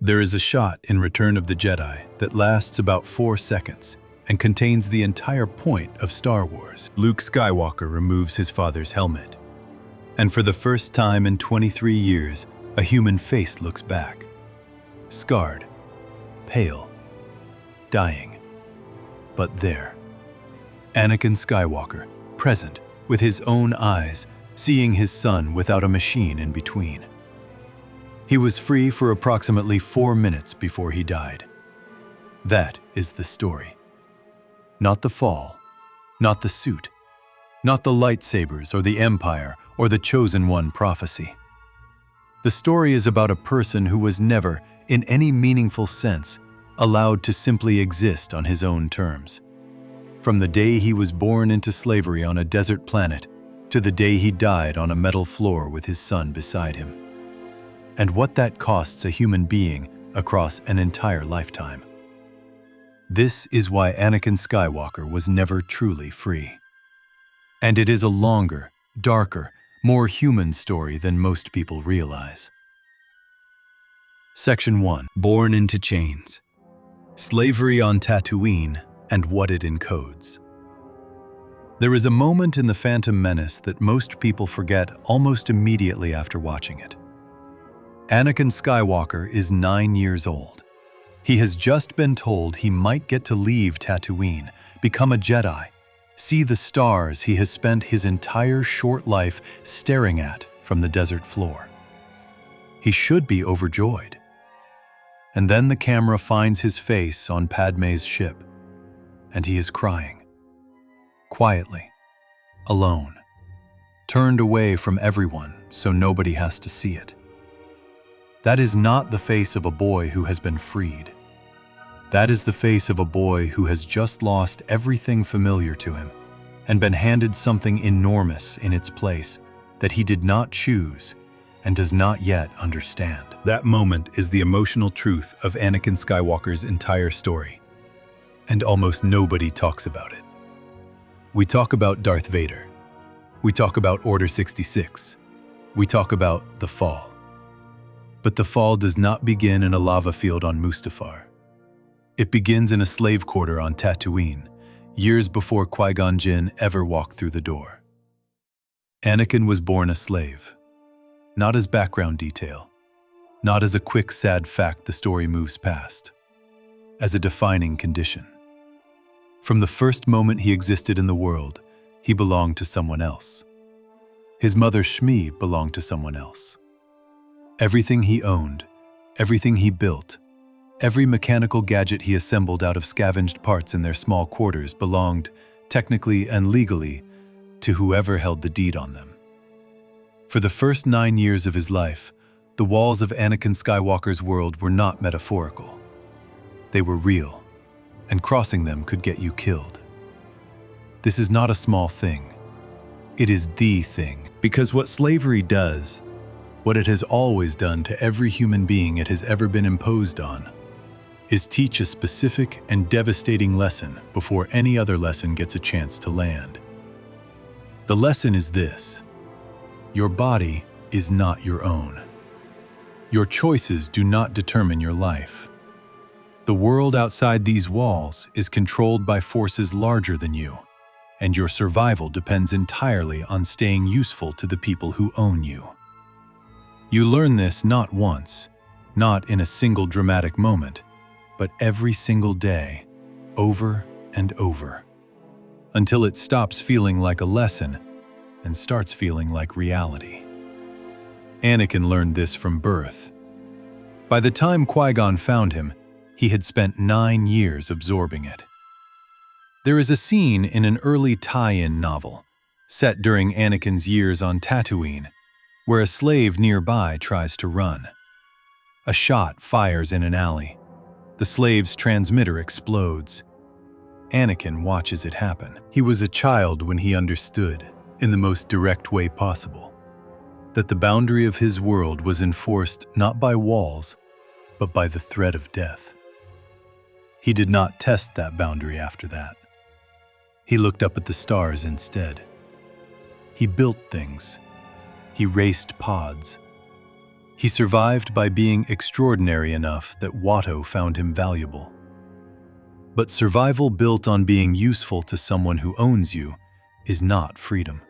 There is a shot in Return of the Jedi that lasts about 4 seconds and contains the entire point of Star Wars. Luke Skywalker removes his father's helmet. And for the first time in 23 years, a human face looks back. Scarred, pale, dying. But there, Anakin Skywalker, present, with his own eyes, seeing his son without a machine in between. He was free for approximately 4 minutes before he died. That is the story. Not the fall, not the suit, not the lightsabers or the Empire or the Chosen One prophecy. The story is about a person who was never, in any meaningful sense, allowed to simply exist on his own terms. From the day he was born into slavery on a desert planet to the day he died on a metal floor with his son beside him. And what that costs a human being across an entire lifetime. This is why Anakin Skywalker was never truly free. And it is a longer, darker, more human story than most people realize. Section 1. Born into Chains. Slavery on Tatooine and what it encodes. There is a moment in The Phantom Menace that most people forget almost immediately after watching it. Anakin Skywalker is 9 years old. He has just been told he might get to leave Tatooine, become a Jedi, see the stars he has spent his entire short life staring at from the desert floor. He should be overjoyed. And then the camera finds his face on Padmé's ship, and he is crying. Quietly, alone, turned away from everyone so nobody has to see it. That is not the face of a boy who has been freed. That is the face of a boy who has just lost everything familiar to him and been handed something enormous in its place that he did not choose and does not yet understand. That moment is the emotional truth of Anakin Skywalker's entire story, and almost nobody talks about it. We talk about Darth Vader. We talk about Order 66. We talk about the fall. But the fall does not begin in a lava field on Mustafar. It begins in a slave quarter on Tatooine, years before Qui-Gon Jinn ever walked through the door. Anakin was born a slave, not as background detail, not as a quick, sad fact the story moves past, as a defining condition. From the first moment he existed in the world, he belonged to someone else. His mother Shmi belonged to someone else. Everything he owned, everything he built, every mechanical gadget he assembled out of scavenged parts in their small quarters belonged, technically and legally, to whoever held the deed on them. For the first 9 years of his life, the walls of Anakin Skywalker's world were not metaphorical. They were real, and crossing them could get you killed. This is not a small thing. It is the thing. Because what slavery does, what it has always done to every human being it has ever been imposed on, is teach a specific and devastating lesson before any other lesson gets a chance to land. The lesson is this: your body is not your own. Your choices do not determine your life. The world outside these walls is controlled by forces larger than you, and your survival depends entirely on staying useful to the people who own you. You learn this not once, not in a single dramatic moment, but every single day, over and over, until it stops feeling like a lesson and starts feeling like reality. Anakin learned this from birth. By the time Qui-Gon found him, he had spent 9 years absorbing it. There is a scene in an early tie-in novel, set during Anakin's years on Tatooine, where a slave nearby tries to run. A shot fires in an alley. The slave's transmitter explodes. Anakin watches it happen. He was a child when he understood, in the most direct way possible, that the boundary of his world was enforced not by walls, but by the threat of death. He did not test that boundary after that. He looked up at the stars instead. He built things. He raced pods. He survived by being extraordinary enough that Watto found him valuable. But survival built on being useful to someone who owns you is not freedom.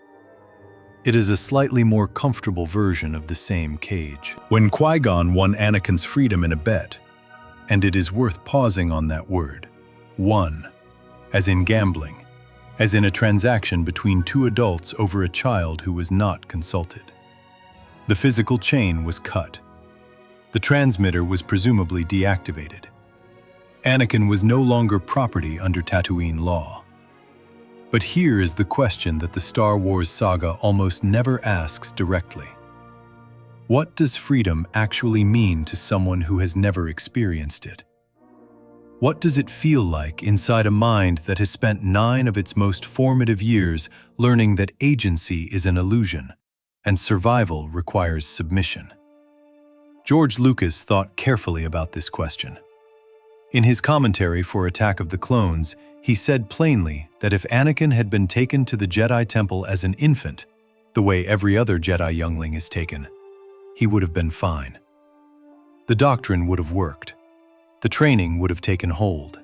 It is a slightly more comfortable version of the same cage. When Qui-Gon won Anakin's freedom in a bet, and it is worth pausing on that word, won, as in gambling, as in a transaction between two adults over a child who was not consulted. The physical chain was cut. The transmitter was presumably deactivated. Anakin was no longer property under Tatooine law. But here is the question that the Star Wars saga almost never asks directly. What does freedom actually mean to someone who has never experienced it? What does it feel like inside a mind that has spent 9 of its most formative years learning that agency is an illusion and survival requires submission? George Lucas thought carefully about this question. In his commentary for Attack of the Clones, he said plainly that if Anakin had been taken to the Jedi Temple as an infant, the way every other Jedi youngling is taken, he would have been fine. The doctrine would have worked. The training would have taken hold.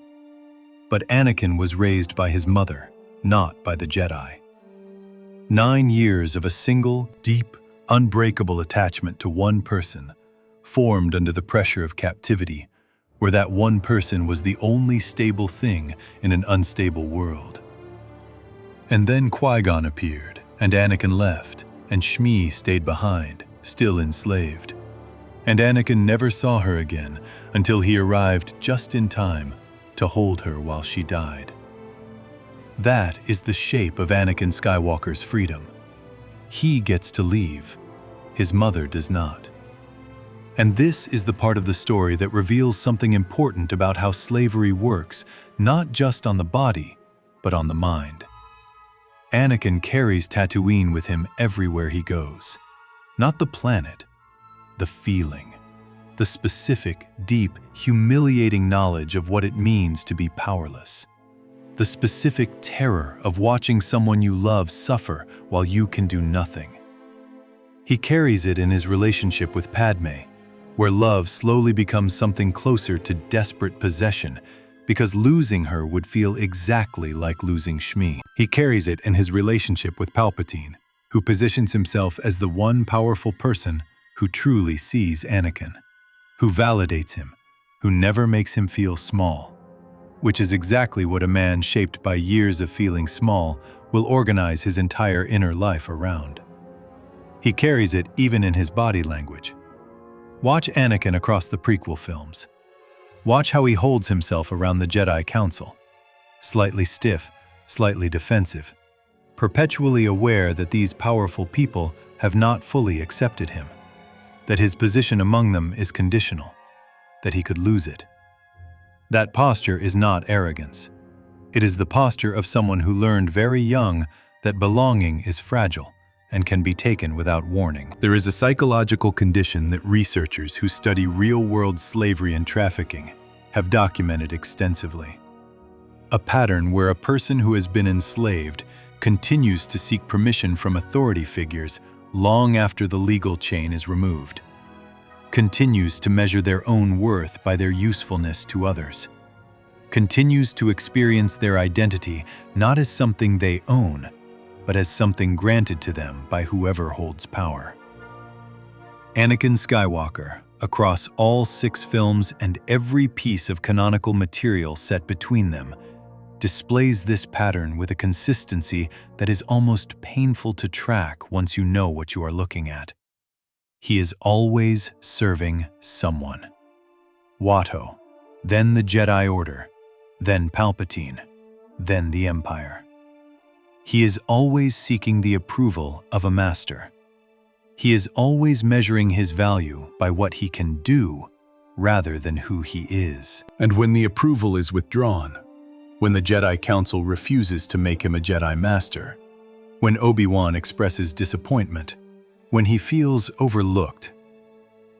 But Anakin was raised by his mother, not by the Jedi. 9 years of a single, deep, unbreakable attachment to one person, formed under the pressure of captivity, where that one person was the only stable thing in an unstable world. And then Qui-Gon appeared, and Anakin left, and Shmi stayed behind, still enslaved. And Anakin never saw her again until he arrived just in time to hold her while she died. That is the shape of Anakin Skywalker's freedom. He gets to leave. His mother does not. And this is the part of the story that reveals something important about how slavery works, not just on the body, but on the mind. Anakin carries Tatooine with him everywhere he goes. Not the planet, the feeling, the specific, deep, humiliating knowledge of what it means to be powerless. The specific terror of watching someone you love suffer while you can do nothing. He carries it in his relationship with Padme, where love slowly becomes something closer to desperate possession, because losing her would feel exactly like losing Shmi. He carries it in his relationship with Palpatine, who positions himself as the one powerful person who truly sees Anakin, who validates him, who never makes him feel small, which is exactly what a man shaped by years of feeling small will organize his entire inner life around. He carries it even in his body language. Watch Anakin across the prequel films. Watch how he holds himself around the Jedi Council, slightly stiff, slightly defensive, perpetually aware that these powerful people have not fully accepted him, that his position among them is conditional, that he could lose it. That posture is not arrogance. It is the posture of someone who learned very young that belonging is fragile and can be taken without warning. There is a psychological condition that researchers who study real-world slavery and trafficking have documented extensively. A pattern where a person who has been enslaved continues to seek permission from authority figures long after the legal chain is removed, continues to measure their own worth by their usefulness to others, continues to experience their identity not as something they own, but as something granted to them by whoever holds power. Anakin Skywalker, across all 6 films and every piece of canonical material set between them, displays this pattern with a consistency that is almost painful to track once you know what you are looking at. He is always serving someone. Watto, then the Jedi Order, then Palpatine, then the Empire. He is always seeking the approval of a master. He is always measuring his value by what he can do rather than who he is. And when the approval is withdrawn, when the Jedi Council refuses to make him a Jedi Master, when Obi-Wan expresses disappointment, when he feels overlooked,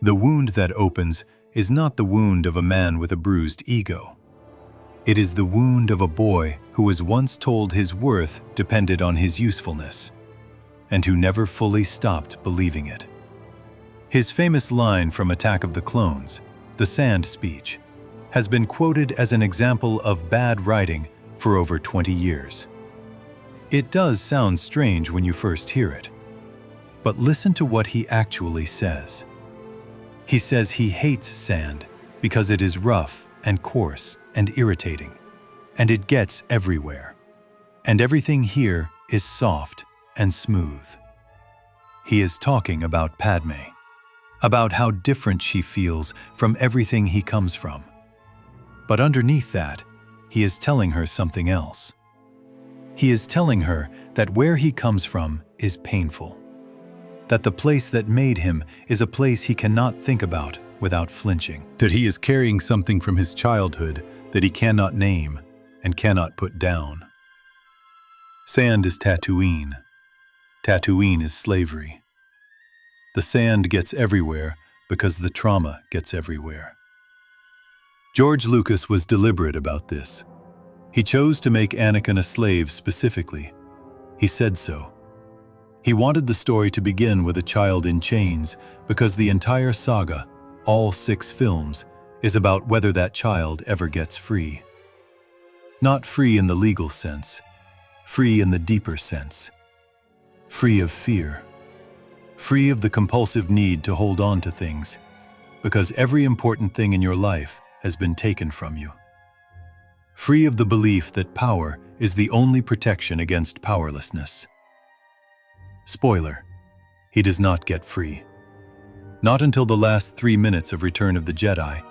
the wound that opens is not the wound of a man with a bruised ego. It is the wound of a boy who was once told his worth depended on his usefulness, and who never fully stopped believing it. His famous line from Attack of the Clones, the Sand speech, has been quoted as an example of bad writing for over 20 years. It does sound strange when you first hear it, but listen to what he actually says. He says he hates sand because it is rough and coarse and irritating, and it gets everywhere. And everything here is soft and smooth. He is talking about Padme, about how different she feels from everything he comes from. But underneath that, he is telling her something else. He is telling her that where he comes from is painful, that the place that made him is a place he cannot think about without flinching, that he is carrying something from his childhood that he cannot name and cannot put down. Sand is Tatooine. Tatooine is slavery. The sand gets everywhere because the trauma gets everywhere. George Lucas was deliberate about this. He chose to make Anakin a slave specifically. He said so. He wanted the story to begin with a child in chains because the entire saga, all 6 films, is about whether that child ever gets free. Not free in the legal sense, free in the deeper sense. Free of fear. Free of the compulsive need to hold on to things, because every important thing in your life has been taken from you. Free of the belief that power is the only protection against powerlessness. Spoiler, he does not get free. Not until the last 3 minutes of Return of the Jedi,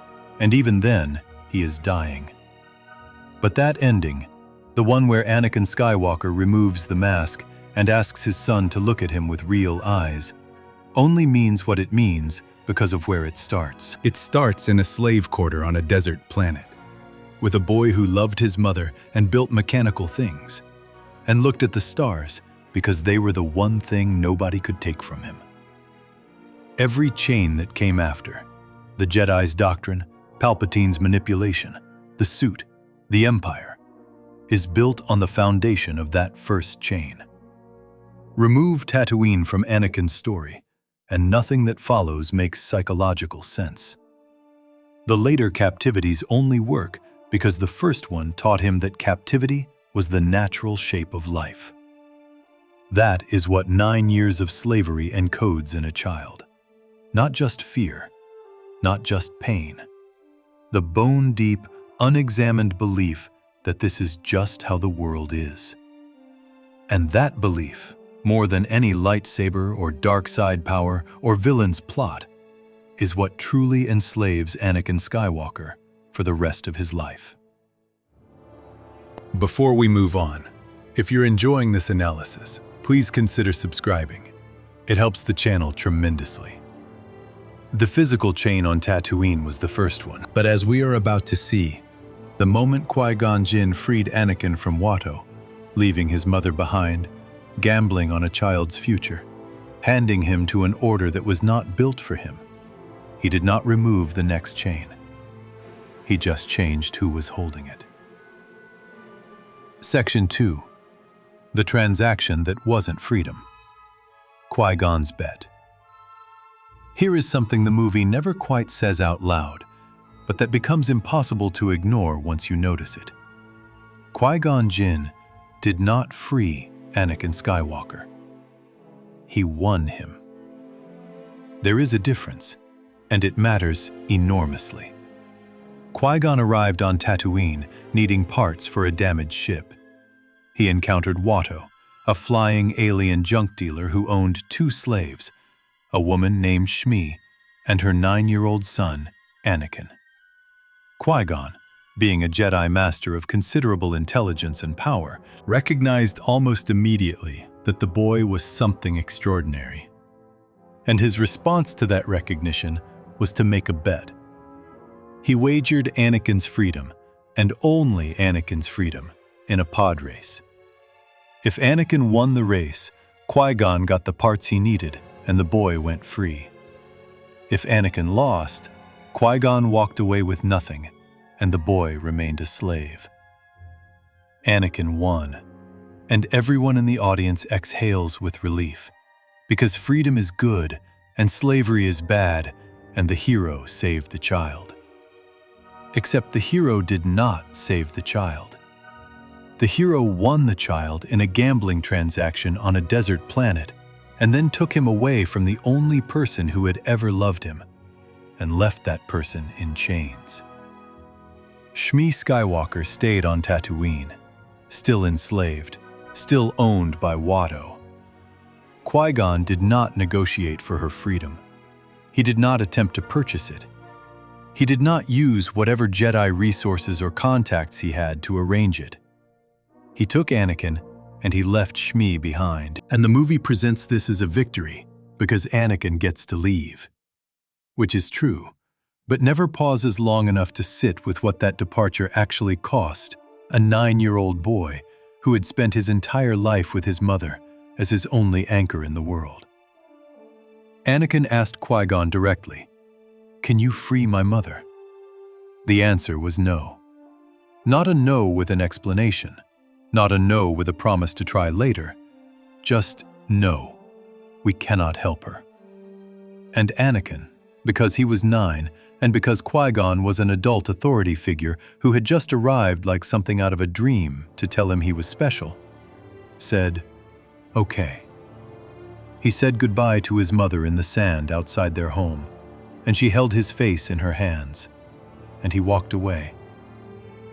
and even then, he is dying. But that ending, the one where Anakin Skywalker removes the mask and asks his son to look at him with real eyes, only means what it means because of where it starts. It starts in a slave quarter on a desert planet, with a boy who loved his mother and built mechanical things, and looked at the stars because they were the one thing nobody could take from him. Every chain that came after, the Jedi's doctrine, Palpatine's manipulation, the suit, the Empire, is built on the foundation of that first chain. Remove Tatooine from Anakin's story, and nothing that follows makes psychological sense. The later captivities only work because the first one taught him that captivity was the natural shape of life. That is what 9 years of slavery encodes in a child. Not just fear, not just pain. The bone-deep, unexamined belief that this is just how the world is. And that belief, more than any lightsaber or dark side power or villain's plot, is what truly enslaves Anakin Skywalker for the rest of his life. Before we move on, if you're enjoying this analysis, please consider subscribing. It helps the channel tremendously. The physical chain on Tatooine was the first one, but as we are about to see, the moment Qui-Gon Jinn freed Anakin from Watto, leaving his mother behind, gambling on a child's future, handing him to an order that was not built for him, he did not remove the next chain. He just changed who was holding it. Section 2. The transaction that wasn't freedom. Qui-Gon's bet. Here is something the movie never quite says out loud, but that becomes impossible to ignore once you notice it. Qui-Gon Jinn did not free Anakin Skywalker. He won him. There is a difference, and it matters enormously. Qui-Gon arrived on Tatooine needing parts for a damaged ship. He encountered Watto, a flying alien junk dealer who owned 2 slaves, a woman named Shmi and her 9-year-old son, Anakin. Qui-Gon, being a Jedi Master of considerable intelligence and power, recognized almost immediately that the boy was something extraordinary. And his response to that recognition was to make a bet. He wagered Anakin's freedom, and only Anakin's freedom, in a pod race. If Anakin won the race, Qui-Gon got the parts he needed, and the boy went free. If Anakin lost, Qui-Gon walked away with nothing, and the boy remained a slave. Anakin won, and everyone in the audience exhales with relief, because freedom is good and slavery is bad, and the hero saved the child. Except the hero did not save the child. The hero won the child in a gambling transaction on a desert planet, and then took him away from the only person who had ever loved him, and left that person in chains. Shmi Skywalker stayed on Tatooine, still enslaved, still owned by Watto. Qui-Gon did not negotiate for her freedom. He did not attempt to purchase it. He did not use whatever Jedi resources or contacts he had to arrange it. He took Anakin, and he left Shmi behind. And the movie presents this as a victory, because Anakin gets to leave. Which is true, but never pauses long enough to sit with what that departure actually cost a 9-year-old boy who had spent his entire life with his mother as his only anchor in the world. Anakin asked Qui-Gon directly, "Can you free my mother?" The answer was no. Not a no with an explanation, not a no with a promise to try later, just no, we cannot help her. And Anakin, because he was 9, and because Qui-Gon was an adult authority figure who had just arrived like something out of a dream to tell him he was special, said, "Okay." He said goodbye to his mother in the sand outside their home, and she held his face in her hands, and he walked away.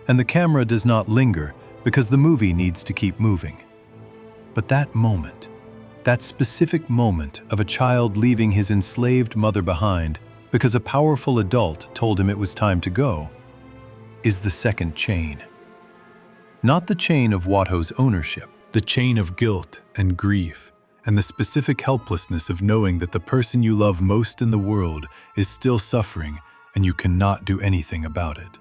And the camera does not linger because the movie needs to keep moving. But that moment, that specific moment of a child leaving his enslaved mother behind because a powerful adult told him it was time to go, is the second chain. Not the chain of Watto's ownership, the chain of guilt and grief, and the specific helplessness of knowing that the person you love most in the world is still suffering and you cannot do anything about it.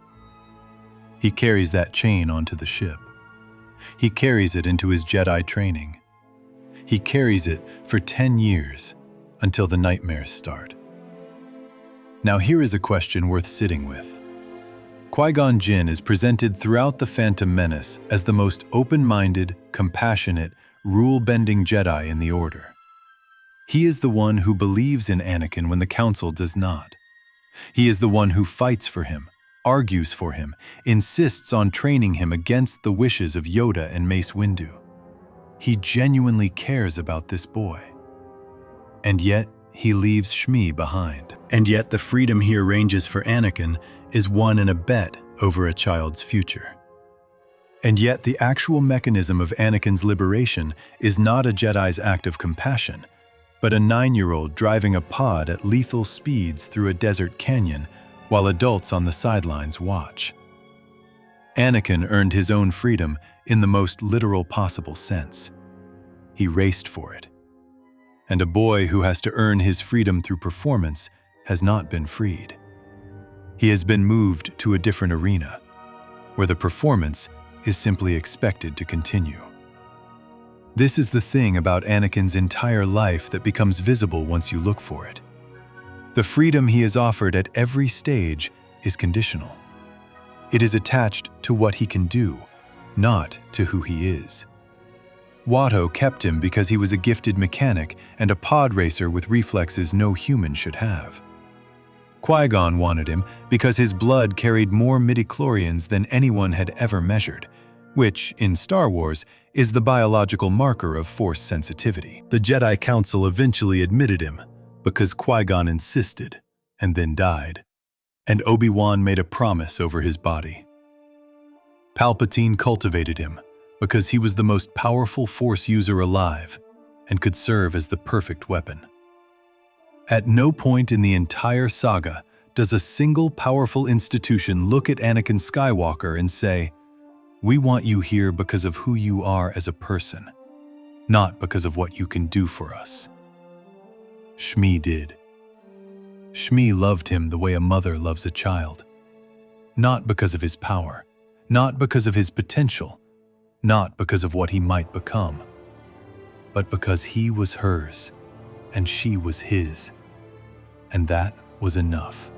He carries that chain onto the ship. He carries it into his Jedi training. He carries it for 10 years until the nightmares start. Now here is a question worth sitting with. Qui-Gon Jinn is presented throughout The Phantom Menace as the most open-minded, compassionate, rule-bending Jedi in the Order. He is the one who believes in Anakin when the Council does not. He is the one who fights for him, argues for him, insists on training him against the wishes of Yoda and Mace Windu. He genuinely cares about this boy. And yet, he leaves Shmi behind. And yet the freedom he arranges for Anakin is won in a bet over a child's future. And yet the actual mechanism of Anakin's liberation is not a Jedi's act of compassion, but a 9-year-old driving a pod at lethal speeds through a desert canyon while adults on the sidelines watch. Anakin earned his own freedom in the most literal possible sense. He raced for it. And a boy who has to earn his freedom through performance has not been freed. He has been moved to a different arena, where the performance is simply expected to continue. This is the thing about Anakin's entire life that becomes visible once you look for it. The freedom he is offered at every stage is conditional. It is attached to what he can do, not to who he is. Watto kept him because he was a gifted mechanic and a pod racer with reflexes no human should have. Qui-Gon wanted him because his blood carried more midichlorians than anyone had ever measured, which, in Star Wars, is the biological marker of Force sensitivity. The Jedi Council eventually admitted him because Qui-Gon insisted, and then died. And Obi-Wan made a promise over his body. Palpatine cultivated him because he was the most powerful Force user alive and could serve as the perfect weapon. At no point in the entire saga does a single powerful institution look at Anakin Skywalker and say, "We want you here because of who you are as a person, not because of what you can do for us." Shmi did. Shmi loved him the way a mother loves a child. Not because of his power, not because of his potential, not because of what he might become, but because he was hers and she was his. And that was enough.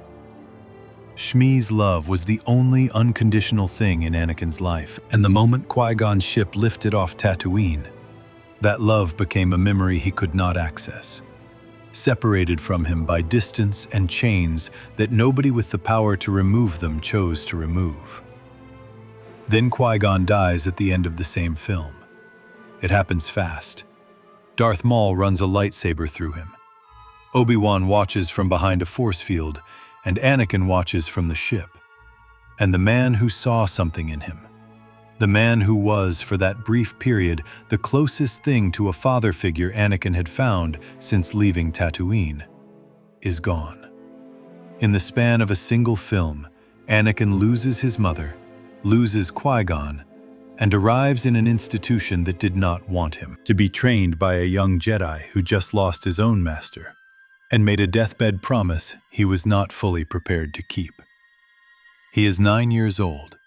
Shmi's love was the only unconditional thing in Anakin's life, and the moment Qui-Gon's ship lifted off Tatooine, that love became a memory he could not access. separated from him by distance and chains that nobody with the power to remove them chose to remove. Then Qui-Gon dies at the end of the same film. It happens fast. Darth Maul runs a lightsaber through him. Obi-Wan watches from behind a force field, and Anakin watches from the ship. And the man who saw something in him, the man who was, for that brief period, the closest thing to a father figure Anakin had found since leaving Tatooine, is gone. In the span of a single film, Anakin loses his mother, loses Qui-Gon, and arrives in an institution that did not want him, to be trained by a young Jedi who just lost his own master, and made a deathbed promise he was not fully prepared to keep. He is 9 years old.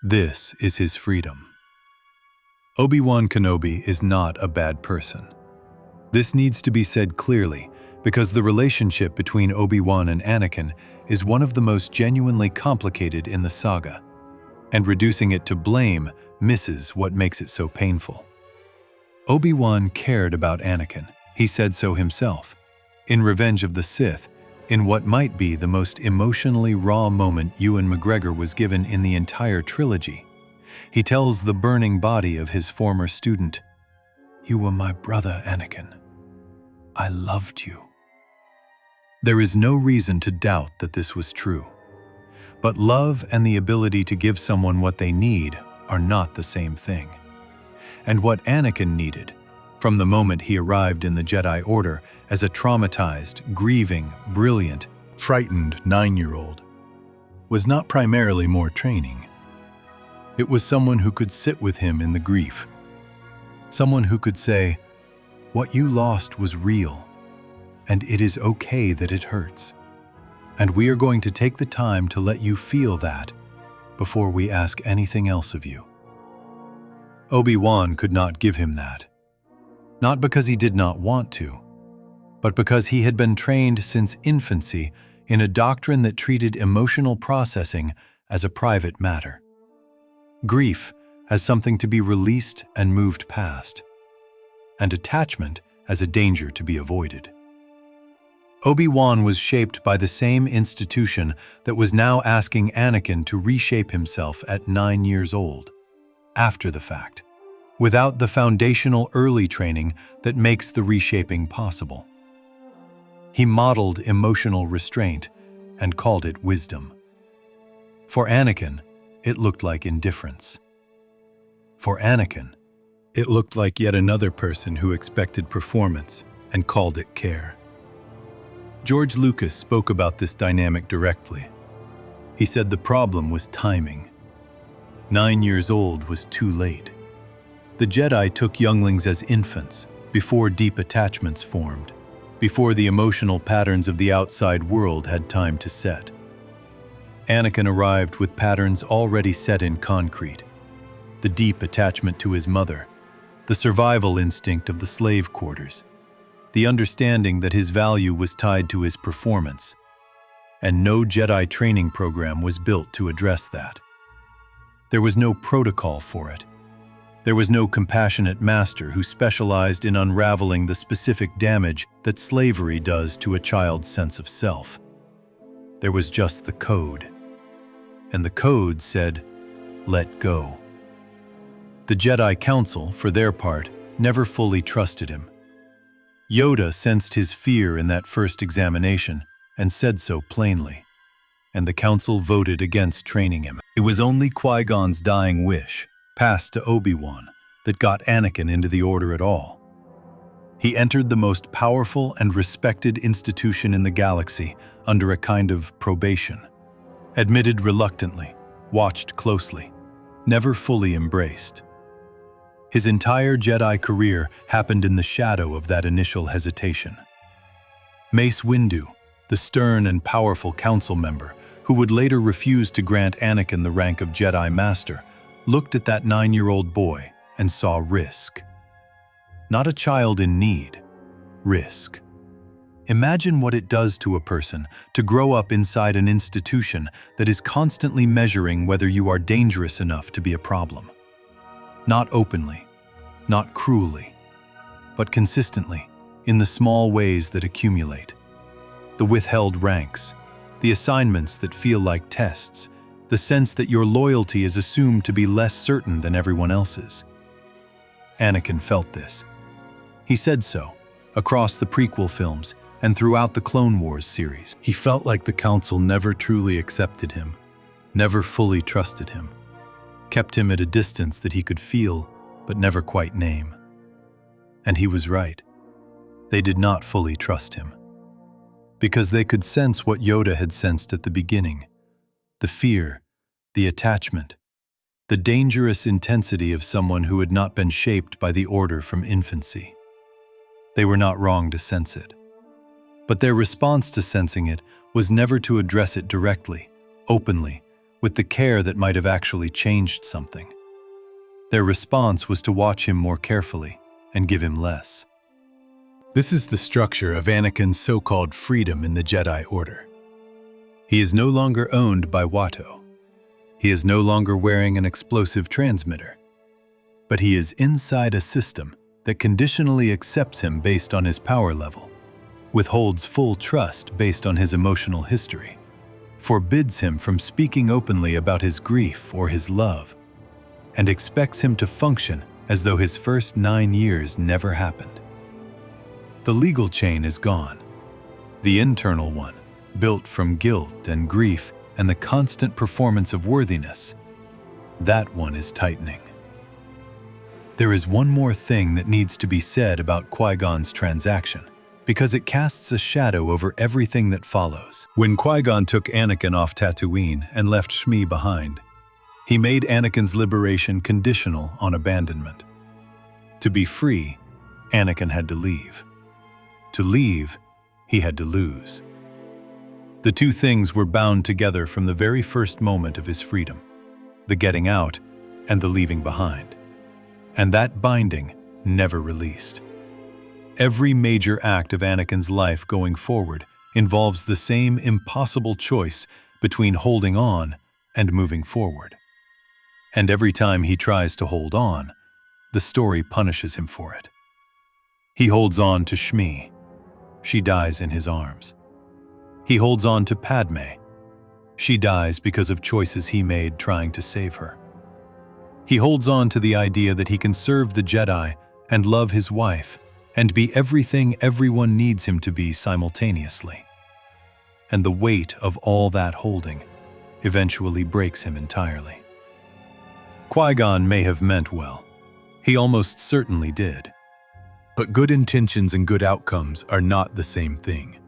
This is his freedom. Obi-Wan Kenobi is not a bad person. This needs to be said clearly, because the relationship between Obi-Wan and Anakin is one of the most genuinely complicated in the saga, and reducing it to blame misses what makes it so painful. Obi-Wan cared about Anakin. He said so himself. In Revenge of the Sith, in what might be the most emotionally raw moment Ewan McGregor was given in the entire trilogy, he tells the burning body of his former student, "You were my brother, Anakin. I loved you." There is no reason to doubt that this was true. But love and the ability to give someone what they need are not the same thing. And what Anakin needed, from the moment he arrived in the Jedi Order as a traumatized, grieving, brilliant, frightened 9-year-old, was not primarily more training. It was someone who could sit with him in the grief. Someone who could say, "What you lost was real, and it is okay that it hurts. And we are going to take the time to let you feel that before we ask anything else of you." Obi-Wan could not give him that. Not because he did not want to, but because he had been trained since infancy in a doctrine that treated emotional processing as a private matter. Grief as something to be released and moved past, and attachment as a danger to be avoided. Obi-Wan was shaped by the same institution that was now asking Anakin to reshape himself at 9 years old, after the fact, without the foundational early training that makes the reshaping possible. He modeled emotional restraint and called it wisdom. For Anakin, it looked like indifference. For Anakin, it looked like yet another person who expected performance and called it care. George Lucas spoke about this dynamic directly. He said the problem was timing. 9 years old was too late. The Jedi took younglings as infants, before deep attachments formed, before the emotional patterns of the outside world had time to set. Anakin arrived with patterns already set in concrete. The deep attachment to his mother, the survival instinct of the slave quarters, the understanding that his value was tied to his performance, and no Jedi training program was built to address that. There was no protocol for it. There was no compassionate master who specialized in unraveling the specific damage that slavery does to a child's sense of self. There was just the code. And the code said, "Let go." The Jedi Council, for their part, never fully trusted him. Yoda sensed his fear in that first examination and said so plainly, and the Council voted against training him. It was only Qui-Gon's dying wish, passed to Obi-Wan, that got Anakin into the Order at all. He entered the most powerful and respected institution in the galaxy under a kind of probation, admitted reluctantly, watched closely, never fully embraced. His entire Jedi career happened in the shadow of that initial hesitation. Mace Windu, the stern and powerful council member who would later refuse to grant Anakin the rank of Jedi Master, looked at that 9-year-old boy and saw risk. Not a child in need, risk. Imagine what it does to a person to grow up inside an institution that is constantly measuring whether you are dangerous enough to be a problem. Not openly, not cruelly, but consistently, in the small ways that accumulate. The withheld ranks, the assignments that feel like tests, the sense that your loyalty is assumed to be less certain than everyone else's. Anakin felt this. He said so, across the prequel films and throughout the Clone Wars series. He felt like the Council never truly accepted him, never fully trusted him, kept him at a distance that he could feel but never quite name. And he was right. They did not fully trust him. Because they could sense what Yoda had sensed at the beginning: the fear, the attachment, the dangerous intensity of someone who had not been shaped by the Order from infancy. They were not wrong to sense it. But their response to sensing it was never to address it directly, openly, with the care that might have actually changed something. Their response was to watch him more carefully and give him less. This is the structure of Anakin's so-called freedom in the Jedi Order. He is no longer owned by Watto. He is no longer wearing an explosive transmitter. But he is inside a system that conditionally accepts him based on his power level, withholds full trust based on his emotional history, forbids him from speaking openly about his grief or his love, and expects him to function as though his first 9 years never happened. The legal chain is gone. The internal one, built from guilt and grief and the constant performance of worthiness, that one is tightening. There is one more thing that needs to be said about Qui-Gon's transaction, because it casts a shadow over everything that follows. When Qui-Gon took Anakin off Tatooine and left Shmi behind, he made Anakin's liberation conditional on abandonment. To be free, Anakin had to leave. To leave, he had to lose. The two things were bound together from the very first moment of his freedom: the getting out and the leaving behind. And that binding never released. Every major act of Anakin's life going forward involves the same impossible choice between holding on and moving forward. And every time he tries to hold on, the story punishes him for it. He holds on to Shmi. She dies in his arms. He holds on to Padme. She dies because of choices he made trying to save her. He holds on to the idea that he can serve the Jedi and love his wife and be everything everyone needs him to be simultaneously. And the weight of all that holding eventually breaks him entirely. Qui-Gon may have meant well. He almost certainly did. But good intentions and good outcomes are not the same thing.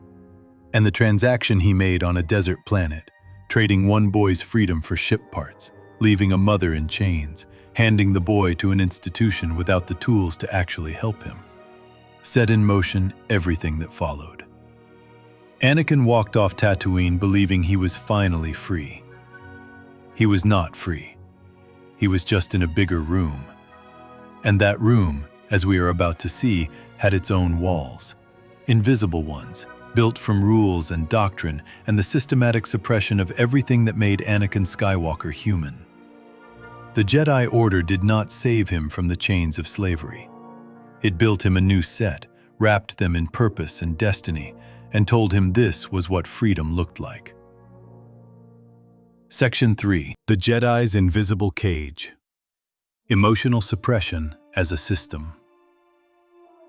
And the transaction he made on a desert planet, trading one boy's freedom for ship parts, leaving a mother in chains, handing the boy to an institution without the tools to actually help him, set in motion everything that followed. Anakin walked off Tatooine believing he was finally free. He was not free. He was just in a bigger room. And that room, as we are about to see, had its own walls, invisible ones, built from rules and doctrine and the systematic suppression of everything that made Anakin Skywalker human. The Jedi Order did not save him from the chains of slavery. It built him a new set, wrapped them in purpose and destiny, and told him this was what freedom looked like. Section 3. The Jedi's Invisible Cage. Emotional Suppression as a System.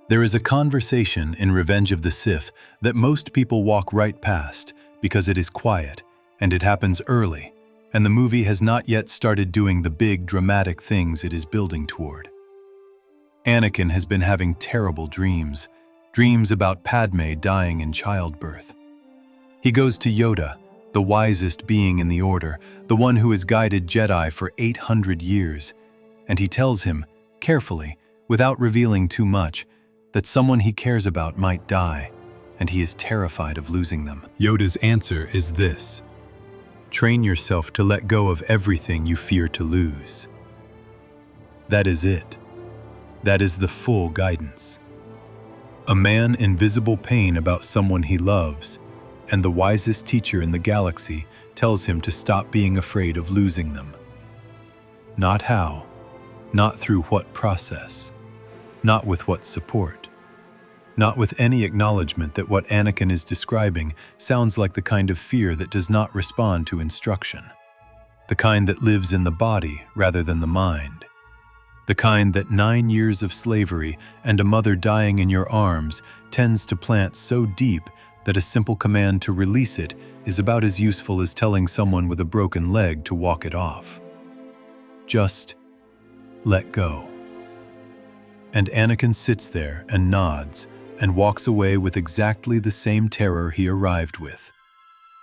There is a conversation in Revenge of the Sith that most people walk right past because it is quiet and it happens early, and the movie has not yet started doing the big dramatic things it is building toward. Anakin has been having terrible dreams about Padme dying in childbirth. He goes to Yoda, the wisest being in the Order, the one who has guided Jedi for 800 years, and he tells him, carefully, without revealing too much, that someone he cares about might die, and he is terrified of losing them. Yoda's answer is this: train yourself to let go of everything you fear to lose. That is it. That is the full guidance. A man in visible pain about someone he loves, and the wisest teacher in the galaxy tells him to stop being afraid of losing them. Not how, not through what process, not with what support, not with any acknowledgement that what Anakin is describing sounds like the kind of fear that does not respond to instruction, the kind that lives in the body rather than the mind, the kind that 9 years of slavery and a mother dying in your arms tends to plant so deep that a simple command to release it is about as useful as telling someone with a broken leg to walk it off. Just let go. And Anakin sits there and nods and walks away with exactly the same terror he arrived with,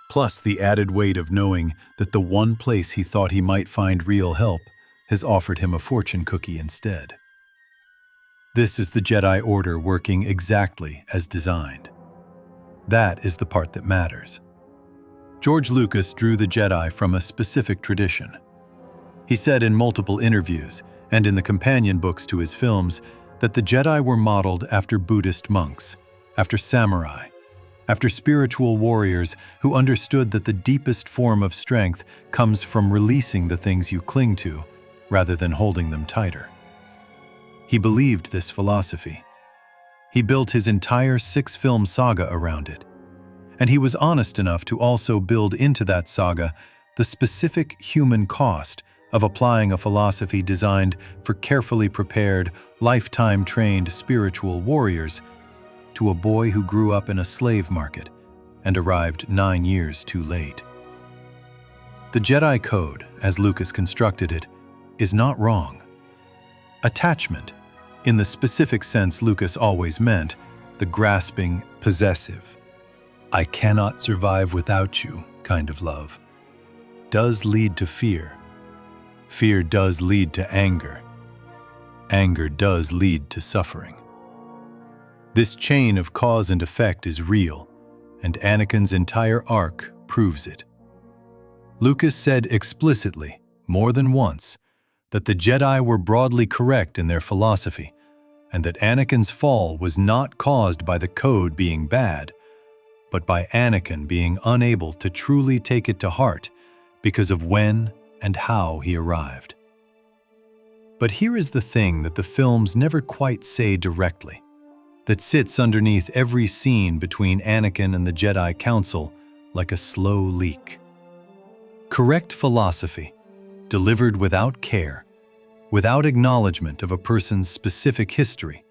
plus the added weight of knowing that the one place he thought he might find real help has offered him a fortune cookie instead. This is the Jedi Order working exactly as designed. That is the part that matters. George Lucas drew the Jedi from a specific tradition. He said in multiple interviews and in the companion books to his films that the Jedi were modeled after Buddhist monks, after samurai, after spiritual warriors who understood that the deepest form of strength comes from releasing the things you cling to rather than holding them tighter. He believed this philosophy. He built his entire 6-film saga around it, and he was honest enough to also build into that saga the specific human cost of applying a philosophy designed for carefully prepared, lifetime-trained spiritual warriors to a boy who grew up in a slave market and arrived 9 years too late. The Jedi Code, as Lucas constructed it, is not wrong. Attachment, in the specific sense Lucas always meant, the grasping, possessive, I cannot survive without you kind of love, does lead to fear. Fear does lead to anger. Anger does lead to suffering. This chain of cause and effect is real, and Anakin's entire arc proves it. Lucas said explicitly, more than once, that the Jedi were broadly correct in their philosophy, and that Anakin's fall was not caused by the code being bad, but by Anakin being unable to truly take it to heart because of when and how he arrived. But here is the thing that the films never quite say directly, that sits underneath every scene between Anakin and the Jedi Council like a slow leak. Correct philosophy, delivered without care, without acknowledgement of a person's specific history,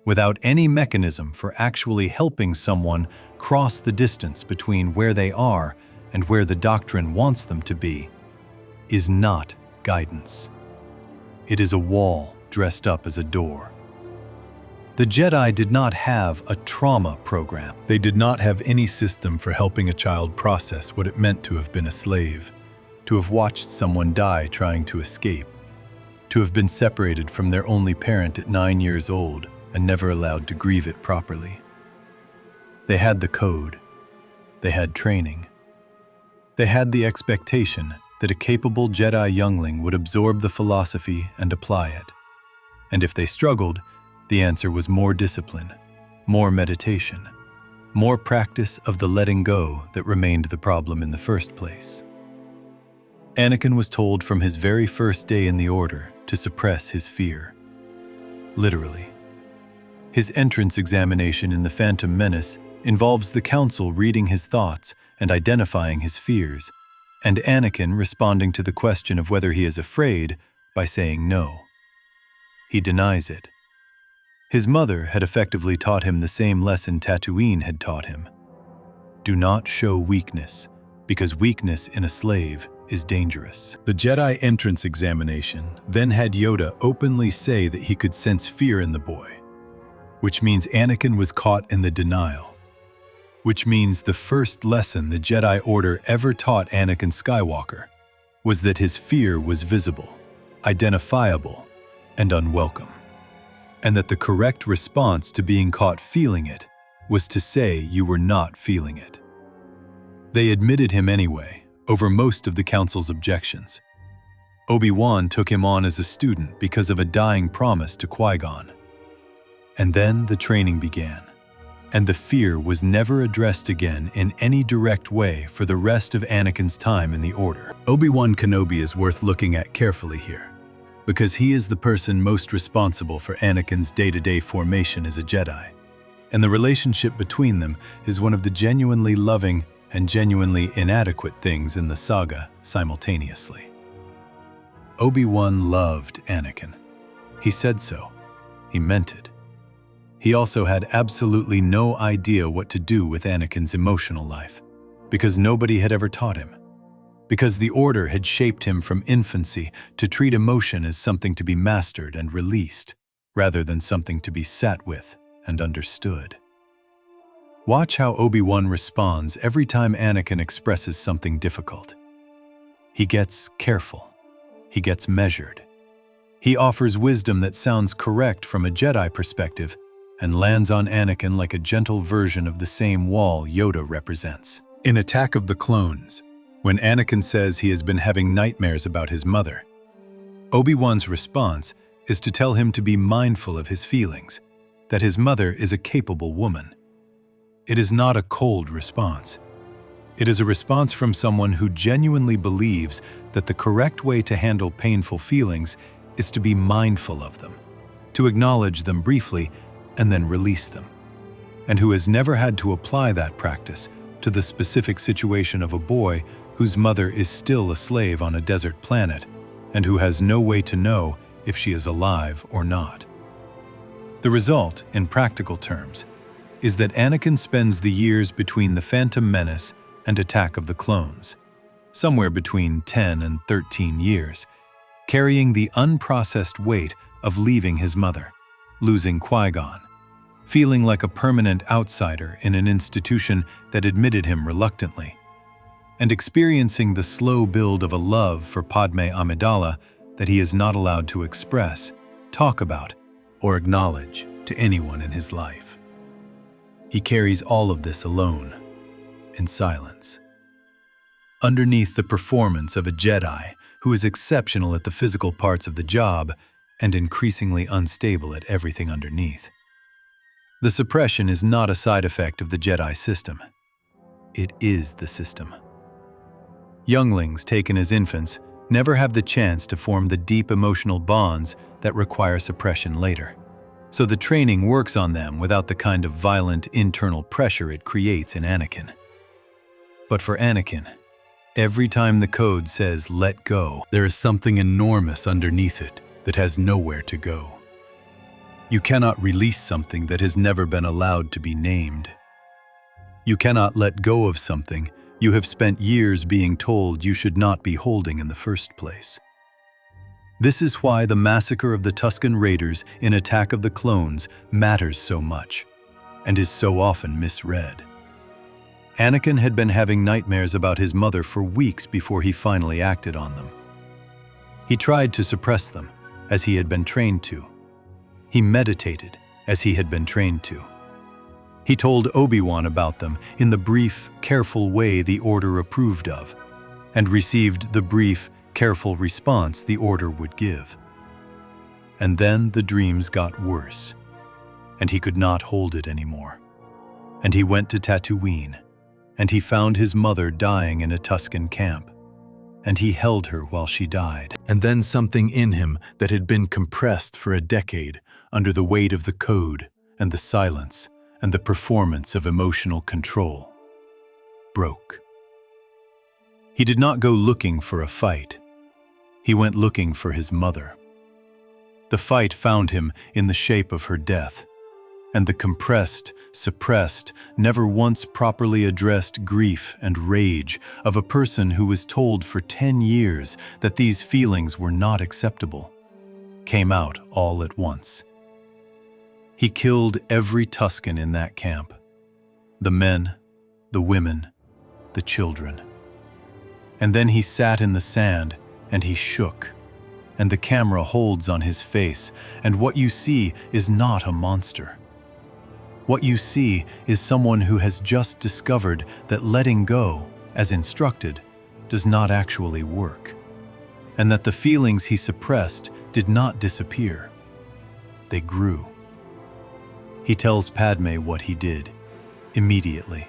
without any mechanism for actually helping someone cross the distance between where they are and where the doctrine wants them to be, is not guidance. It is a wall dressed up as a door. The Jedi did not have a trauma program. They did not have any system for helping a child process what it meant to have been a slave, to have watched someone die trying to escape, to have been separated from their only parent at 9 years old and never allowed to grieve it properly. They had the code. They had training. They had the expectation that a capable Jedi youngling would absorb the philosophy and apply it. And if they struggled, the answer was more discipline, more meditation, more practice of the letting go that remained the problem in the first place. Anakin was told from his very first day in the Order to suppress his fear. Literally. His entrance examination in The Phantom Menace involves the Council reading his thoughts and identifying his fears, and Anakin responding to the question of whether he is afraid by saying no. He denies it. His mother had effectively taught him the same lesson Tatooine had taught him. Do not show weakness, because weakness in a slave is dangerous. The Jedi entrance examination then had Yoda openly say that he could sense fear in the boy, which means Anakin was caught in the denial. Which means the first lesson the Jedi Order ever taught Anakin Skywalker was that his fear was visible, identifiable, and unwelcome, and that the correct response to being caught feeling it was to say you were not feeling it. They admitted him anyway, over most of the Council's objections. Obi-Wan took him on as a student because of a dying promise to Qui-Gon. And then the training began. And the fear was never addressed again in any direct way for the rest of Anakin's time in the Order. Obi-Wan Kenobi is worth looking at carefully here, because he is the person most responsible for Anakin's day-to-day formation as a Jedi. and the relationship between them is one of the genuinely loving and genuinely inadequate things in the saga simultaneously. Obi-Wan loved Anakin. He said so. He meant it. He also had absolutely no idea what to do with Anakin's emotional life, because nobody had ever taught him. Because the Order had shaped him from infancy to treat emotion as something to be mastered and released, rather than something to be sat with and understood. Watch how Obi-Wan responds every time Anakin expresses something difficult. He gets careful. He gets measured. He offers wisdom that sounds correct from a Jedi perspective and lands on Anakin like a gentle version of the same wall Yoda represents. In Attack of the Clones, when Anakin says he has been having nightmares about his mother, Obi-Wan's response is to tell him to be mindful of his feelings, that his mother is a capable woman. It is not a cold response. It is a response from someone who genuinely believes that the correct way to handle painful feelings is to be mindful of them, to acknowledge them briefly and then release them, and who has never had to apply that practice to the specific situation of a boy whose mother is still a slave on a desert planet and who has no way to know if she is alive or not. The result, in practical terms, is that Anakin spends the years between The Phantom Menace and Attack of the Clones, somewhere between 10 and 13 years, carrying the unprocessed weight of leaving his mother, losing Qui-Gon, feeling like a permanent outsider in an institution that admitted him reluctantly, and experiencing the slow build of a love for Padme Amidala that he is not allowed to express, talk about, or acknowledge to anyone in his life. He carries all of this alone, in silence. Underneath the performance of a Jedi who is exceptional at the physical parts of the job and increasingly unstable at everything underneath. The suppression is not a side effect of the Jedi system. It is the system. Younglings taken as infants never have the chance to form the deep emotional bonds that require suppression later. So the training works on them without the kind of violent internal pressure it creates in Anakin. But for Anakin, every time the code says let go, there is something enormous underneath it that has nowhere to go. You cannot release something that has never been allowed to be named. You cannot let go of something you have spent years being told you should not be holding in the first place. This is why the massacre of the Tusken Raiders in Attack of the Clones matters so much and is so often misread. Anakin had been having nightmares about his mother for weeks before he finally acted on them. He tried to suppress them, as he had been trained to. He meditated, as he had been trained to. He told Obi-Wan about them in the brief, careful way the Order approved of, and received the brief, careful response the Order would give. And then the dreams got worse, and he could not hold it anymore. And he went to Tatooine, and he found his mother dying in a Tusken camp, and he held her while she died. And then something in him that had been compressed for a decade under the weight of the code and the silence and the performance of emotional control broke. He did not go looking for a fight. He went looking for his mother. The fight found him in the shape of her death, and the compressed, suppressed, never once properly addressed grief and rage of a person who was told for 10 years that these feelings were not acceptable came out all at once. He killed every Tusken in that camp, the men, the women, the children. And then he sat in the sand and he shook, and the camera holds on his face, and what you see is not a monster. What you see is someone who has just discovered that letting go, as instructed, does not actually work, and that the feelings he suppressed did not disappear. They grew. He tells Padme what he did, immediately.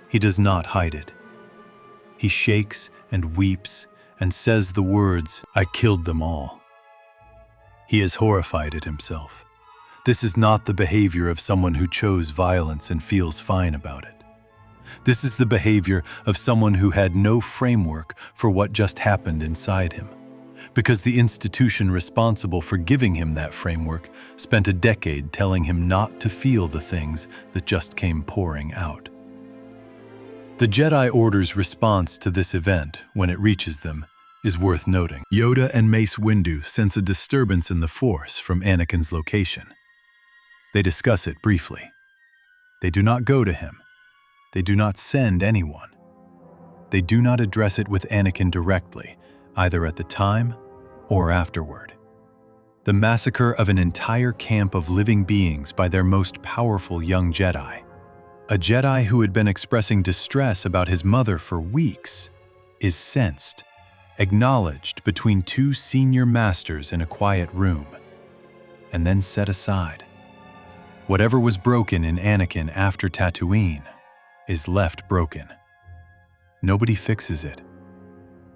He does not hide it. He shakes and weeps and says the words, "I killed them all." He is horrified at himself. This is not the behavior of someone who chose violence and feels fine about it. This is the behavior of someone who had no framework for what just happened inside him, because the institution responsible for giving him that framework spent a decade telling him not to feel the things that just came pouring out. The Jedi Order's response to this event, when it reaches them, is worth noting. Yoda and Mace Windu sense a disturbance in the Force from Anakin's location. They discuss it briefly. They do not go to him. They do not send anyone. They do not address it with Anakin directly, either at the time or afterward. The massacre of an entire camp of living beings by their most powerful young Jedi, a Jedi who had been expressing distress about his mother for weeks, is sensed, acknowledged between two senior masters in a quiet room, and then set aside. Whatever was broken in Anakin after Tatooine is left broken. Nobody fixes it.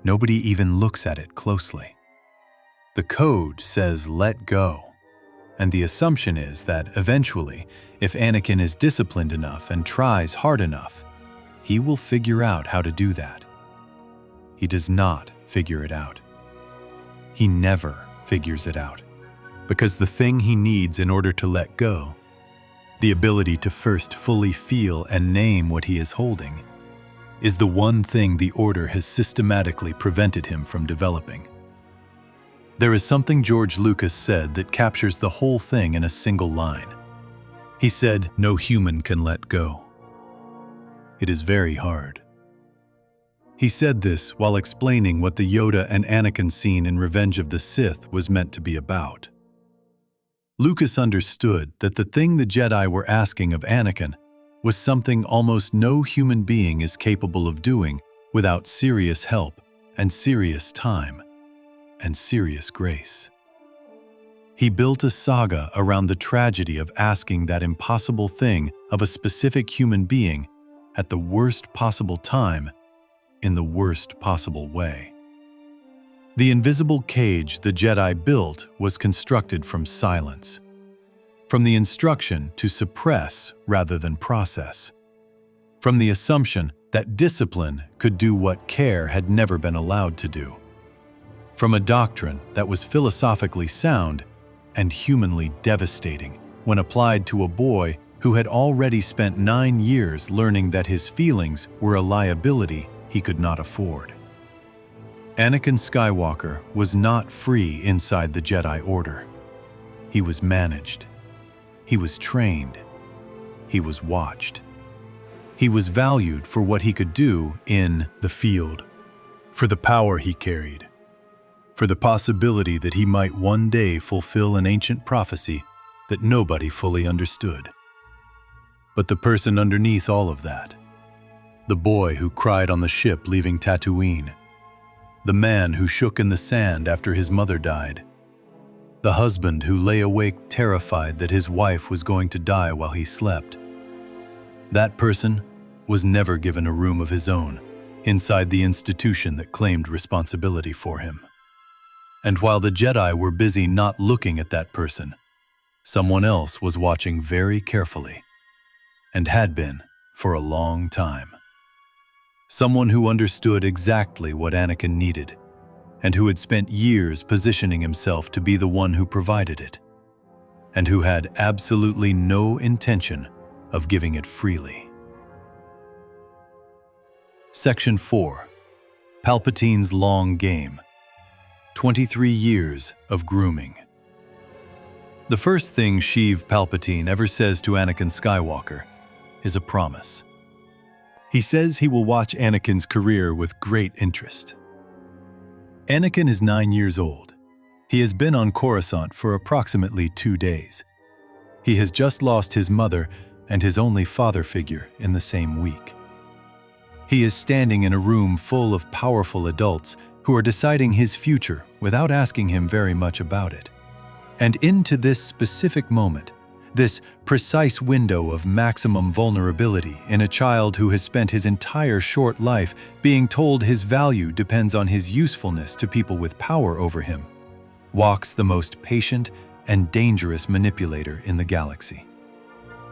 Nobody even looks at it closely. The code says let go, and the assumption is that eventually, if Anakin is disciplined enough and tries hard enough, he will figure out how to do that. He does not figure it out. He never figures it out, because the thing he needs in order to let go, the ability to first fully feel and name what he is holding, is the one thing the Order has systematically prevented him from developing. There is something George Lucas said that captures the whole thing in a single line. He said, "No human can let go. It is very hard." He said this while explaining what the Yoda and Anakin scene in Revenge of the Sith was meant to be about. Lucas understood that the thing the Jedi were asking of Anakin was something almost no human being is capable of doing without serious help and serious time and serious grace. He built a saga around the tragedy of asking that impossible thing of a specific human being at the worst possible time, in the worst possible way. The invisible cage the Jedi built was constructed from silence, from the instruction to suppress rather than process, from the assumption that discipline could do what care had never been allowed to do, from a doctrine that was philosophically sound and humanly devastating when applied to a boy who had already spent 9 years learning that his feelings were a liability he could not afford. Anakin Skywalker was not free inside the Jedi Order. He was managed. He was trained. He was watched. He was valued for what he could do in the field, for the power he carried, for the possibility that he might one day fulfill an ancient prophecy that nobody fully understood. But the person underneath all of that, the boy who cried on the ship leaving Tatooine, the man who shook in the sand after his mother died, the husband who lay awake terrified that his wife was going to die while he slept. That person was never given a room of his own inside the institution that claimed responsibility for him. And while the Jedi were busy not looking at that person, someone else was watching very carefully, and had been for a long time. Someone who understood exactly what Anakin needed, and who had spent years positioning himself to be the one who provided it, and who had absolutely no intention of giving it freely. Section 4. Palpatine's Long Game. 23 years of grooming. The first thing Sheev Palpatine ever says to Anakin Skywalker is a promise. He says he will watch Anakin's career with great interest. Anakin is 9 years old. He has been on Coruscant for approximately 2 days. He has just lost his mother and his only father figure in the same week. He is standing in a room full of powerful adults who are deciding his future without asking him very much about it. And into this specific moment, this precise window of maximum vulnerability in a child who has spent his entire short life being told his value depends on his usefulness to people with power over him, walks the most patient, and dangerous manipulator in the galaxy.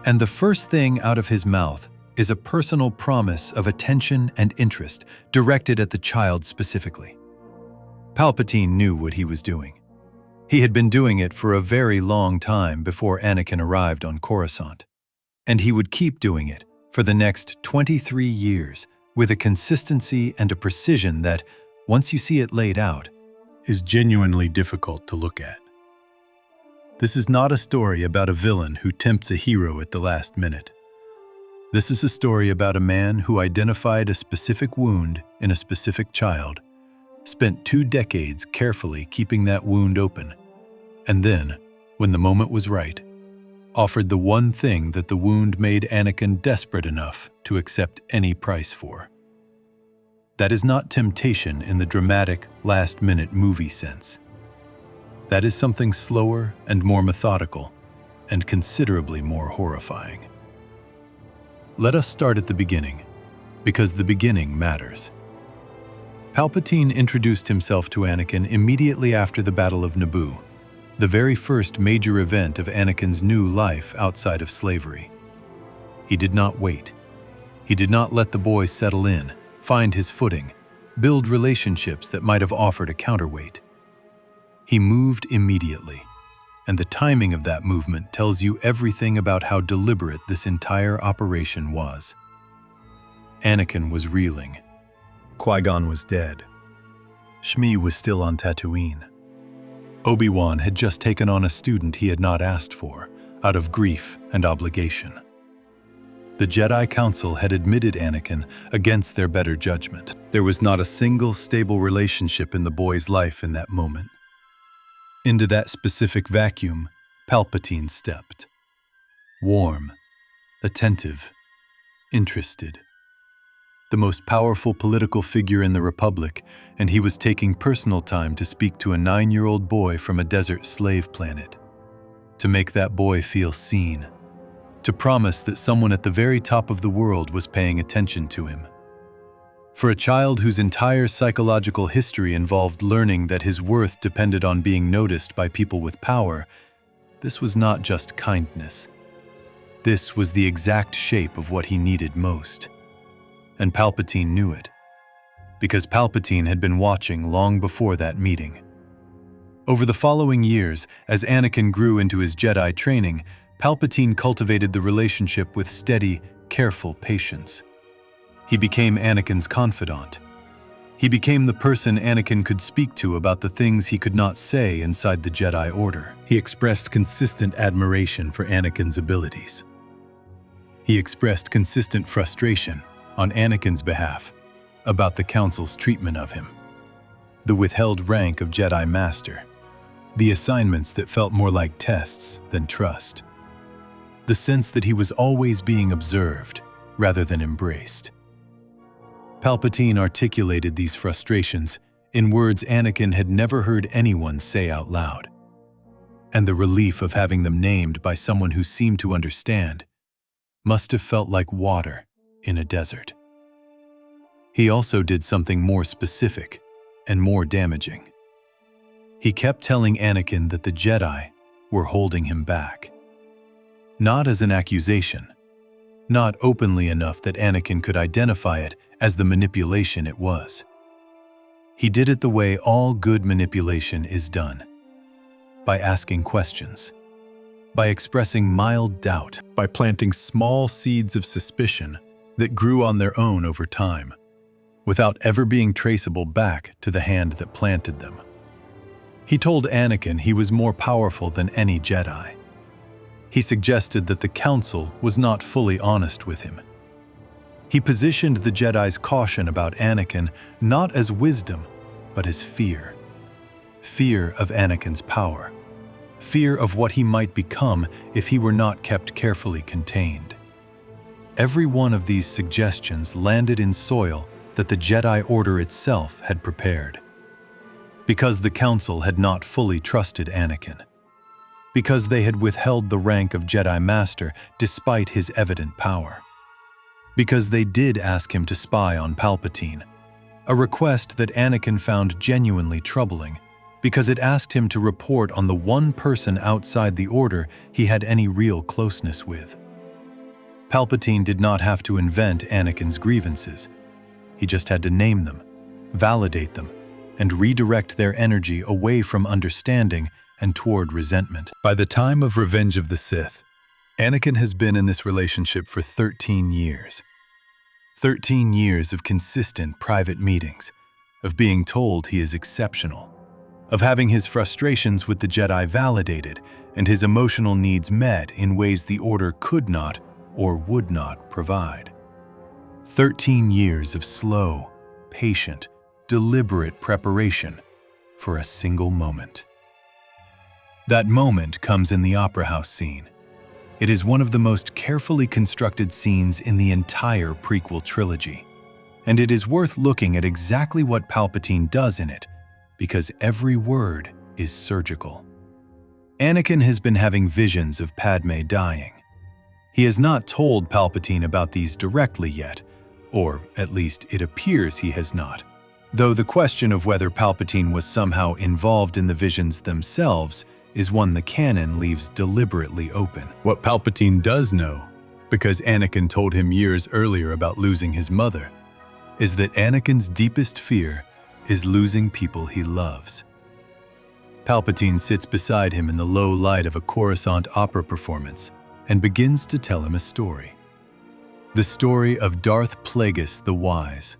And the first thing out of his mouth is a personal promise of attention and interest directed at the child specifically. Palpatine knew what he was doing. He had been doing it for a very long time before Anakin arrived on Coruscant. And he would keep doing it for the next 23 years with a consistency and a precision that, once you see it laid out, is genuinely difficult to look at. This is not a story about a villain who tempts a hero at the last minute. This is a story about a man who identified a specific wound in a specific child, spent 2 decades carefully keeping that wound open, and then, when the moment was right, offered the one thing that the wound made Anakin desperate enough to accept any price for. That is not temptation in the dramatic, last-minute movie sense. That is something slower and more methodical, and considerably more horrifying. Let us start at the beginning, because the beginning matters. Palpatine introduced himself to Anakin immediately after the Battle of Naboo, the very first major event of Anakin's new life outside of slavery. He did not wait. He did not let the boy settle in, find his footing, build relationships that might have offered a counterweight. He moved immediately, and the timing of that movement tells you everything about how deliberate this entire operation was. Anakin was reeling. Qui-Gon was dead. Shmi was still on Tatooine. Obi-Wan had just taken on a student he had not asked for, out of grief and obligation. The Jedi Council had admitted Anakin against their better judgment. There was not a single stable relationship in the boy's life in that moment. Into that specific vacuum, Palpatine stepped. Warm, attentive, interested. The most powerful political figure in the Republic, and he was taking personal time to speak to a 9-year-old boy from a desert slave planet. To make that boy feel seen. To promise that someone at the very top of the world was paying attention to him. For a child whose entire psychological history involved learning that his worth depended on being noticed by people with power, this was not just kindness. This was the exact shape of what he needed most. And Palpatine knew it, because Palpatine had been watching long before that meeting. Over the following years, as Anakin grew into his Jedi training, Palpatine cultivated the relationship with steady, careful patience. He became Anakin's confidant. He became the person Anakin could speak to about the things he could not say inside the Jedi Order. He expressed consistent admiration for Anakin's abilities. He expressed consistent frustration on Anakin's behalf about the Council's treatment of him. The withheld rank of Jedi Master. The assignments that felt more like tests than trust. The sense that he was always being observed rather than embraced. Palpatine articulated these frustrations in words Anakin had never heard anyone say out loud. And the relief of having them named by someone who seemed to understand must have felt like water in a desert. He also did something more specific and more damaging. He kept telling Anakin that the Jedi were holding him back. Not as an accusation, not openly enough that Anakin could identify it as the manipulation it was. He did it the way all good manipulation is done, by asking questions, by expressing mild doubt, by planting small seeds of suspicion that grew on their own over time, without ever being traceable back to the hand that planted them. He told Anakin he was more powerful than any Jedi. He suggested that the Council was not fully honest with him. He positioned the Jedi's caution about Anakin not as wisdom, but as fear. Fear of Anakin's power. Fear of what he might become if he were not kept carefully contained. Every one of these suggestions landed in soil that the Jedi Order itself had prepared. Because the Council had not fully trusted Anakin. Because they had withheld the rank of Jedi Master despite his evident power. Because they did ask him to spy on Palpatine, a request that Anakin found genuinely troubling, because it asked him to report on the one person outside the Order he had any real closeness with. Palpatine did not have to invent Anakin's grievances. He just had to name them, validate them, and redirect their energy away from understanding and toward resentment. By the time of Revenge of the Sith, Anakin has been in this relationship for 13 years. 13 years of consistent private meetings, of being told he is exceptional, of having his frustrations with the Jedi validated and his emotional needs met in ways the Order could not or would not provide. 13 years of slow, patient, deliberate preparation for a single moment. That moment comes in the Opera House scene. It is one of the most carefully constructed scenes in the entire prequel trilogy, and it is worth looking at exactly what Palpatine does in it, because every word is surgical. Anakin has been having visions of Padme dying. He has not told Palpatine about these directly yet, or at least it appears he has not, though the question of whether Palpatine was somehow involved in the visions themselves is one the canon leaves deliberately open. What Palpatine does know, because Anakin told him years earlier about losing his mother, is that Anakin's deepest fear is losing people he loves. Palpatine sits beside him in the low light of a Coruscant opera performance and begins to tell him a story. The story of Darth Plagueis the Wise,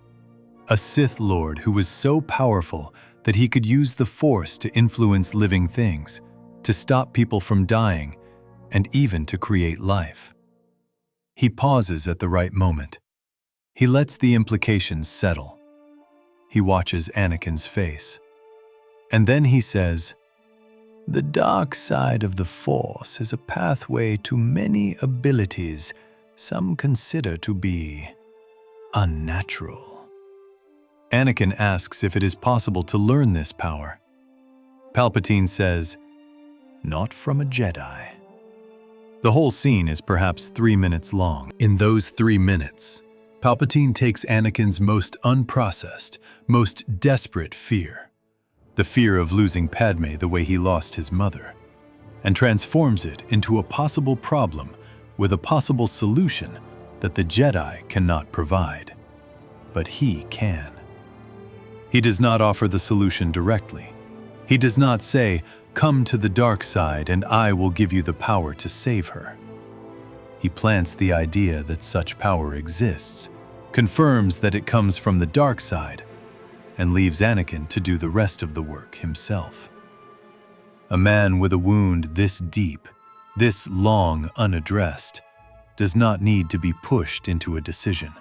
a Sith Lord who was so powerful that he could use the Force to influence living things, to stop people from dying, and even to create life. He pauses at the right moment. He lets the implications settle. He watches Anakin's face. And then he says, "The dark side of the Force is a pathway to many abilities some consider to be unnatural." Anakin asks if it is possible to learn this power. Palpatine says, "Not from a Jedi." The whole scene is perhaps 3 minutes long. In those 3 minutes, Palpatine takes Anakin's most unprocessed, most desperate fear, the fear of losing Padme the way he lost his mother, and transforms it into a possible problem with a possible solution that the Jedi cannot provide. But he can. He does not offer the solution directly. He does not say, "Come to the dark side and I will give you the power to save her." He plants the idea that such power exists, confirms that it comes from the dark side, and leaves Anakin to do the rest of the work himself. A man with a wound this deep, this long unaddressed, does not need to be pushed into a decision.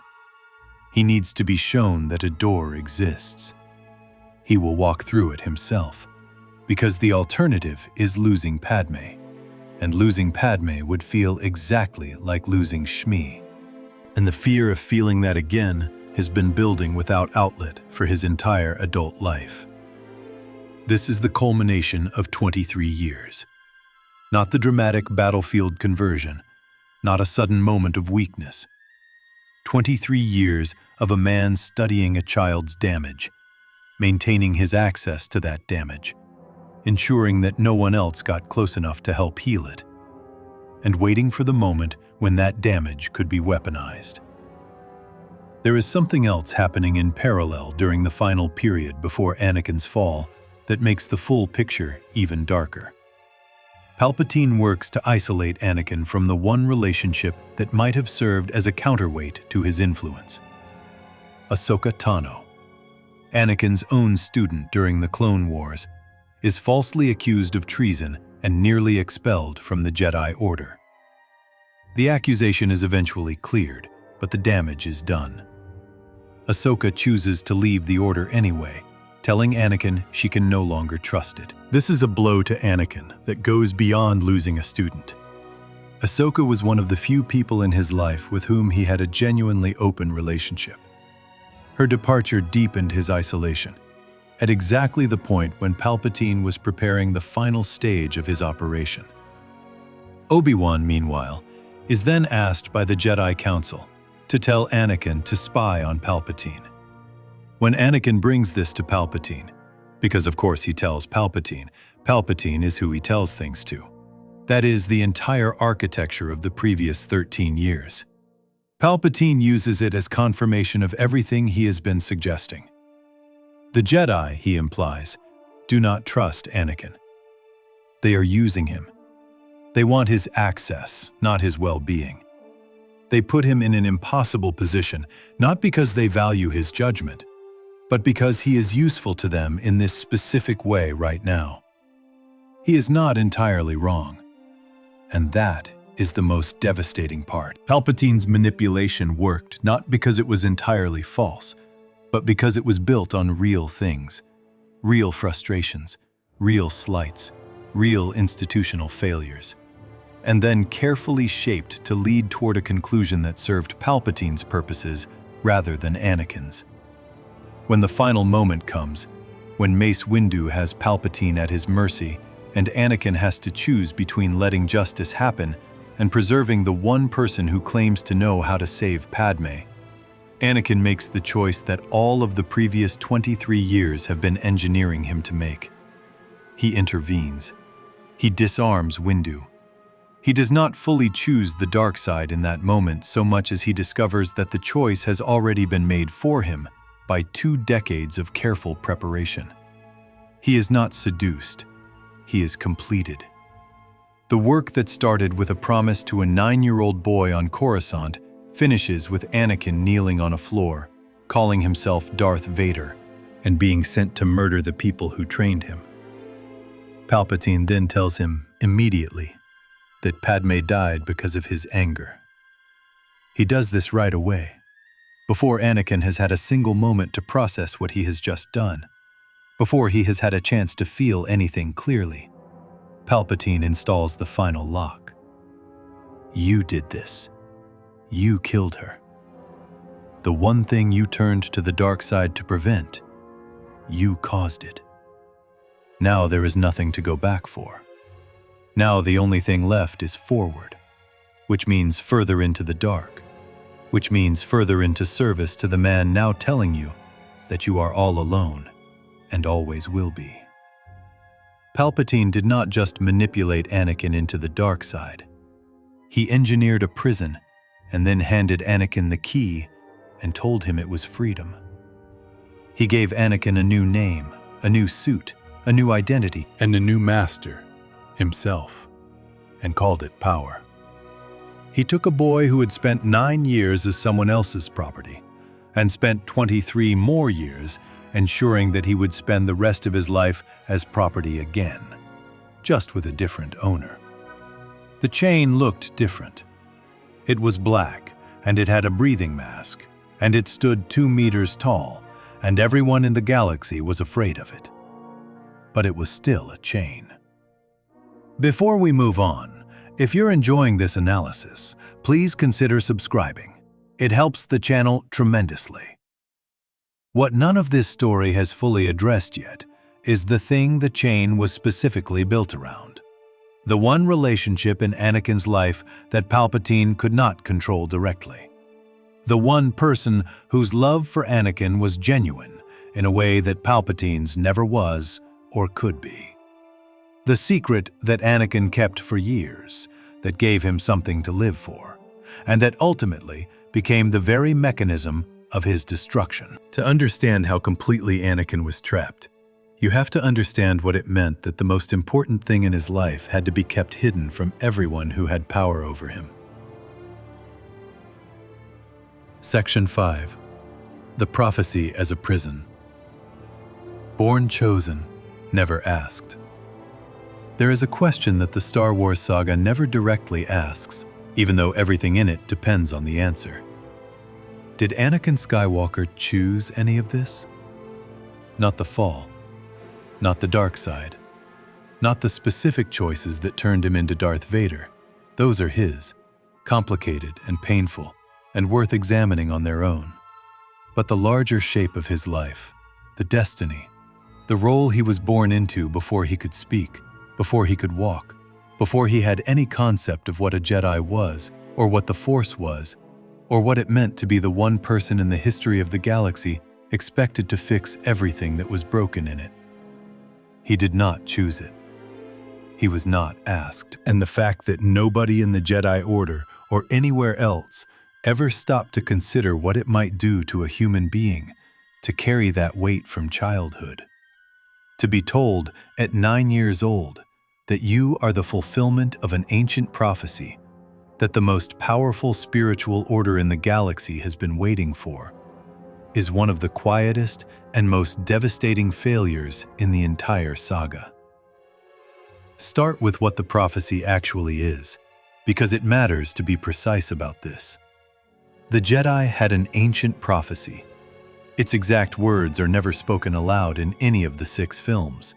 He needs to be shown that a door exists. He will walk through it himself, because the alternative is losing Padme, and losing Padme would feel exactly like losing Shmi. And the fear of feeling that again has been building without outlet for his entire adult life. This is the culmination of 23 years. Not the dramatic battlefield conversion, not a sudden moment of weakness. 23 years of a man studying a child's damage, maintaining his access to that damage, ensuring that no one else got close enough to help heal it, and waiting for the moment when that damage could be weaponized. There is something else happening in parallel during the final period before Anakin's fall that makes the full picture even darker. Palpatine works to isolate Anakin from the one relationship that might have served as a counterweight to his influence. Ahsoka Tano, Anakin's own student during the Clone Wars, is falsely accused of treason and nearly expelled from the Jedi Order. The accusation is eventually cleared, but the damage is done. Ahsoka chooses to leave the Order anyway, telling Anakin she can no longer trust it. This is a blow to Anakin that goes beyond losing a student. Ahsoka was one of the few people in his life with whom he had a genuinely open relationship. Her departure deepened his isolation, at exactly the point when Palpatine was preparing the final stage of his operation. Obi-Wan, meanwhile, is then asked by the Jedi Council to tell Anakin to spy on Palpatine. When Anakin brings this to Palpatine, Because of course he tells Palpatine. Palpatine is who he tells things to. That is the entire architecture of the previous 13 years. Palpatine uses it as confirmation of everything he has been suggesting. The Jedi, he implies, do not trust Anakin. They are using him. They want his access, not his well-being. They put him in an impossible position, not because they value his judgment, but because he is useful to them in this specific way right now. He is not entirely wrong. And that is the most devastating part. Palpatine's manipulation worked not because it was entirely false, but because it was built on real things, real frustrations, real slights, real institutional failures, and then carefully shaped to lead toward a conclusion that served Palpatine's purposes rather than Anakin's. When the final moment comes, when Mace Windu has Palpatine at his mercy, and Anakin has to choose between letting justice happen and preserving the one person who claims to know how to save Padme, Anakin makes the choice that all of the previous 23 years have been engineering him to make. He intervenes. He disarms Windu. He does not fully choose the dark side in that moment so much as he discovers that the choice has already been made for him by 2 decades of careful preparation. He is not seduced. He is completed. The work that started with a promise to a 9-year-old boy on Coruscant finishes with Anakin kneeling on a floor, calling himself Darth Vader, and being sent to murder the people who trained him. Palpatine then tells him immediately that Padme died because of his anger. He does this right away, before Anakin has had a single moment to process what he has just done, before he has had a chance to feel anything clearly. Palpatine installs the final lock. You did this. You killed her. The one thing you turned to the dark side to prevent, you caused it. Now there is nothing to go back for. Now the only thing left is forward, which means further into the dark, which means further into service to the man now telling you that you are all alone and always will be. Palpatine did not just manipulate Anakin into the dark side. He engineered a prison and then handed Anakin the key and told him it was freedom. He gave Anakin a new name, a new suit, a new identity, and a new master, himself, and called it power. He took a boy who had spent 9 years as someone else's property and spent 23 more years ensuring that he would spend the rest of his life as property again, just with a different owner. The chain looked different. It was black, and it had a breathing mask, and it stood 2 meters tall, and everyone in the galaxy was afraid of it. But it was still a chain. Before we move on, if you're enjoying this analysis, please consider subscribing. It helps the channel tremendously. What none of this story has fully addressed yet is the thing the chain was specifically built around. The one relationship in Anakin's life that Palpatine could not control directly. The one person whose love for Anakin was genuine in a way that Palpatine's never was or could be. The secret that Anakin kept for years that gave him something to live for, and that ultimately became the very mechanism of his destruction. To understand how completely Anakin was trapped, you have to understand what it meant that the most important thing in his life had to be kept hidden from everyone who had power over him. Section 5. The Prophecy as a Prison. Born chosen, never asked. There is a question that the Star Wars saga never directly asks, even though everything in it depends on the answer. Did Anakin Skywalker choose any of this? Not the fall, not the dark side, not the specific choices that turned him into Darth Vader. Those are his, complicated and painful, and worth examining on their own. But the larger shape of his life, the destiny, the role he was born into before he could speak, before he could walk, before he had any concept of what a Jedi was, or what the Force was, or what it meant to be the one person in the history of the galaxy expected to fix everything that was broken in it. He did not choose it. He was not asked. And the fact that nobody in the Jedi Order or anywhere else ever stopped to consider what it might do to a human being to carry that weight from childhood. To be told at 9 years old that you are the fulfillment of an ancient prophecy that the most powerful spiritual order in the galaxy has been waiting for, is one of the quietest and most devastating failures in the entire saga. Start with what the prophecy actually is, because it matters to be precise about this. The Jedi had an ancient prophecy. Its exact words are never spoken aloud in any of the 6 films,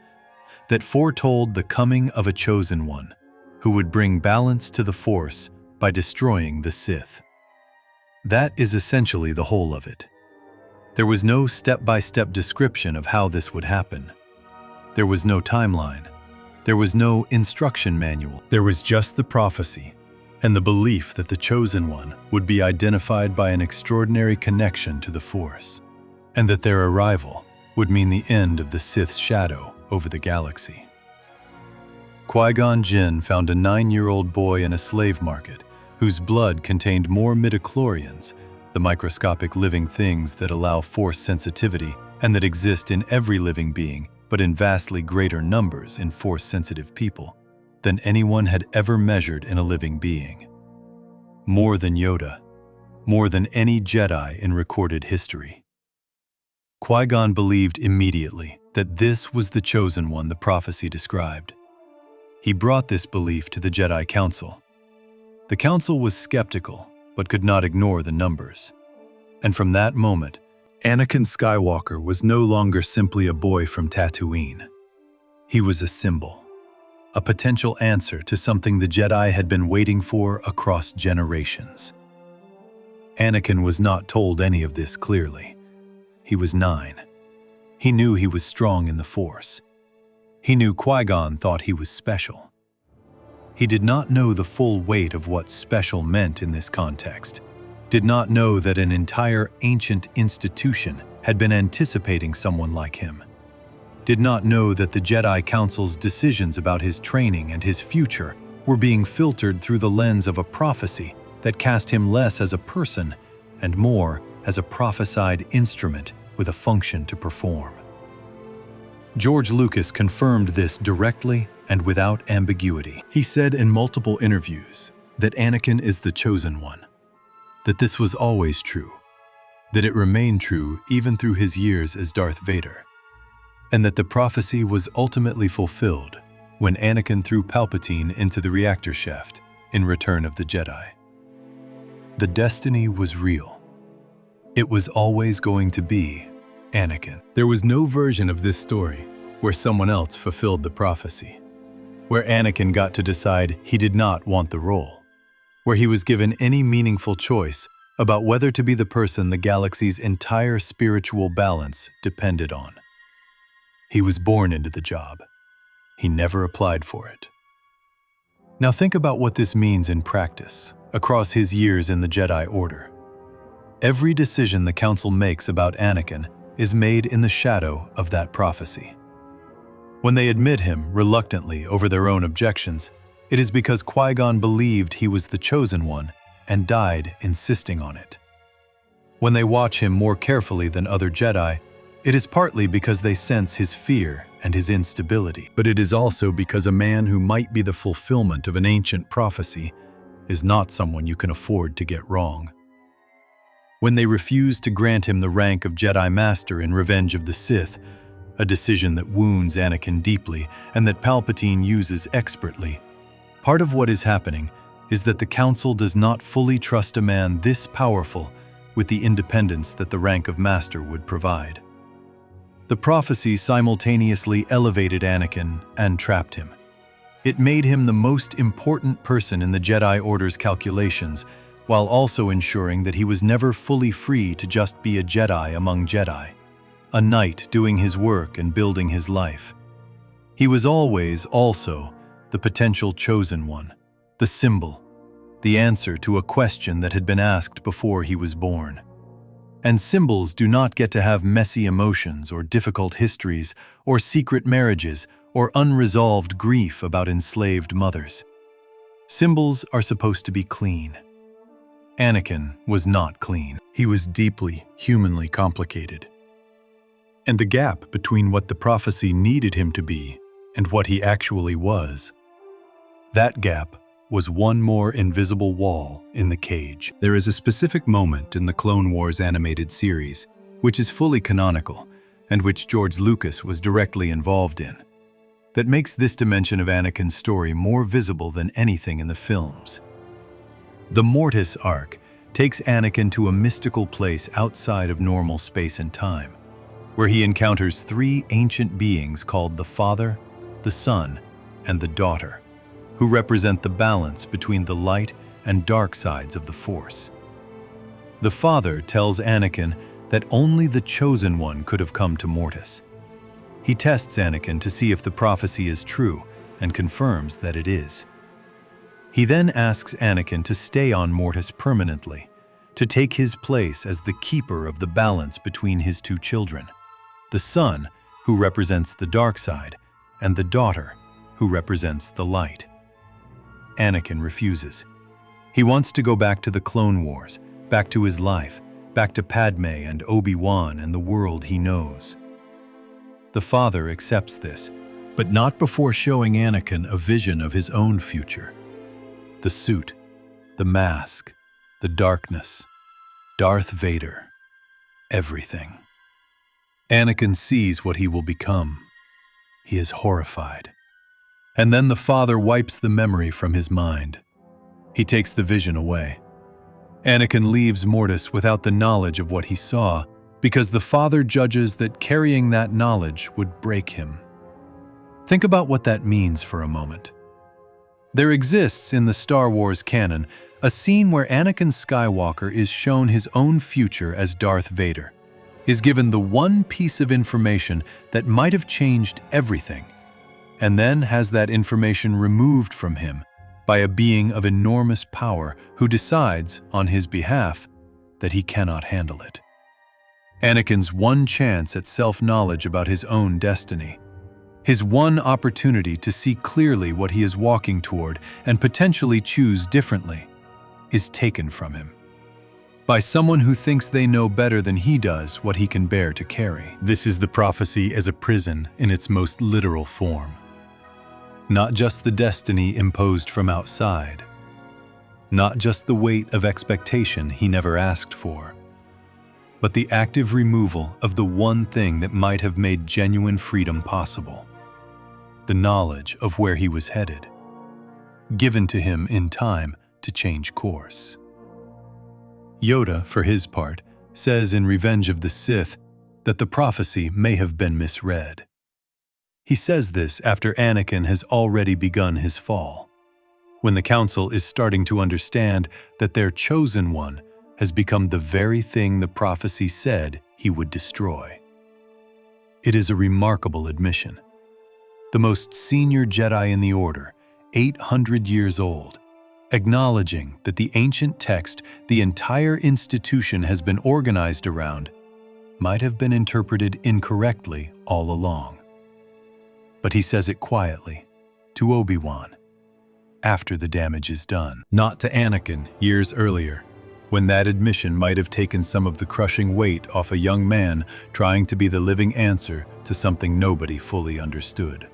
that foretold the coming of a chosen one who would bring balance to the Force by destroying the Sith. That is essentially the whole of it. There was no step-by-step description of how this would happen. There was no timeline. There was no instruction manual. There was just the prophecy and the belief that the chosen one would be identified by an extraordinary connection to the Force, and that their arrival would mean the end of the Sith's shadow over the galaxy. Qui-Gon Jinn found a 9-year-old boy in a slave market whose blood contained more midichlorians, the microscopic living things that allow Force sensitivity and that exist in every living being, but in vastly greater numbers in Force-sensitive people, than anyone had ever measured in a living being. More than Yoda, more than any Jedi in recorded history. Qui-Gon believed immediately that this was the chosen one the prophecy described. He brought this belief to the Jedi Council. The Council was skeptical, but could not ignore the numbers. And from that moment, Anakin Skywalker was no longer simply a boy from Tatooine. He was a symbol, a potential answer to something the Jedi had been waiting for across generations. Anakin was not told any of this clearly. He was 9. He knew he was strong in the Force. He knew Qui-Gon thought he was special. He did not know the full weight of what special meant in this context, did not know that an entire ancient institution had been anticipating someone like him, did not know that the Jedi Council's decisions about his training and his future were being filtered through the lens of a prophecy that cast him less as a person and more as a prophesied instrument with a function to perform. George Lucas confirmed this directly and without ambiguity. He said in multiple interviews that Anakin is the chosen one, that this was always true, that it remained true even through his years as Darth Vader, and that the prophecy was ultimately fulfilled when Anakin threw Palpatine into the reactor shaft in Return of the Jedi. The destiny was real. It was always going to be Anakin. There was no version of this story where someone else fulfilled the prophecy, where Anakin got to decide he did not want the role, where he was given any meaningful choice about whether to be the person the galaxy's entire spiritual balance depended on. He was born into the job. He never applied for it. Now think about what this means in practice, across his years in the Jedi Order. Every decision the Council makes about Anakin is made in the shadow of that prophecy. When they admit him reluctantly over their own objections, it is because Qui-Gon believed he was the chosen one and died insisting on it. When they watch him more carefully than other Jedi, it is partly because they sense his fear and his instability. But it is also because a man who might be the fulfillment of an ancient prophecy is not someone you can afford to get wrong. When they refuse to grant him the rank of Jedi Master in Revenge of the Sith, a decision that wounds Anakin deeply and that Palpatine uses expertly, part of what is happening is that the Council does not fully trust a man this powerful with the independence that the rank of Master would provide. The prophecy simultaneously elevated Anakin and trapped him. It made him the most important person in the Jedi Order's calculations, while also ensuring that he was never fully free to just be a Jedi among Jedi, a knight doing his work and building his life. He was always also the potential chosen one, the symbol, the answer to a question that had been asked before he was born. And symbols do not get to have messy emotions or difficult histories or secret marriages or unresolved grief about enslaved mothers. Symbols are supposed to be clean. Anakin was not clean. He was deeply, humanly complicated. And the gap between what the prophecy needed him to be and what he actually was, that gap was one more invisible wall in the cage. There is a specific moment in the Clone Wars animated series, which is fully canonical, and which George Lucas was directly involved in, that makes this dimension of Anakin's story more visible than anything in the films. The Mortis arc takes Anakin to a mystical place outside of normal space and time, where he encounters three ancient beings called the Father, the Son, and the Daughter, who represent the balance between the light and dark sides of the Force. The Father tells Anakin that only the Chosen One could have come to Mortis. He tests Anakin to see if the prophecy is true and confirms that it is. He then asks Anakin to stay on Mortis permanently, to take his place as the keeper of the balance between his two children, the Son, who represents the dark side, and the Daughter, who represents the light. Anakin refuses. He wants to go back to the Clone Wars, back to his life, back to Padme and Obi-Wan and the world he knows. The Father accepts this, but not before showing Anakin a vision of his own future. The suit, the mask, the darkness, Darth Vader, everything. Anakin sees what he will become. He is horrified. And then the Father wipes the memory from his mind. He takes the vision away. Anakin leaves Mortis without the knowledge of what he saw, because the Father judges that carrying that knowledge would break him. Think about what that means for a moment. There exists in the Star Wars canon a scene where Anakin Skywalker is shown his own future as Darth Vader, is given the one piece of information that might have changed everything, and then has that information removed from him by a being of enormous power who decides, on his behalf, that he cannot handle it. Anakin's one chance at self-knowledge about his own destiny, his one opportunity to see clearly what he is walking toward and potentially choose differently, is taken from him by someone who thinks they know better than he does what he can bear to carry. This is the prophecy as a prison in its most literal form. Not just the destiny imposed from outside, not just the weight of expectation he never asked for, but the active removal of the one thing that might have made genuine freedom possible, the knowledge of where he was headed, given to him in time to change course. Yoda, for his part, says in Revenge of the Sith that the prophecy may have been misread. He says this after Anakin has already begun his fall, when the Council is starting to understand that their Chosen One has become the very thing the prophecy said he would destroy. It is a remarkable admission. The most senior Jedi in the Order, 800 years old, acknowledging that the ancient text the entire institution has been organized around might have been interpreted incorrectly all along. But he says it quietly, to Obi-Wan, after the damage is done. Not to Anakin years earlier, when that admission might have taken some of the crushing weight off a young man trying to be the living answer to something nobody fully understood.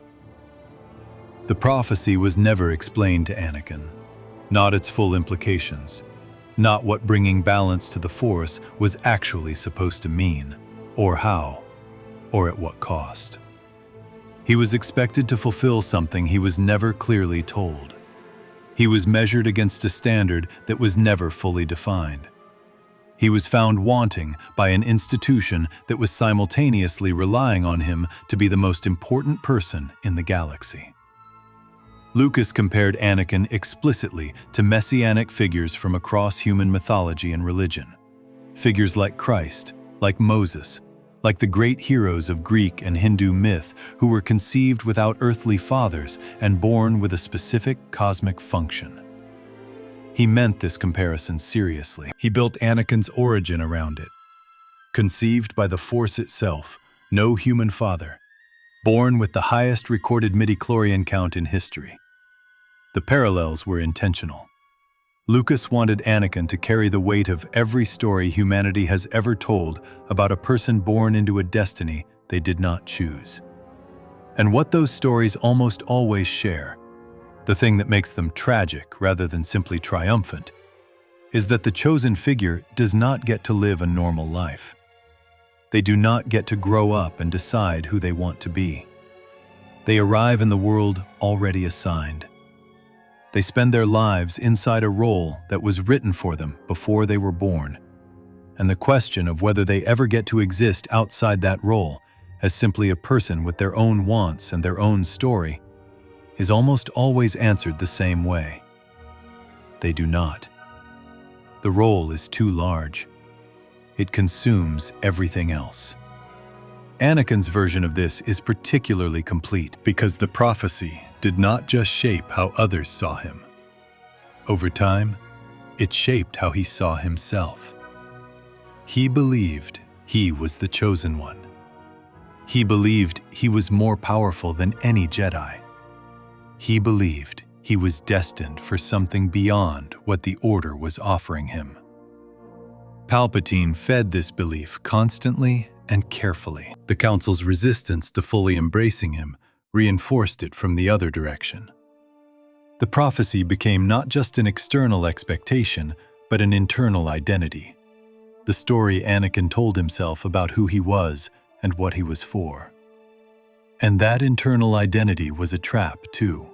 The prophecy was never explained to Anakin, not its full implications, not what bringing balance to the Force was actually supposed to mean, or how, or at what cost. He was expected to fulfill something he was never clearly told. He was measured against a standard that was never fully defined. He was found wanting by an institution that was simultaneously relying on him to be the most important person in the galaxy. Lucas compared Anakin explicitly to messianic figures from across human mythology and religion. Figures like Christ, like Moses, like the great heroes of Greek and Hindu myth who were conceived without earthly fathers and born with a specific cosmic function. He meant this comparison seriously. He built Anakin's origin around it. conceived by the Force itself, no human father, born with the highest recorded midichlorian count in history. The parallels were intentional. Lucas wanted Anakin to carry the weight of every story humanity has ever told about a person born into a destiny they did not choose. And what those stories almost always share, the thing that makes them tragic rather than simply triumphant, is that the chosen figure does not get to live a normal life. They do not get to grow up and decide who they want to be. They arrive in the world already assigned. They spend their lives inside a role that was written for them before they were born. And the question of whether they ever get to exist outside that role as simply a person with their own wants and their own story is almost always answered the same way. They do not. The role is too large. It consumes everything else. Anakin's version of this is particularly complete because the prophecy did not just shape how others saw him. Over time, it shaped how he saw himself. He believed he was the chosen one. He believed he was more powerful than any Jedi. He believed he was destined for something beyond what the Order was offering him. Palpatine fed this belief constantly and carefully. The Council's resistance to fully embracing him reinforced it from the other direction. The prophecy became not just an external expectation, but an internal identity. The story Anakin told himself about who he was and what he was for. And that internal identity was a trap, too.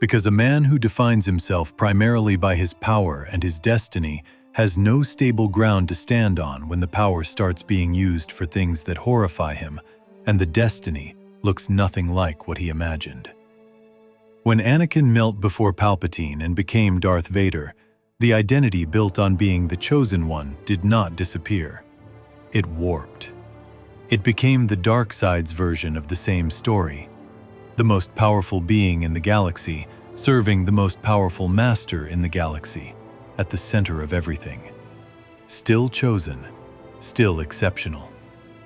Because a man who defines himself primarily by his power and his destiny has no stable ground to stand on when the power starts being used for things that horrify him, and the destiny looks nothing like what he imagined. When Anakin knelt before Palpatine and became Darth Vader, the identity built on being the chosen one did not disappear. It warped. It became the dark side's version of the same story, the most powerful being in the galaxy, serving the most powerful master in the galaxy, at the center of everything. Still chosen, still exceptional,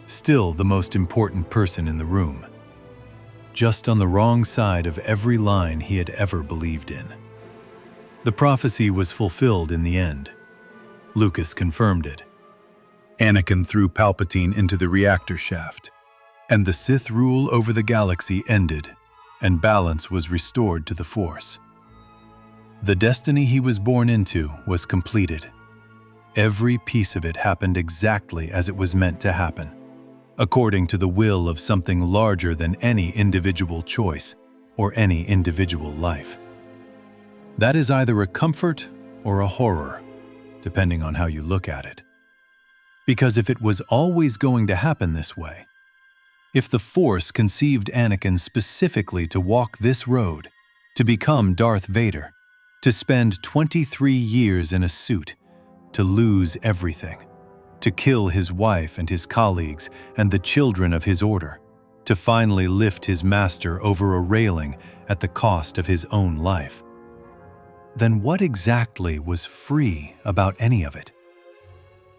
still the most important person in the room. Just on the wrong side of every line he had ever believed in. The prophecy was fulfilled in the end. Lucas confirmed it. Anakin threw Palpatine into the reactor shaft, and the Sith rule over the galaxy ended, and balance was restored to the Force. The destiny he was born into was completed. Every piece of it happened exactly as it was meant to happen, according to the will of something larger than any individual choice or any individual life. That is either a comfort or a horror, depending on how you look at it. Because if it was always going to happen this way, if the Force conceived Anakin specifically to walk this road, to become Darth Vader, to spend 23 years in a suit, to lose everything, to kill his wife and his colleagues and the children of his order, to finally lift his master over a railing at the cost of his own life, then what exactly was free about any of it?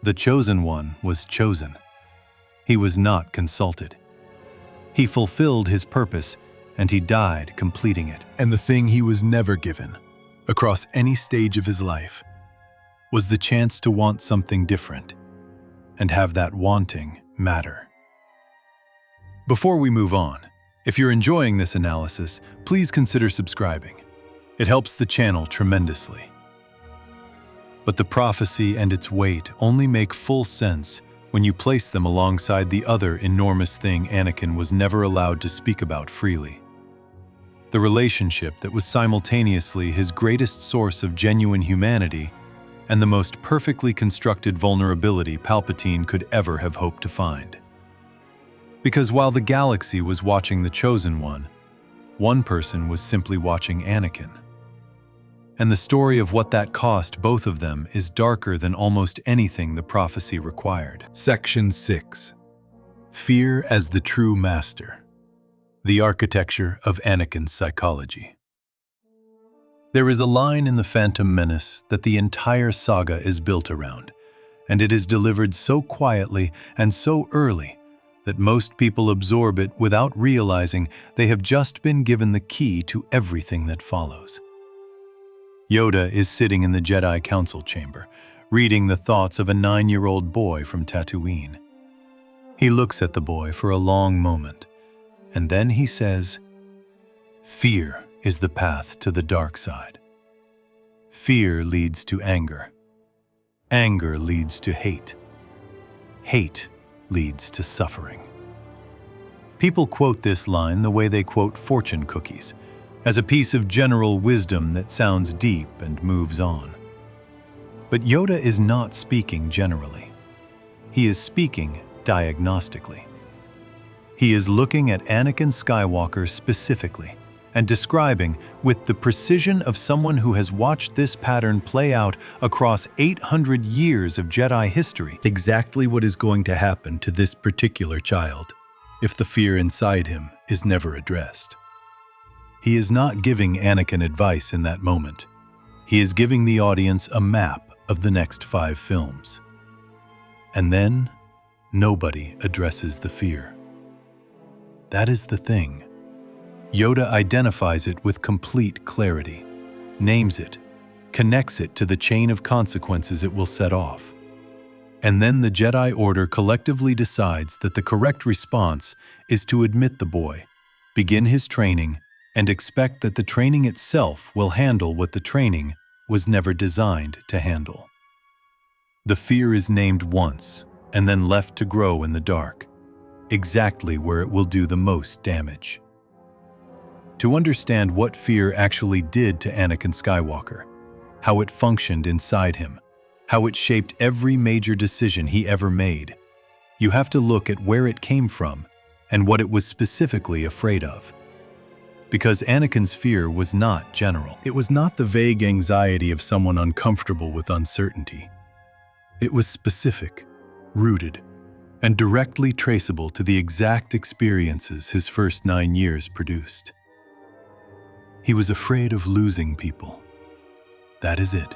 The chosen one was chosen. He was not consulted. He fulfilled his purpose, and he died completing it. And the thing he was never given, across any stage of his life, was the chance to want something different, and have that wanting matter. Before we move on, if you're enjoying this analysis, please consider subscribing. It helps the channel tremendously. But the prophecy and its weight only make full sense when you place them alongside the other enormous thing Anakin was never allowed to speak about freely. The relationship that was simultaneously his greatest source of genuine humanity and the most perfectly constructed vulnerability Palpatine could ever have hoped to find. Because while the galaxy was watching the Chosen one person was simply watching Anakin. And the story of what that cost both of them is darker than almost anything the prophecy required. Section 6. Fear as the True Master. The Architecture of Anakin's Psychology. There is a line in The Phantom Menace that the entire saga is built around, and it is delivered so quietly and so early that most people absorb it without realizing they have just been given the key to everything that follows. Yoda is sitting in the Jedi Council chamber, reading the thoughts of a 9-year-old boy from Tatooine. He looks at the boy for a long moment, and then he says, "Fear is the path to the dark side. Fear leads to anger. Anger leads to hate. Hate leads to suffering." People quote this line the way they quote fortune cookies, as a piece of general wisdom that sounds deep and moves on. But Yoda is not speaking generally. He is speaking diagnostically. He is looking at Anakin Skywalker specifically and describing, with the precision of someone who has watched this pattern play out across 800 years of Jedi history, exactly what is going to happen to this particular child if the fear inside him is never addressed. He is not giving Anakin advice in that moment. He is giving the audience a map of the next 5 films. And then, nobody addresses the fear. That is the thing. Yoda identifies it with complete clarity, names it, connects it to the chain of consequences it will set off. And then the Jedi Order collectively decides that the correct response is to admit the boy, begin his training, and expect that the training itself will handle what the training was never designed to handle. The fear is named once and then left to grow in the dark, exactly where it will do the most damage. To understand what fear actually did to Anakin Skywalker, how it functioned inside him, how it shaped every major decision he ever made, you have to look at where it came from and what it was specifically afraid of. Because Anakin's fear was not general. It was not the vague anxiety of someone uncomfortable with uncertainty. It was specific, rooted, and directly traceable to the exact experiences his first 9 years produced. He was afraid of losing people. That is it.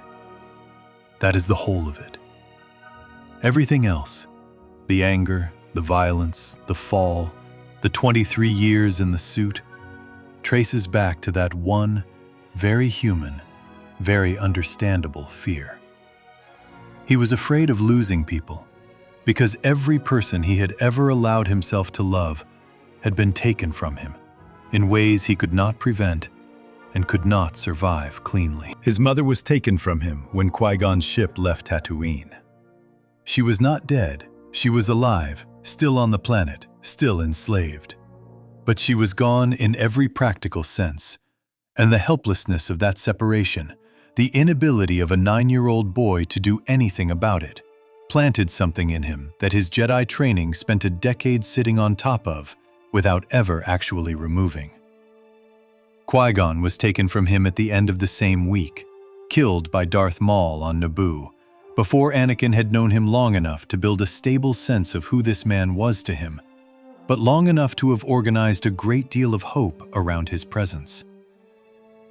That is the whole of it. Everything else, the anger, the violence, the fall, the 23 years in the suit, traces back to that one, very human, very understandable fear. He was afraid of losing people because every person he had ever allowed himself to love had been taken from him in ways he could not prevent and could not survive cleanly. His mother was taken from him when Qui-Gon's ship left Tatooine. She was not dead. She was alive, still on the planet, still enslaved. But she was gone in every practical sense, and the helplessness of that separation, the inability of a 9-year-old boy to do anything about it, planted something in him that his Jedi training spent a decade sitting on top of without ever actually removing. Qui-Gon was taken from him at the end of the same week, killed by Darth Maul on Naboo, before Anakin had known him long enough to build a stable sense of who this man was to him, but long enough to have organized a great deal of hope around his presence.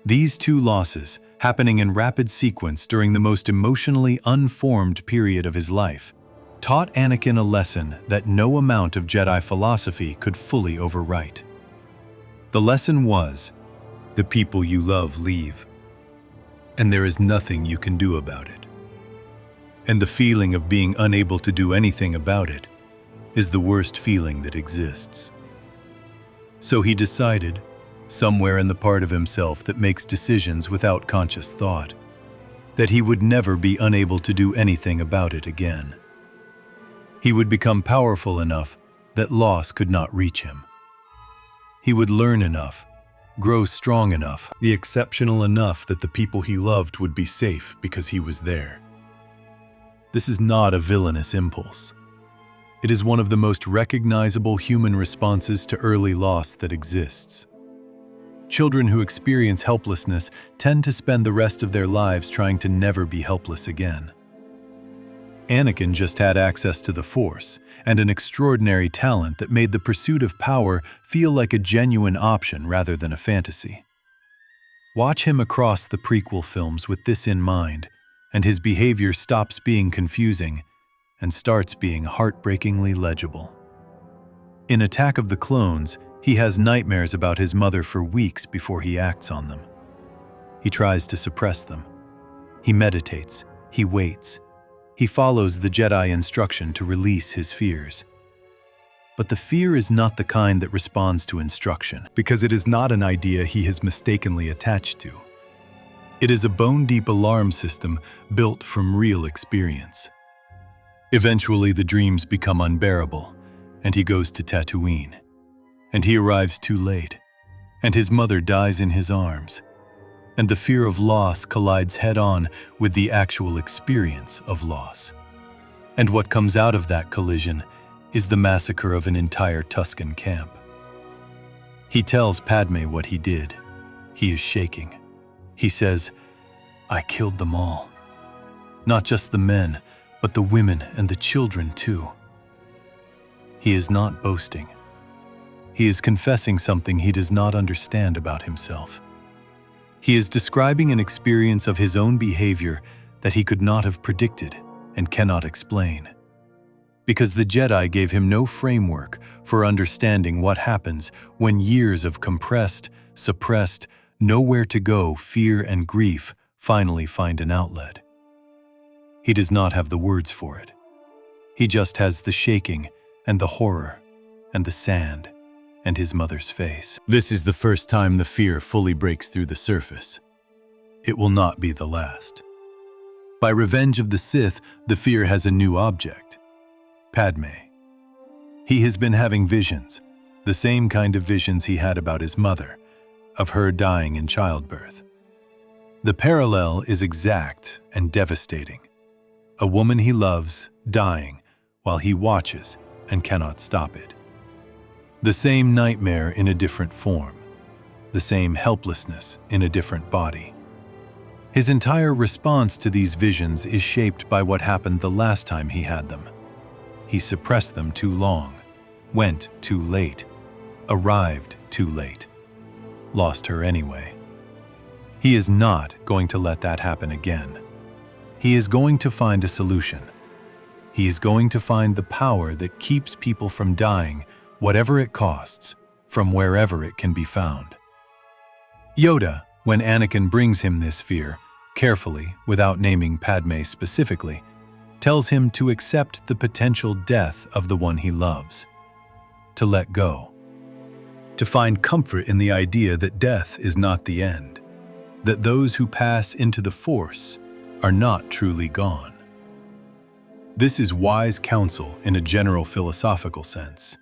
These 2 losses, happening in rapid sequence during the most emotionally unformed period of his life, taught Anakin a lesson that no amount of Jedi philosophy could fully overwrite. The lesson was, the people you love leave, and there is nothing you can do about it. And the feeling of being unable to do anything about it is the worst feeling that exists. So he decided, somewhere in the part of himself that makes decisions without conscious thought, that he would never be unable to do anything about it again. He would become powerful enough that loss could not reach him. He would learn enough, grow strong enough, be exceptional enough that the people he loved would be safe because he was there. This is not a villainous impulse. It is one of the most recognizable human responses to early loss that exists. Children who experience helplessness tend to spend the rest of their lives trying to never be helpless again. Anakin just had access to the Force and an extraordinary talent that made the pursuit of power feel like a genuine option rather than a fantasy. Watch him across the prequel films with this in mind, and his behavior stops being confusing and starts being heartbreakingly legible. In Attack of the Clones, he has nightmares about his mother for weeks before he acts on them. He tries to suppress them. He meditates. He waits. He follows the Jedi instruction to release his fears. But the fear is not the kind that responds to instruction, because it is not an idea he has mistakenly attached to. It is a bone-deep alarm system built from real experience. Eventually, the dreams become unbearable, and he goes to Tatooine. And he arrives too late, and his mother dies in his arms. And the fear of loss collides head-on with the actual experience of loss. And what comes out of that collision is the massacre of an entire Tusken camp. He tells Padme what he did. He is shaking. He says, "I killed them all. Not just the men, but the women and the children too." He is not boasting. He is confessing something he does not understand about himself. He is describing an experience of his own behavior that he could not have predicted and cannot explain. Because the Jedi gave him no framework for understanding what happens when years of compressed, suppressed, nowhere to go fear and grief finally find an outlet. He does not have the words for it. He just has the shaking and the horror and the sand and his mother's face. This is the first time the fear fully breaks through the surface. It will not be the last. By Revenge of the Sith, the fear has a new object: Padme. He has been having visions, the same kind of visions he had about his mother, of her dying in childbirth. The parallel is exact and devastating. A woman he loves dying while he watches and cannot stop it. The same nightmare in a different form. The same helplessness in a different body. His entire response to these visions is shaped by what happened the last time he had them. He suppressed them too long, went too late, arrived too late, lost her anyway. He is not going to let that happen again. He is going to find a solution. He is going to find the power that keeps people from dying, whatever it costs, from wherever it can be found. Yoda, when Anakin brings him this fear, carefully, without naming Padme specifically, tells him to accept the potential death of the one he loves, to let go, to find comfort in the idea that death is not the end, that those who pass into the Force are not truly gone. This is wise counsel in a general philosophical sense.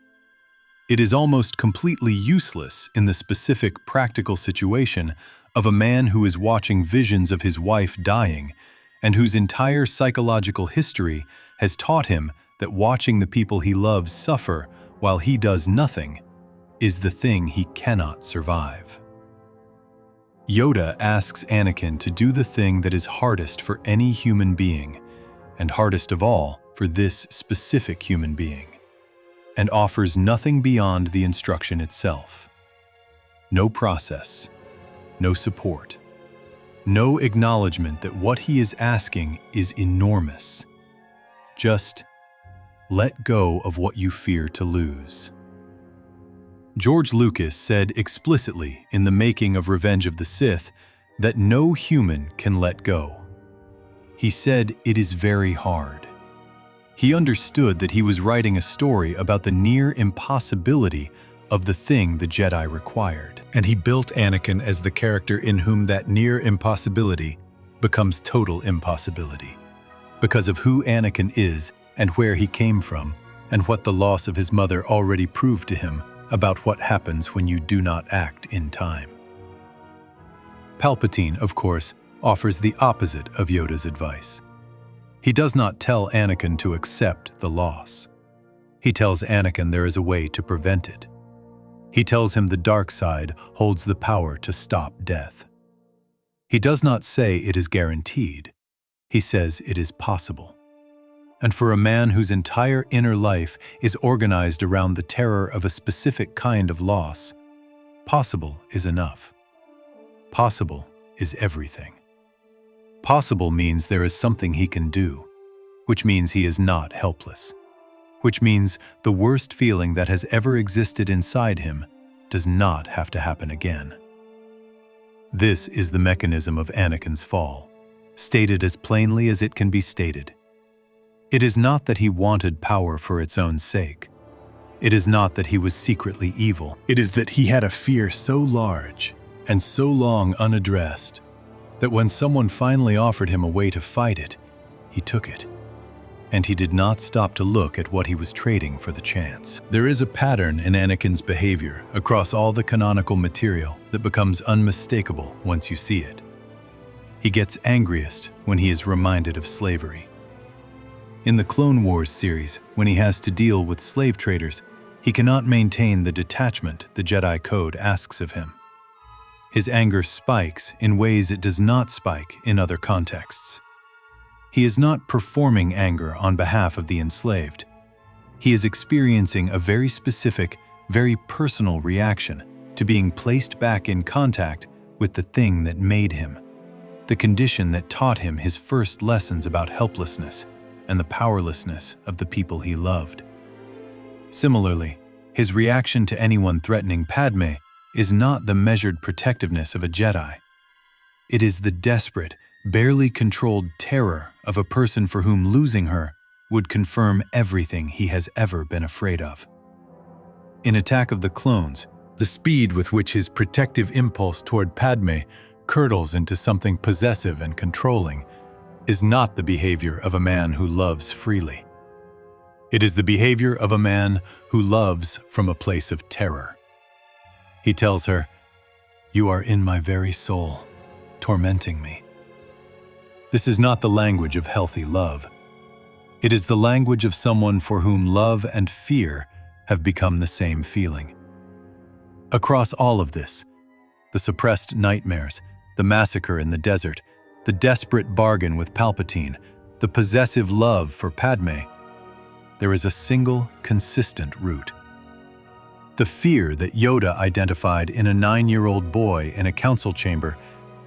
It is almost completely useless in the specific practical situation of a man who is watching visions of his wife dying and whose entire psychological history has taught him that watching the people he loves suffer while he does nothing is the thing he cannot survive. Yoda asks Anakin to do the thing that is hardest for any human being, and hardest of all for this specific human being, and offers nothing beyond the instruction itself. No process, no support, no acknowledgement that what he is asking is enormous. Just let go of what you fear to lose. George Lucas said explicitly in the making of Revenge of the Sith that no human can let go. He said it is very hard. He understood that he was writing a story about the near impossibility of the thing the Jedi required. And he built Anakin as the character in whom that near impossibility becomes total impossibility, because of who Anakin is and where he came from, and what the loss of his mother already proved to him about what happens when you do not act in time. Palpatine, of course, offers the opposite of Yoda's advice. He does not tell Anakin to accept the loss. He tells Anakin there is a way to prevent it. He tells him the dark side holds the power to stop death. He does not say it is guaranteed. He says it is possible. And for a man whose entire inner life is organized around the terror of a specific kind of loss, possible is enough. Possible is everything. Possible means there is something he can do. which means he is not helpless, which means the worst feeling that has ever existed inside him does not have to happen again. This is the mechanism of Anakin's fall, stated as plainly as it can be stated. It is not that he wanted power for its own sake. It is not that he was secretly evil. It is that he had a fear so large and so long unaddressed that when someone finally offered him a way to fight it, he took it. And he did not stop to look at what he was trading for the chance. There is a pattern in Anakin's behavior across all the canonical material that becomes unmistakable once you see it. He gets angriest when he is reminded of slavery. In the Clone Wars series, when he has to deal with slave traders, he cannot maintain the detachment the Jedi Code asks of him. His anger spikes in ways it does not spike in other contexts. He is not performing anger on behalf of the enslaved. He is experiencing a very specific, very personal reaction to being placed back in contact with the thing that made him, the condition that taught him his first lessons about helplessness and the powerlessness of the people he loved. Similarly, his reaction to anyone threatening Padme is not the measured protectiveness of a Jedi. It is the desperate, barely controlled terror of a person for whom losing her would confirm everything he has ever been afraid of. In Attack of the Clones, the speed with which his protective impulse toward Padme curdles into something possessive and controlling is not the behavior of a man who loves freely. It is the behavior of a man who loves from a place of terror. He tells her, "You are in my very soul, tormenting me." This is not the language of healthy love. It is the language of someone for whom love and fear have become the same feeling. Across all of this, the suppressed nightmares, the massacre in the desert, the desperate bargain with Palpatine, the possessive love for Padme, there is a single, consistent root. The fear that Yoda identified in a 9-year-old boy in a council chamber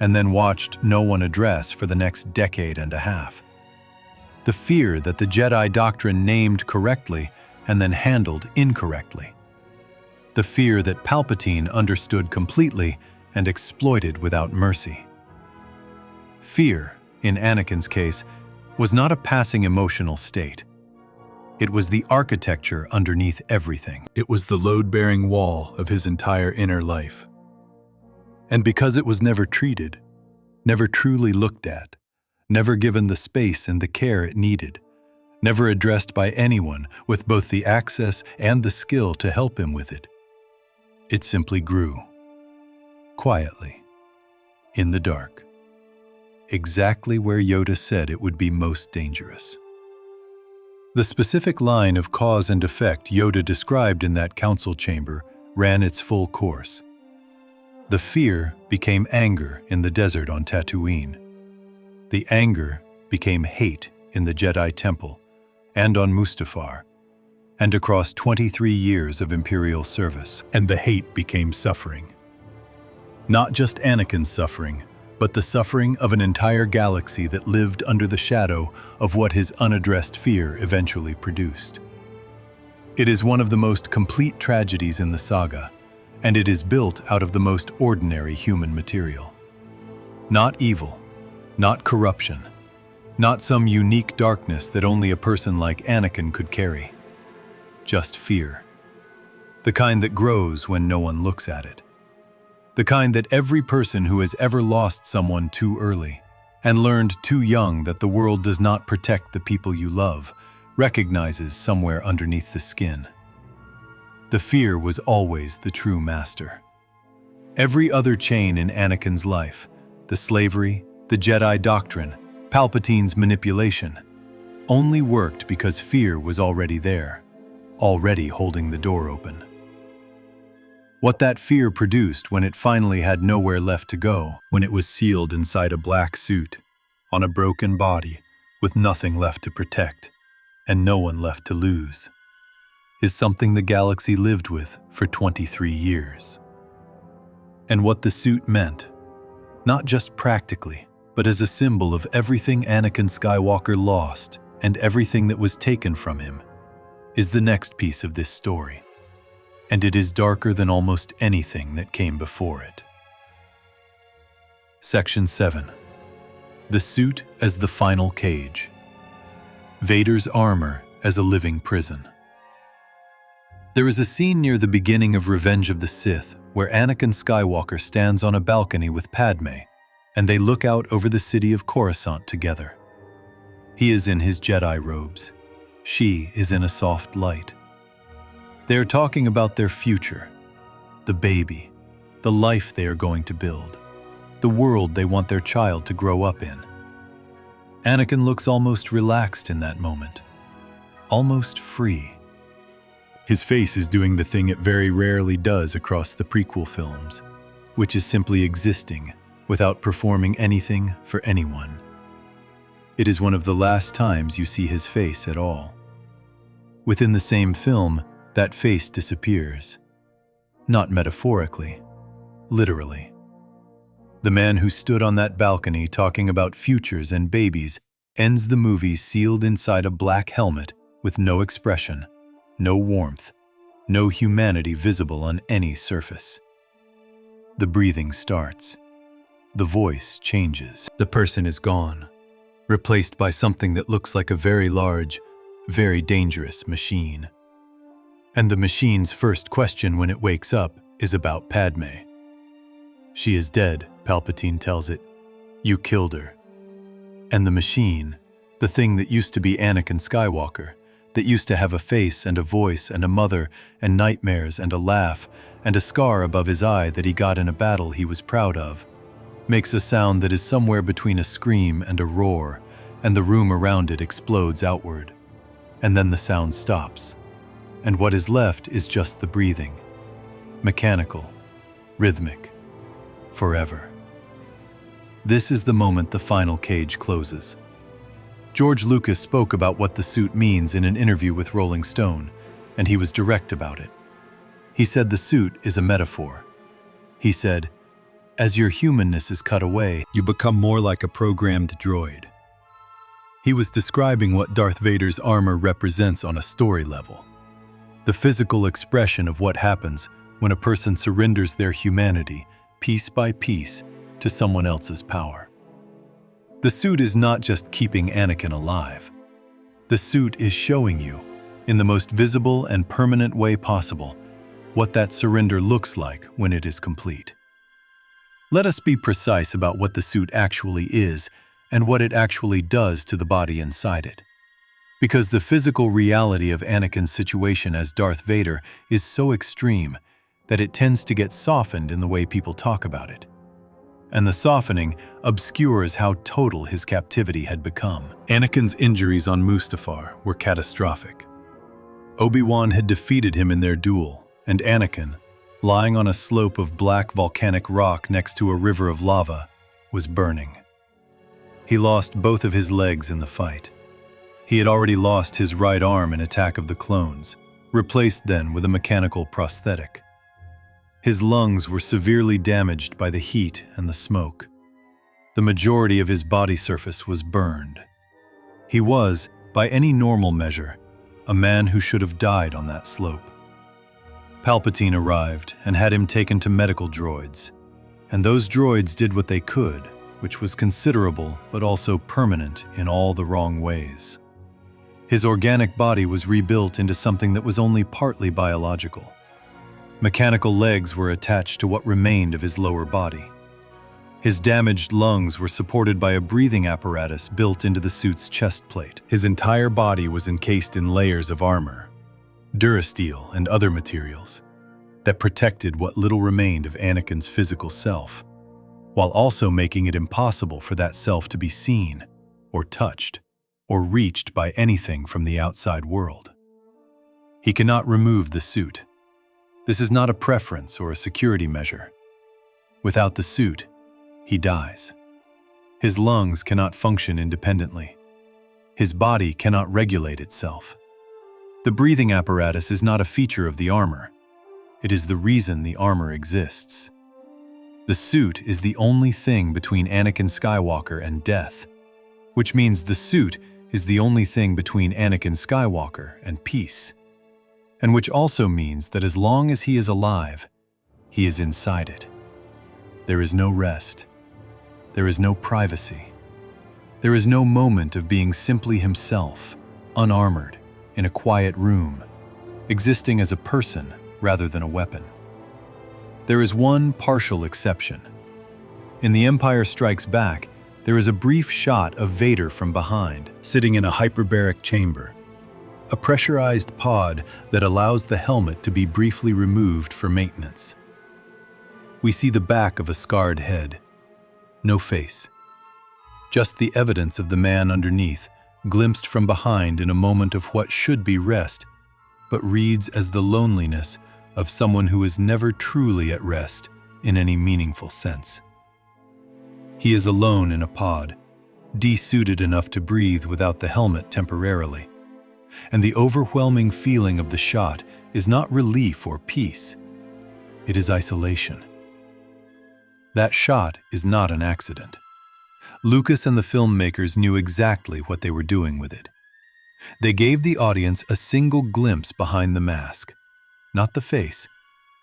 and then watched no one address for the next decade and a half. The fear that the Jedi doctrine named correctly and then handled incorrectly. The fear that Palpatine understood completely and exploited without mercy. Fear, in Anakin's case, was not a passing emotional state. It was the architecture underneath everything. It was the load-bearing wall of his entire inner life. And because it was never treated, never truly looked at, never given the space and the care it needed, never addressed by anyone with both the access and the skill to help him with it, it simply grew. Quietly. In the dark. Exactly where Yoda said it would be most dangerous. The specific line of cause and effect Yoda described in that council chamber ran its full course. The fear became anger in the desert on Tatooine. The anger became hate in the Jedi Temple and on Mustafar, and across 23 years of Imperial service. And the hate became suffering. Not just Anakin's suffering, but the suffering of an entire galaxy that lived under the shadow of what his unaddressed fear eventually produced. It is one of the most complete tragedies in the saga, and it is built out of the most ordinary human material. Not evil, not corruption, not some unique darkness that only a person like Anakin could carry. Just fear. The kind that grows when no one looks at it. The kind that every person who has ever lost someone too early and learned too young that the world does not protect the people you love recognizes somewhere underneath the skin. The fear was always the true master. Every other chain in Anakin's life, the slavery, the Jedi doctrine, Palpatine's manipulation, only worked because fear was already there, already holding the door open. What that fear produced when it finally had nowhere left to go, when it was sealed inside a black suit, on a broken body, with nothing left to protect, and no one left to lose, is something the galaxy lived with for 23 years. And what the suit meant, not just practically, but as a symbol of everything Anakin Skywalker lost and everything that was taken from him, is the next piece of this story, and it is darker than almost anything that came before it. Section 7. The suit as the final cage. Vader's armor as a living prison. There is a scene near the beginning of Revenge of the Sith where Anakin Skywalker stands on a balcony with Padme, and they look out over the city of Coruscant together. He is in his Jedi robes. She is in a soft light. They are talking about their future, the baby, the life they are going to build, the world they want their child to grow up in. Anakin looks almost relaxed in that moment, almost free. His face is doing the thing it very rarely does across the prequel films, which is simply existing without performing anything for anyone. It is one of the last times you see his face at all. Within the same film, that face disappears. Not metaphorically, literally. The man who stood on that balcony talking about futures and babies ends the movie sealed inside a black helmet with no expression, no warmth, no humanity visible on any surface. The breathing starts. The voice changes. The person is gone, replaced by something that looks like a very large, very dangerous machine. And the machine's first question when it wakes up is about Padme. She is dead, Palpatine tells it. You killed her. And the machine, the thing that used to be Anakin Skywalker, that used to have a face and a voice and a mother and nightmares and a laugh and a scar above his eye that he got in a battle he was proud of, makes a sound that is somewhere between a scream and a roar, and the room around it explodes outward. And then the sound stops, and what is left is just the breathing. Mechanical, rhythmic, forever. This is the moment the final cage closes. George Lucas spoke about what the suit means in an interview with Rolling Stone, and he was direct about it. He said the suit is a metaphor. He said, as your humanness is cut away, you become more like a programmed droid. He was describing what Darth Vader's armor represents on a story level. The physical expression of what happens when a person surrenders their humanity, piece by piece, to someone else's power. The suit is not just keeping Anakin alive. The suit is showing you, in the most visible and permanent way possible, what that surrender looks like when it is complete. Let us be precise about what the suit actually is and what it actually does to the body inside it. Because the physical reality of Anakin's situation as Darth Vader is so extreme that it tends to get softened in the way people talk about it. And the softening obscures how total his captivity had become. Anakin's injuries on Mustafar were catastrophic. Obi-Wan had defeated him in their duel, and Anakin, lying on a slope of black volcanic rock next to a river of lava, was burning. He lost both of his legs in the fight. He had already lost his right arm in Attack of the Clones, replaced then with a mechanical prosthetic. His lungs were severely damaged by the heat and the smoke. The majority of his body surface was burned. He was, by any normal measure, a man who should have died on that slope. Palpatine arrived and had him taken to medical droids, and those droids did what they could, which was considerable but also permanent in all the wrong ways. His organic body was rebuilt into something that was only partly biological. Mechanical legs were attached to what remained of his lower body. His damaged lungs were supported by a breathing apparatus built into the suit's chest plate. His entire body was encased in layers of armor, durasteel and other materials, that protected what little remained of Anakin's physical self, while also making it impossible for that self to be seen, or touched, or reached by anything from the outside world. He cannot remove the suit. This is not a preference or a security measure. Without the suit, he dies. His lungs cannot function independently. His body cannot regulate itself. The breathing apparatus is not a feature of the armor. It is the reason the armor exists. The suit is the only thing between Anakin Skywalker and death, which means the suit is the only thing between Anakin Skywalker and peace, and which also means that as long as he is alive, he is inside it. There is no rest. There is no privacy. There is no moment of being simply himself, unarmored, in a quiet room, existing as a person rather than a weapon. There is one partial exception. In The Empire Strikes Back, there is a brief shot of Vader from behind, sitting in a hyperbaric chamber, a pressurized pod that allows the helmet to be briefly removed for maintenance. We see the back of a scarred head, no face, just the evidence of the man underneath, glimpsed from behind in a moment of what should be rest, but reads as the loneliness of someone who is never truly at rest in any meaningful sense. He is alone in a pod, de-suited enough to breathe without the helmet temporarily. And the overwhelming feeling of the shot is not relief or peace. It is isolation. That shot is not an accident. Lucas and the filmmakers knew exactly what they were doing with it. They gave the audience a single glimpse behind the mask, not the face,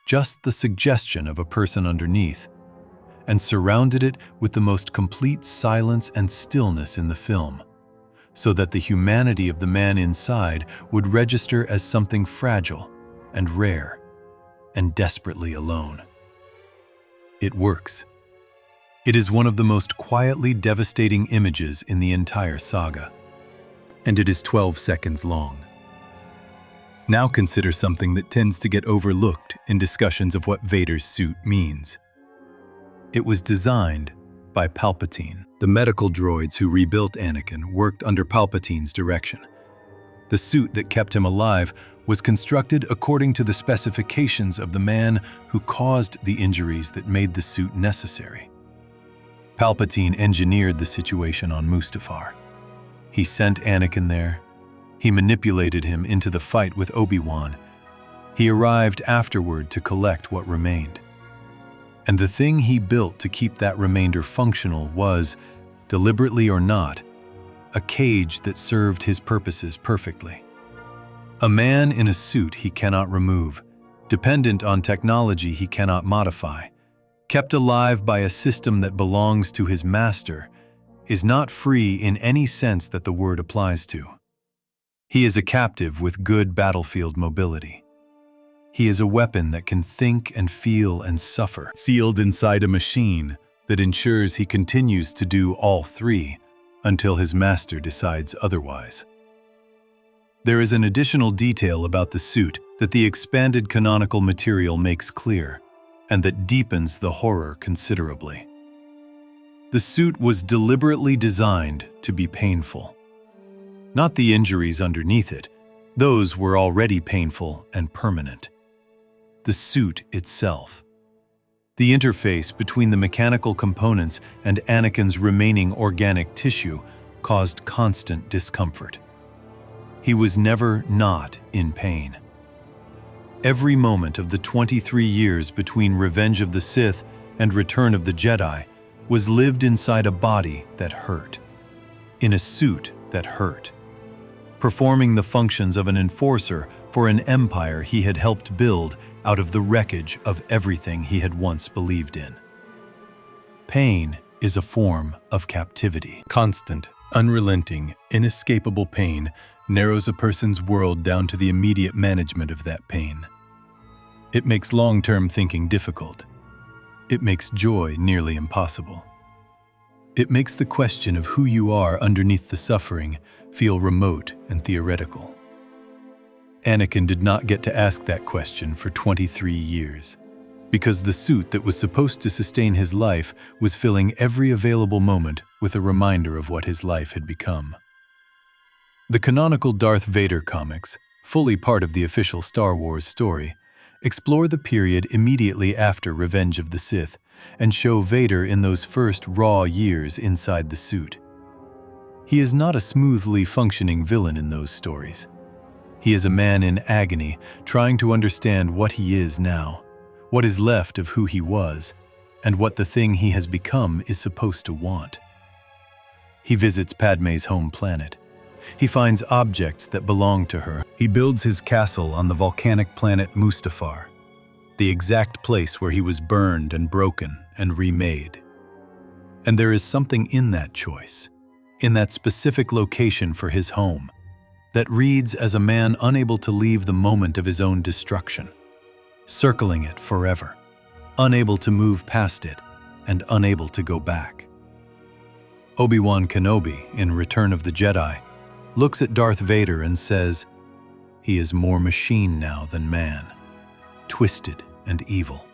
just the suggestion of a person underneath, and surrounded it with the most complete silence and stillness in the film, so that the humanity of the man inside would register as something fragile and rare and desperately alone. It works. It is one of the most quietly devastating images in the entire saga, and it is 12 seconds long. Now consider something that tends to get overlooked in discussions of what Vader's suit means. It was designed by Palpatine. The medical droids who rebuilt Anakin worked under Palpatine's direction. The suit that kept him alive was constructed according to the specifications of the man who caused the injuries that made the suit necessary. Palpatine engineered the situation on Mustafar. He sent Anakin there. He manipulated him into the fight with Obi-Wan. He arrived afterward to collect what remained. And the thing he built to keep that remainder functional was, deliberately or not, a cage that served his purposes perfectly. A man in a suit he cannot remove, dependent on technology he cannot modify, kept alive by a system that belongs to his master, is not free in any sense that the word applies to. He is a captive with good battlefield mobility. He is a weapon that can think and feel and suffer, sealed inside a machine that ensures he continues to do all three until his master decides otherwise. There is an additional detail about the suit that the expanded canonical material makes clear, and that deepens the horror considerably. The suit was deliberately designed to be painful. Not the injuries underneath it, those were already painful and permanent. The suit itself. The interface between the mechanical components and Anakin's remaining organic tissue caused constant discomfort. He was never not in pain. Every moment of the 23 years between Revenge of the Sith and Return of the Jedi was lived inside a body that hurt, in a suit that hurt, performing the functions of an enforcer for an empire he had helped build out of the wreckage of everything he had once believed in. Pain is a form of captivity. Constant, unrelenting, inescapable pain narrows a person's world down to the immediate management of that pain. It makes long-term thinking difficult. It makes joy nearly impossible. It makes the question of who you are underneath the suffering feel remote and theoretical. Anakin did not get to ask that question for 23 years, because the suit that was supposed to sustain his life was filling every available moment with a reminder of what his life had become. The canonical Darth Vader comics, fully part of the official Star Wars story, explore the period immediately after Revenge of the Sith and show Vader in those first raw years inside the suit. He is not a smoothly functioning villain in those stories. He is a man in agony, trying to understand what he is now, what is left of who he was, and what the thing he has become is supposed to want. He visits Padmé's home planet, He finds objects that belong to her. He builds his castle on the volcanic planet Mustafar, the exact place where he was burned and broken and remade. And there is something in that choice, in that specific location for his home, that reads as a man unable to leave the moment of his own destruction, circling it forever, unable to move past it, and unable to go back. Obi-Wan Kenobi, in Return of the Jedi, looks at Darth Vader and says, "He is more machine now than man, twisted and evil."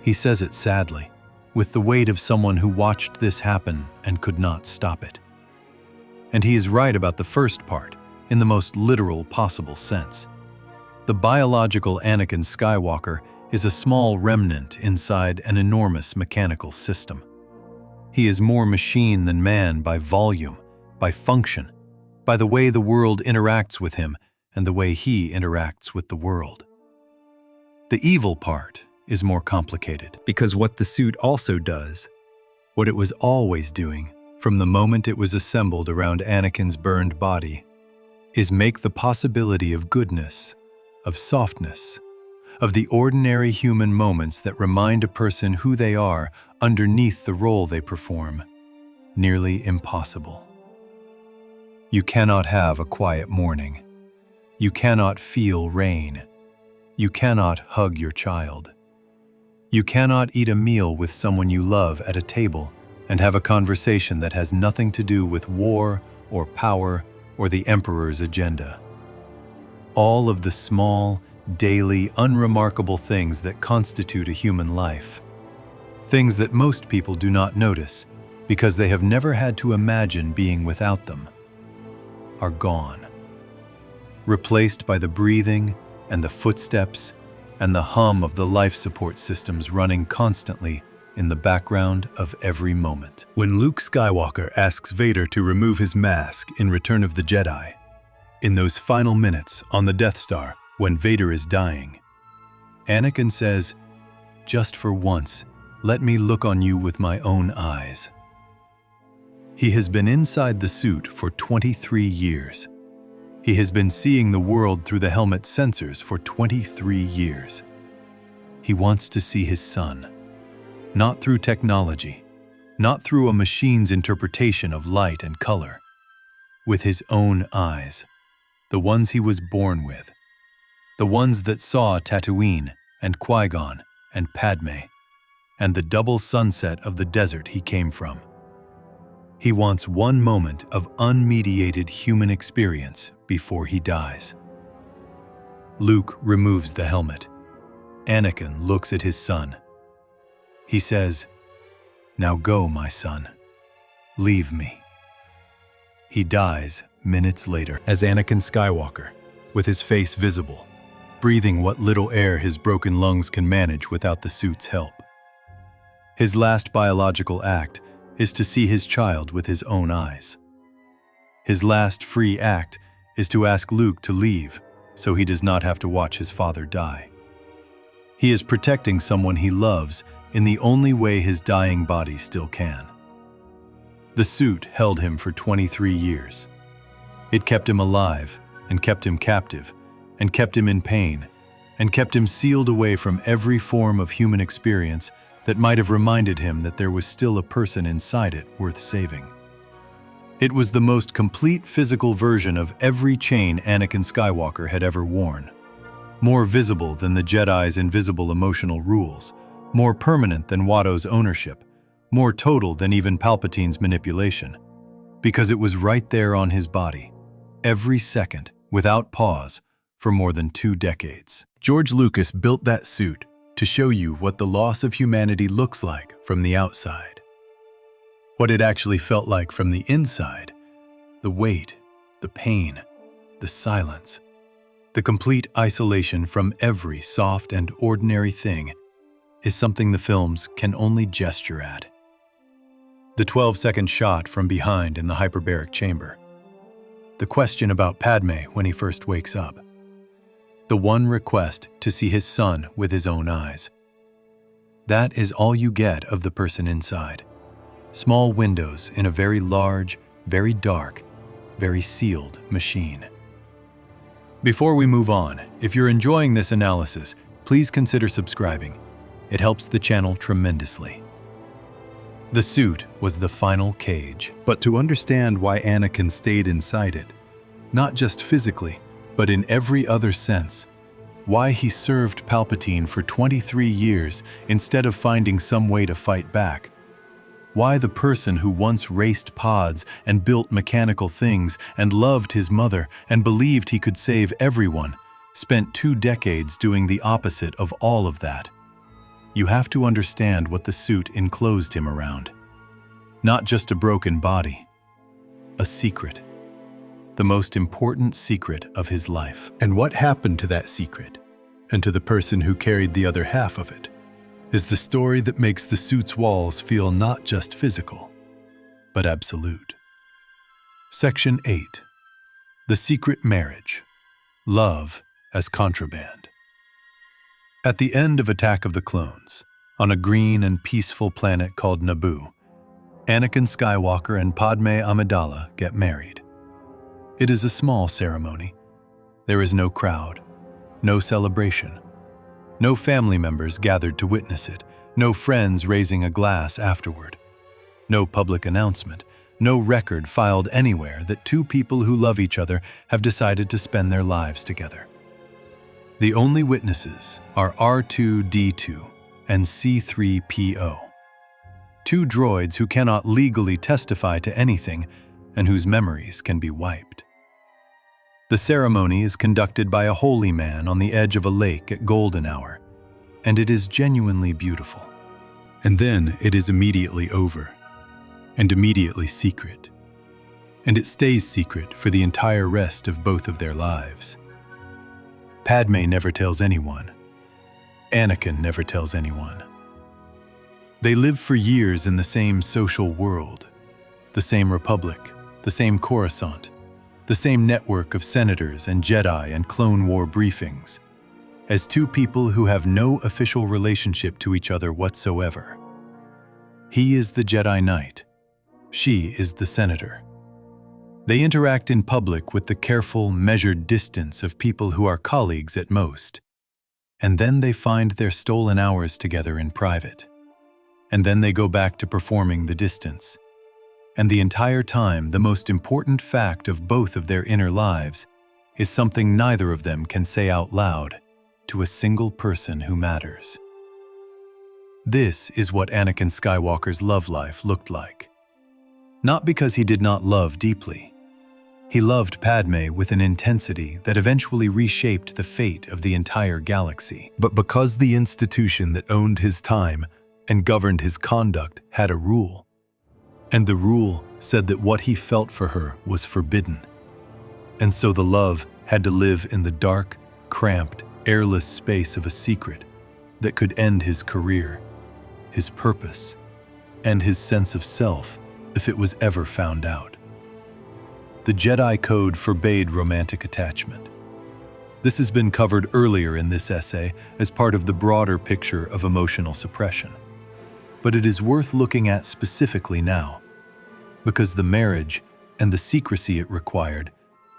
He says it sadly, with the weight of someone who watched this happen and could not stop it. And he is right about the first part, in the most literal possible sense. The biological Anakin Skywalker is a small remnant inside an enormous mechanical system. He is more machine than man by volume, by function, by the way the world interacts with him and the way he interacts with the world. The evil part is more complicated, because what the suit also does, what it was always doing from the moment it was assembled around Anakin's burned body, is make the possibility of goodness, of softness, of the ordinary human moments that remind a person who they are underneath the role they perform, nearly impossible. You cannot have a quiet morning. You cannot feel rain. You cannot hug your child. You cannot eat a meal with someone you love at a table and have a conversation that has nothing to do with war or power or the emperor's agenda. All of the small, daily, unremarkable things that constitute a human life, things that most people do not notice because they have never had to imagine being without them, are gone, replaced by the breathing and the footsteps and the hum of the life support systems running constantly in the background of every moment. When Luke Skywalker asks Vader to remove his mask in Return of the Jedi, in those final minutes on the Death Star when Vader is dying, Anakin says, "Just for once, let me look on you with my own eyes." He has been inside the suit for 23 years. He has been seeing the world through the helmet's sensors for 23 years. He wants to see his son, not through technology, not through a machine's interpretation of light and color, with his own eyes, the ones he was born with, the ones that saw Tatooine and Qui-Gon and Padme, and the double sunset of the desert he came from. He wants one moment of unmediated human experience before he dies. Luke removes the helmet. Anakin looks at his son. He says, "Now go, my son. Leave me." He dies minutes later as Anakin Skywalker, with his face visible, breathing what little air his broken lungs can manage without the suit's help. His last biological act is to see his child with his own eyes. His last free act is to ask Luke to leave so he does not have to watch his father die. He is protecting someone he loves in the only way his dying body still can. The suit held him for 23 years. It kept him alive and kept him captive and kept him in pain and kept him sealed away from every form of human experience that might have reminded him that there was still a person inside it worth saving. It was the most complete physical version of every chain Anakin Skywalker had ever worn. More visible than the Jedi's invisible emotional rules, more permanent than Watto's ownership, more total than even Palpatine's manipulation. Because it was right there on his body, every second, without pause, for more than 2 decades. George Lucas built that suit to show you what the loss of humanity looks like from the outside. What it actually felt like from the inside, the weight, the pain, the silence, the complete isolation from every soft and ordinary thing is something the films can only gesture at. The 12-second shot from behind in the hyperbaric chamber. The question about Padme when he first wakes up. The one request to see his son with his own eyes. That is all you get of the person inside. Small windows in a very large, very dark, very sealed machine. Before we move on, if you're enjoying this analysis, please consider subscribing. It helps the channel tremendously. The suit was the final cage. But to understand why Anakin stayed inside it, not just physically, but in every other sense, why he served Palpatine for 23 years instead of finding some way to fight back, why the person who once raced pods and built mechanical things and loved his mother and believed he could save everyone spent 2 decades doing the opposite of all of that. You have to understand what the suit enclosed him around. Not just a broken body, a secret. The most important secret of his life. And what happened to that secret, and to the person who carried the other half of it, is the story that makes the suit's walls feel not just physical, but absolute. Section 8. The Secret Marriage. Love as Contraband. At the end of Attack of the Clones, on a green and peaceful planet called Naboo, Anakin Skywalker and Padme Amidala get married. It is a small ceremony. There is no crowd, no celebration, no family members gathered to witness it, no friends raising a glass afterward, no public announcement, no record filed anywhere that 2 people who love each other have decided to spend their lives together. The only witnesses are R2-D2 and C-3PO, 2 droids who cannot legally testify to anything and whose memories can be wiped. The ceremony is conducted by a holy man on the edge of a lake at golden hour, and it is genuinely beautiful. And then it is immediately over, and immediately secret. And it stays secret for the entire rest of both of their lives. Padme never tells anyone. Anakin never tells anyone. They live for years in the same social world, the same republic, the same Coruscant, the same network of senators and Jedi and Clone War briefings, as 2 people who have no official relationship to each other whatsoever. He is the Jedi Knight. She is the senator. They interact in public with the careful, measured distance of people who are colleagues at most. And then they find their stolen hours together in private. And then they go back to performing the distance. And the entire time, the most important fact of both of their inner lives is something neither of them can say out loud to a single person who matters. This is what Anakin Skywalker's love life looked like. Not because he did not love deeply. He loved Padme with an intensity that eventually reshaped the fate of the entire galaxy. But because the institution that owned his time and governed his conduct had a rule, and the rule said that what he felt for her was forbidden. And so the love had to live in the dark, cramped, airless space of a secret that could end his career, his purpose, and his sense of self if it was ever found out. The Jedi Code forbade romantic attachment. This has been covered earlier in this essay as part of the broader picture of emotional suppression. But it is worth looking at specifically now, because the marriage and the secrecy it required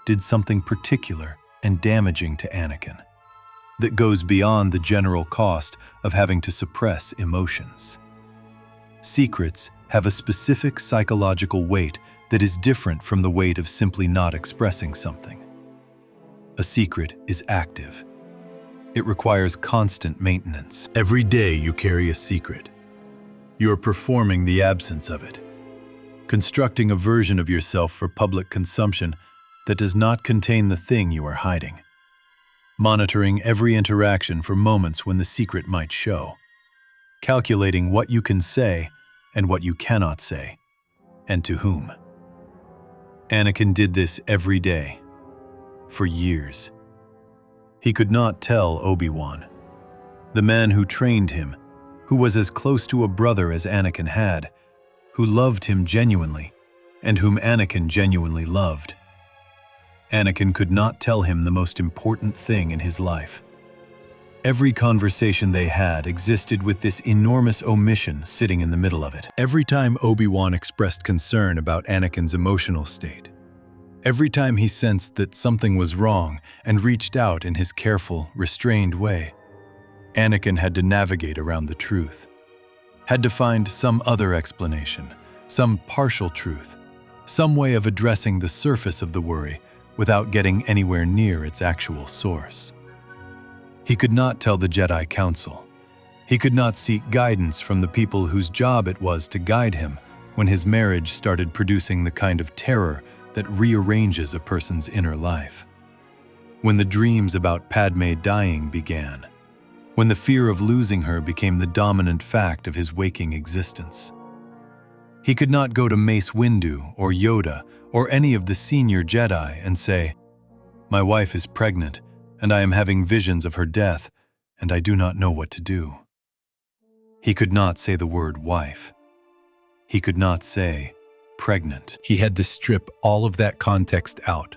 did something particular and damaging to Anakin that goes beyond the general cost of having to suppress emotions. Secrets have a specific psychological weight that is different from the weight of simply not expressing something. A secret is active. It requires constant maintenance. Every day you carry a secret. You are performing the absence of it, constructing a version of yourself for public consumption that does not contain the thing you are hiding, monitoring every interaction for moments when the secret might show, calculating what you can say and what you cannot say, and to whom. Anakin did this every day, for years. He could not tell Obi-Wan, the man who trained him, who was as close to a brother as Anakin had, who loved him genuinely, and whom Anakin genuinely loved. Anakin could not tell him the most important thing in his life. Every conversation they had existed with this enormous omission sitting in the middle of it. Every time Obi-Wan expressed concern about Anakin's emotional state, Every time he sensed that something was wrong and reached out in his careful, restrained way, Anakin had to navigate around the truth, had to find some other explanation, some partial truth, some way of addressing the surface of the worry without getting anywhere near its actual source. He could not tell the Jedi Council. He could not seek guidance from the people whose job it was to guide him when his marriage started producing the kind of terror that rearranges a person's inner life. When the dreams about Padme dying began, when the fear of losing her became the dominant fact of his waking existence. He could not go to Mace Windu or Yoda or any of the senior Jedi and say, "My wife is pregnant, and I am having visions of her death, and I do not know what to do." He could not say the word wife. He could not say pregnant. He had to strip all of that context out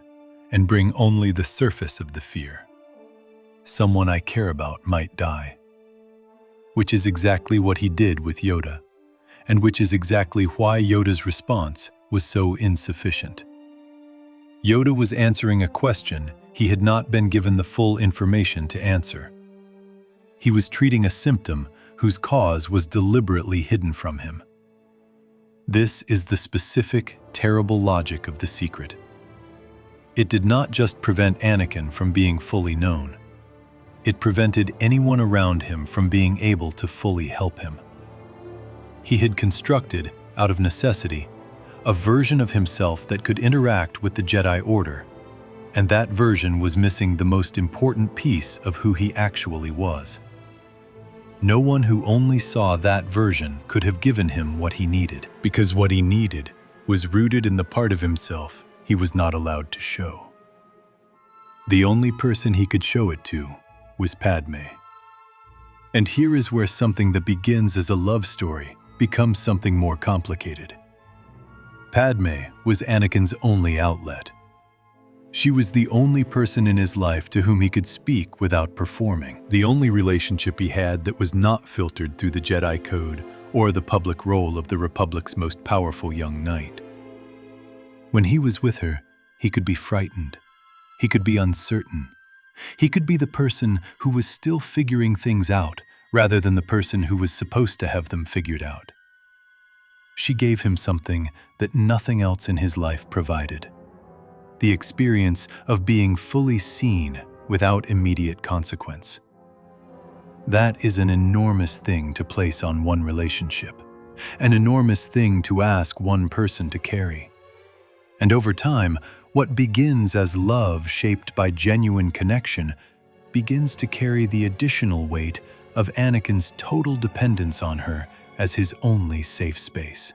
and bring only the surface of the fear. Someone I care about might die. Which is exactly what he did with Yoda, and which is exactly why Yoda's response was so insufficient. Yoda was answering a question he had not been given the full information to answer. He was treating a symptom whose cause was deliberately hidden from him. This is the specific, terrible logic of the secret. It did not just prevent Anakin from being fully known. It prevented anyone around him from being able to fully help him. He had constructed, out of necessity, a version of himself that could interact with the Jedi Order, and that version was missing the most important piece of who he actually was. No one who only saw that version could have given him what he needed, because what he needed was rooted in the part of himself he was not allowed to show. The only person he could show it to was Padme. And here is where something that begins as a love story becomes something more complicated. Padme was Anakin's only outlet. She was the only person in his life to whom he could speak without performing, the only relationship he had that was not filtered through the Jedi Code or the public role of the Republic's most powerful young knight. When he was with her, he could be frightened. He could be uncertain. He could be the person who was still figuring things out rather than the person who was supposed to have them figured out. She gave him something that nothing else in his life provided: the experience of being fully seen without immediate consequence. That is an enormous thing to place on one relationship, an enormous thing to ask one person to carry. And over time, what begins as love shaped by genuine connection begins to carry the additional weight of Anakin's total dependence on her as his only safe space,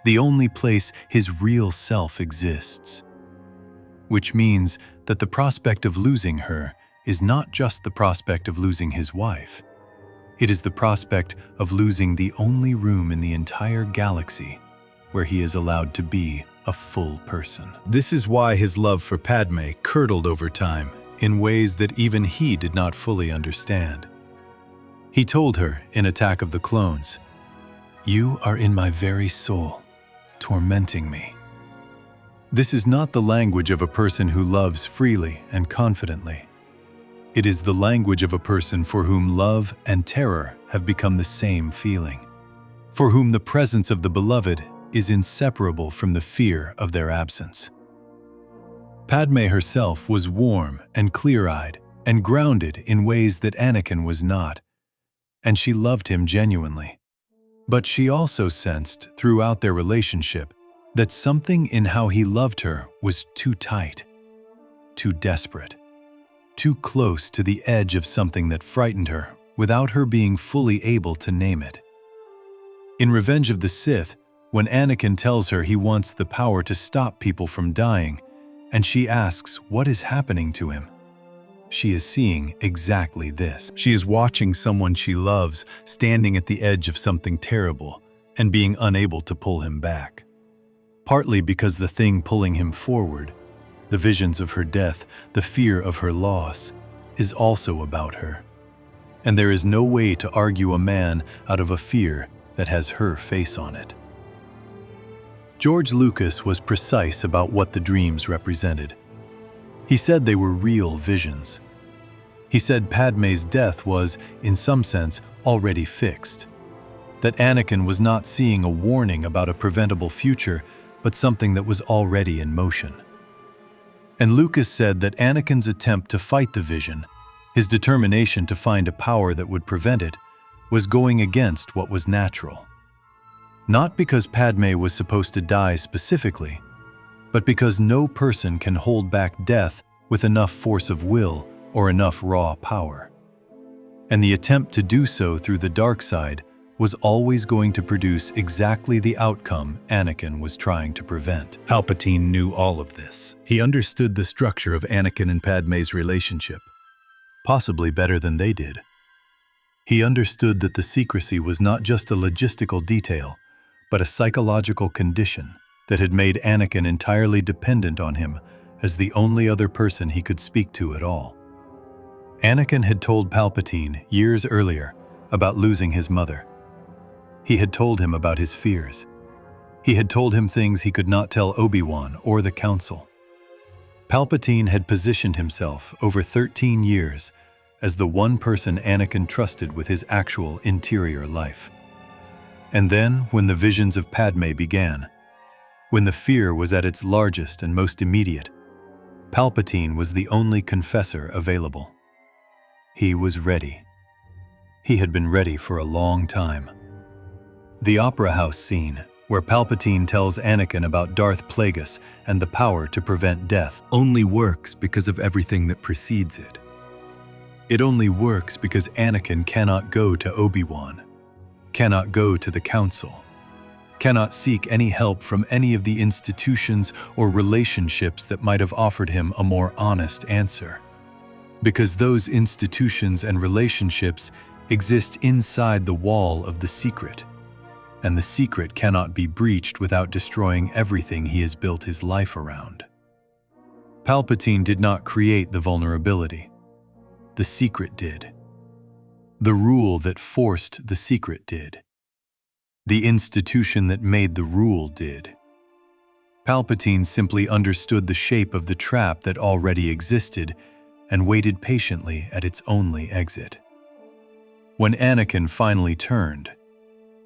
the only place his real self exists. Which means that the prospect of losing her is not just the prospect of losing his wife. It is the prospect of losing the only room in the entire galaxy where he is allowed to be a full person. This is why his love for Padme curdled over time in ways that even he did not fully understand. He told her in Attack of the Clones, "You are in my very soul, tormenting me." This is not the language of a person who loves freely and confidently. It is the language of a person for whom love and terror have become the same feeling, for whom the presence of the beloved is inseparable from the fear of their absence. Padme herself was warm and clear-eyed and grounded in ways that Anakin was not, and she loved him genuinely. But she also sensed throughout their relationship that something in how he loved her was too tight, too desperate, too close to the edge of something that frightened her without her being fully able to name it. In Revenge of the Sith, when Anakin tells her he wants the power to stop people from dying, and she asks what is happening to him, she is seeing exactly this. She is watching someone she loves standing at the edge of something terrible and being unable to pull him back. Partly because the thing pulling him forward, the visions of her death, the fear of her loss, is also about her. And there is no way to argue a man out of a fear that has her face on it. George Lucas was precise about what the dreams represented. He said they were real visions. He said Padmé's death was, in some sense, already fixed. That Anakin was not seeing a warning about a preventable future, but something that was already in motion. And Lucas said that Anakin's attempt to fight the vision, his determination to find a power that would prevent it, was going against what was natural. Not because Padmé was supposed to die specifically, but because no person can hold back death with enough force of will or enough raw power. And the attempt to do so through the dark side was always going to produce exactly the outcome Anakin was trying to prevent. Palpatine knew all of this. He understood the structure of Anakin and Padmé's relationship, possibly better than they did. He understood that the secrecy was not just a logistical detail, but a psychological condition that had made Anakin entirely dependent on him as the only other person he could speak to at all. Anakin had told Palpatine years earlier about losing his mother. He had told him about his fears. He had told him things he could not tell Obi-Wan or the Council. Palpatine had positioned himself over 13 years as the one person Anakin trusted with his actual interior life. And then, when the visions of Padmé began, when the fear was at its largest and most immediate, Palpatine was the only confessor available. He was ready. He had been ready for a long time. The Opera House scene, where Palpatine tells Anakin about Darth Plagueis and the power to prevent death, only works because of everything that precedes it. It only works because Anakin cannot go to Obi-Wan, cannot go to the Council, cannot seek any help from any of the institutions or relationships that might have offered him a more honest answer. Because those institutions and relationships exist inside the wall of the secret, and the secret cannot be breached without destroying everything he has built his life around. Palpatine did not create the vulnerability. The secret did. The rule that forced the secret did. The institution that made the rule did. Palpatine simply understood the shape of the trap that already existed and waited patiently at its only exit. When Anakin finally turned,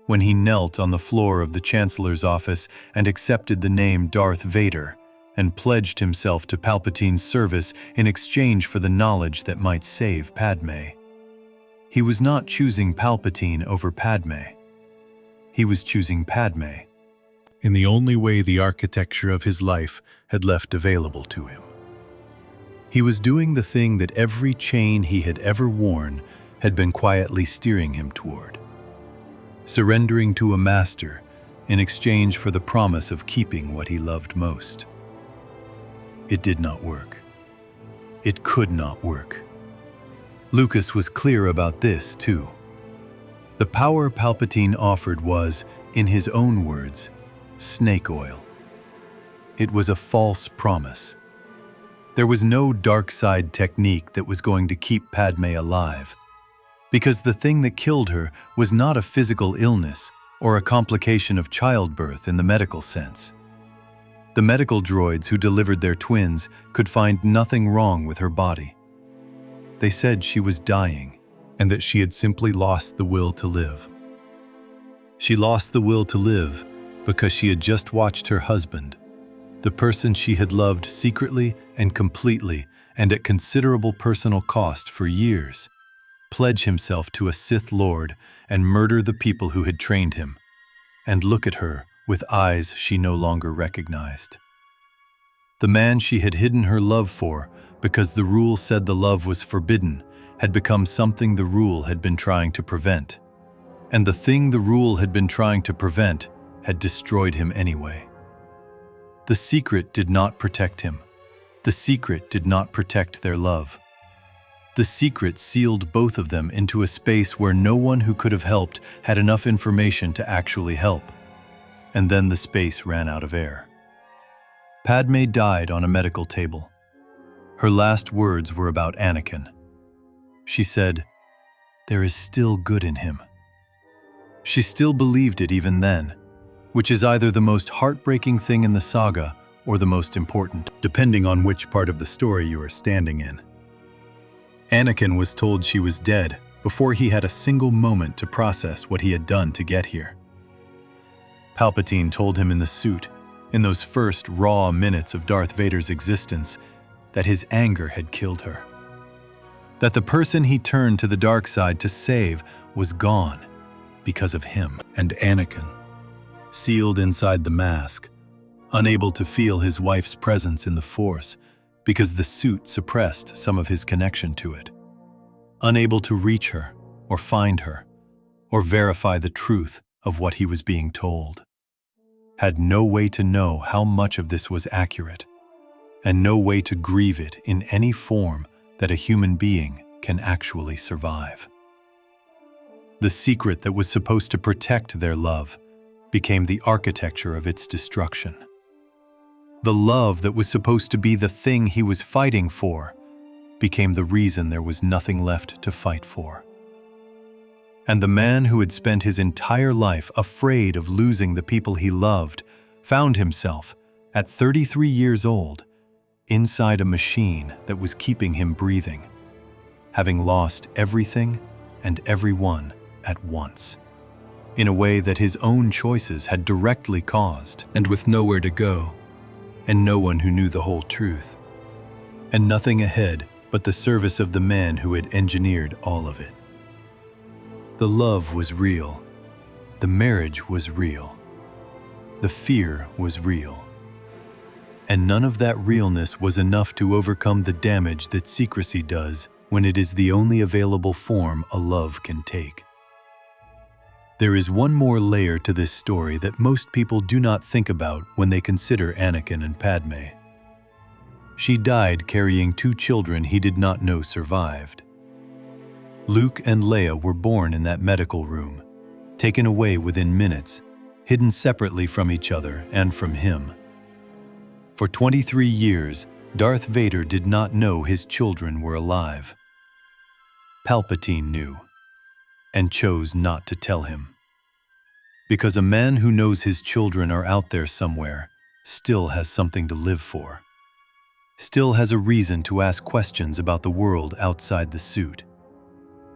when he knelt on the floor of the Chancellor's office and accepted the name Darth Vader and pledged himself to Palpatine's service in exchange for the knowledge that might save Padmé, he was not choosing Palpatine over Padmé. He was choosing Padmé in the only way the architecture of his life had left available to him. He was doing the thing that every chain he had ever worn had been quietly steering him toward. Surrendering to a master in exchange for the promise of keeping what he loved most. It did not work. It could not work. Lucas was clear about this, too. The power Palpatine offered was, in his own words, snake oil. It was a false promise. There was no dark side technique that was going to keep Padmé alive, because the thing that killed her was not a physical illness or a complication of childbirth in the medical sense. The medical droids who delivered their twins could find nothing wrong with her body. They said she was dying and that she had simply lost the will to live. She lost the will to live because she had just watched her husband, the person she had loved secretly and completely and at considerable personal cost for years, pledge himself to a Sith Lord and murder the people who had trained him, and look at her with eyes she no longer recognized. The man she had hidden her love for because the rule said the love was forbidden had become something the rule had been trying to prevent, and the thing the rule had been trying to prevent had destroyed him anyway. The secret did not protect him. The secret did not protect their love. The secret sealed both of them into a space where no one who could have helped had enough information to actually help. And then the space ran out of air. Padmé died on a medical table. Her last words were about Anakin. She said, "There is still good in him." She still believed it even then, which is either the most heartbreaking thing in the saga or the most important, depending on which part of the story you are standing in. Anakin was told she was dead before he had a single moment to process what he had done to get here. Palpatine told him in the suit, in those first raw minutes of Darth Vader's existence, that his anger had killed her. That the person he turned to the dark side to save was gone because of him. And Anakin, sealed inside the mask, unable to feel his wife's presence in the Force because the suit suppressed some of his connection to it, unable to reach her or find her or verify the truth of what he was being told, had no way to know how much of this was accurate, and no way to grieve it in any form that a human being can actually survive. The secret that was supposed to protect their love became the architecture of its destruction. The love that was supposed to be the thing he was fighting for became the reason there was nothing left to fight for. And the man who had spent his entire life afraid of losing the people he loved found himself, at 33 years old, inside a machine that was keeping him breathing, having lost everything and everyone at once, in a way that his own choices had directly caused, and with nowhere to go, and no one who knew the whole truth, and nothing ahead but the service of the man who had engineered all of it. The love was real, the marriage was real, the fear was real, and none of that realness was enough to overcome the damage that secrecy does when it is the only available form a love can take. There is one more layer to this story that most people do not think about when they consider Anakin and Padme. She died carrying 2 children he did not know survived. Luke and Leia were born in that medical room, taken away within minutes, hidden separately from each other and from him. For 23 years, Darth Vader did not know his children were alive. Palpatine knew, and chose not to tell him. Because a man who knows his children are out there somewhere still has something to live for, still has a reason to ask questions about the world outside the suit,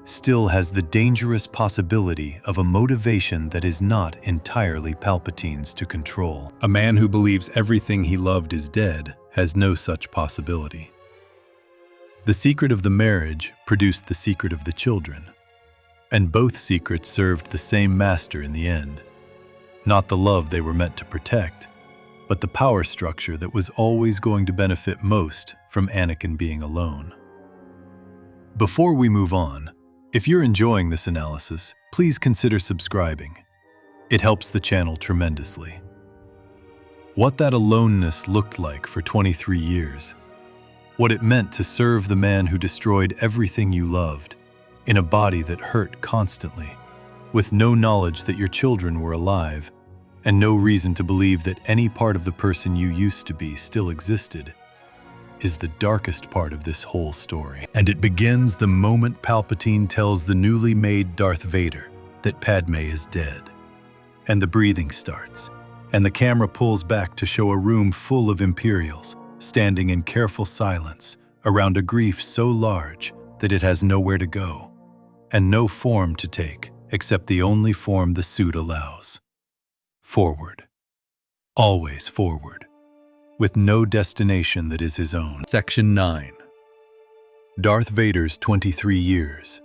still has the dangerous possibility of a motivation that is not entirely Palpatine's to control. A man who believes everything he loved is dead has no such possibility. The secret of the marriage produced the secret of the children, and both secrets served the same master in the end. Not the love they were meant to protect, but the power structure that was always going to benefit most from Anakin being alone. Before we move on, if you're enjoying this analysis, please consider subscribing. It helps the channel tremendously. What that aloneness looked like for 23 years, what it meant to serve the man who destroyed everything you loved, in a body that hurt constantly, with no knowledge that your children were alive, and no reason to believe that any part of the person you used to be still existed, is the darkest part of this whole story. And it begins the moment Palpatine tells the newly made Darth Vader that Padme is dead. And the breathing starts, and the camera pulls back to show a room full of Imperials, standing in careful silence around a grief so large that it has nowhere to go, and no form to take except the only form the suit allows. Forward. Always forward, with no destination that is his own. Section 9. Darth Vader's 23 years,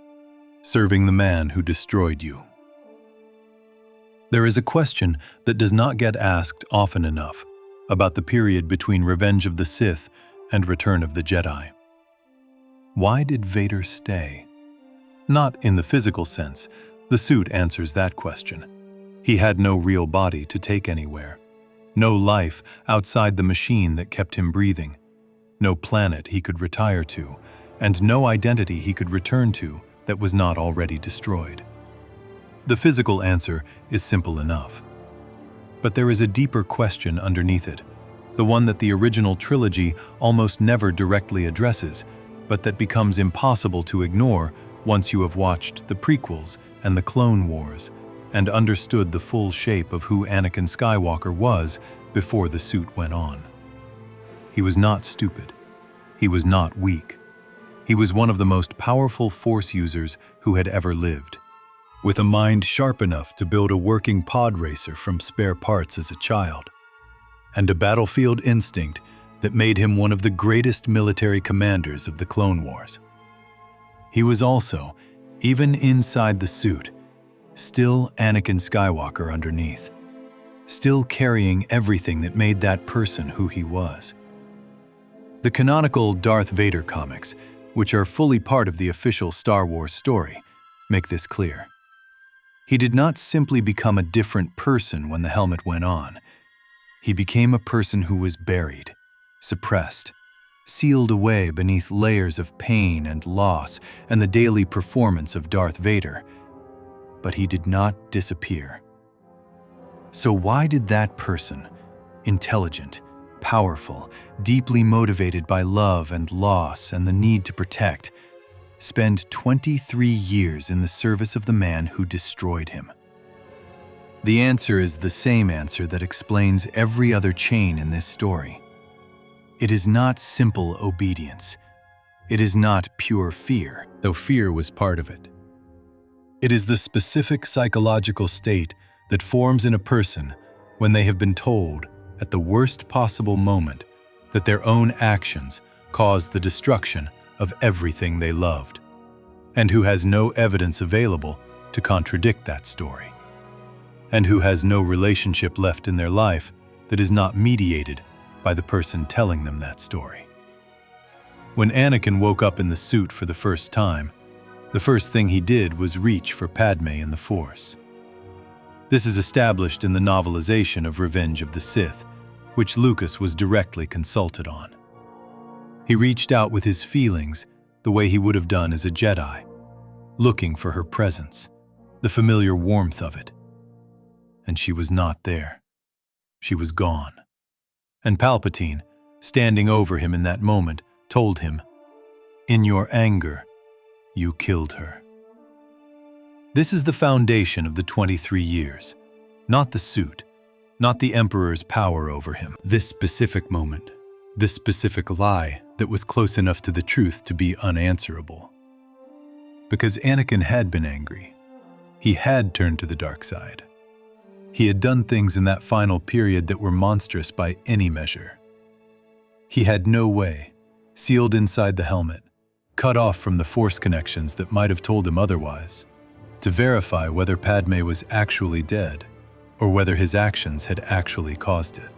serving the man who destroyed you. There is a question that does not get asked often enough about the period between Revenge of the Sith and Return of the Jedi. Why did Vader stay? Not in the physical sense. The suit answers that question. He had no real body to take anywhere, no life outside the machine that kept him breathing, no planet he could retire to, and no identity he could return to that was not already destroyed. The physical answer is simple enough. But there is a deeper question underneath it, the one that the original trilogy almost never directly addresses, but that becomes impossible to ignore once you have watched the prequels and the Clone Wars, and understood the full shape of who Anakin Skywalker was before the suit went on. He was not stupid. He was not weak. He was one of the most powerful Force users who had ever lived, with a mind sharp enough to build a working pod racer from spare parts as a child, and a battlefield instinct that made him one of the greatest military commanders of the Clone Wars. He was also, even inside the suit, still Anakin Skywalker underneath, still carrying everything that made that person who he was. The canonical Darth Vader comics, which are fully part of the official Star Wars story, make this clear. He did not simply become a different person when the helmet went on. He became a person who was buried, suppressed, sealed away beneath layers of pain and loss and the daily performance of Darth Vader. But he did not disappear. So why did that person, intelligent, powerful, deeply motivated by love and loss and the need to protect, spend 23 years in the service of the man who destroyed him? The answer is the same answer that explains every other chain in this story. It is not simple obedience. It is not pure fear, though fear was part of it. It is the specific psychological state that forms in a person when they have been told, at the worst possible moment, that their own actions caused the destruction of everything they loved, and who has no evidence available to contradict that story, and who has no relationship left in their life that is not mediated by the person telling them that story. When Anakin woke up in the suit for the first time, the first thing he did was reach for Padme in the Force. This is established in the novelization of Revenge of the Sith, which Lucas was directly consulted on. He reached out with his feelings the way he would have done as a Jedi, looking for her presence, the familiar warmth of it. And she was not there. She was gone. And Palpatine, standing over him in that moment, told him, "In your anger, you killed her." This is the foundation of the 23 years, not the suit, not the Emperor's power over him. This specific moment, this specific lie that was close enough to the truth to be unanswerable. Because Anakin had been angry. He had turned to the dark side. He had done things in that final period that were monstrous by any measure. He had no way, sealed inside the helmet, cut off from the Force connections that might have told him otherwise, to verify whether Padme was actually dead or whether his actions had actually caused it.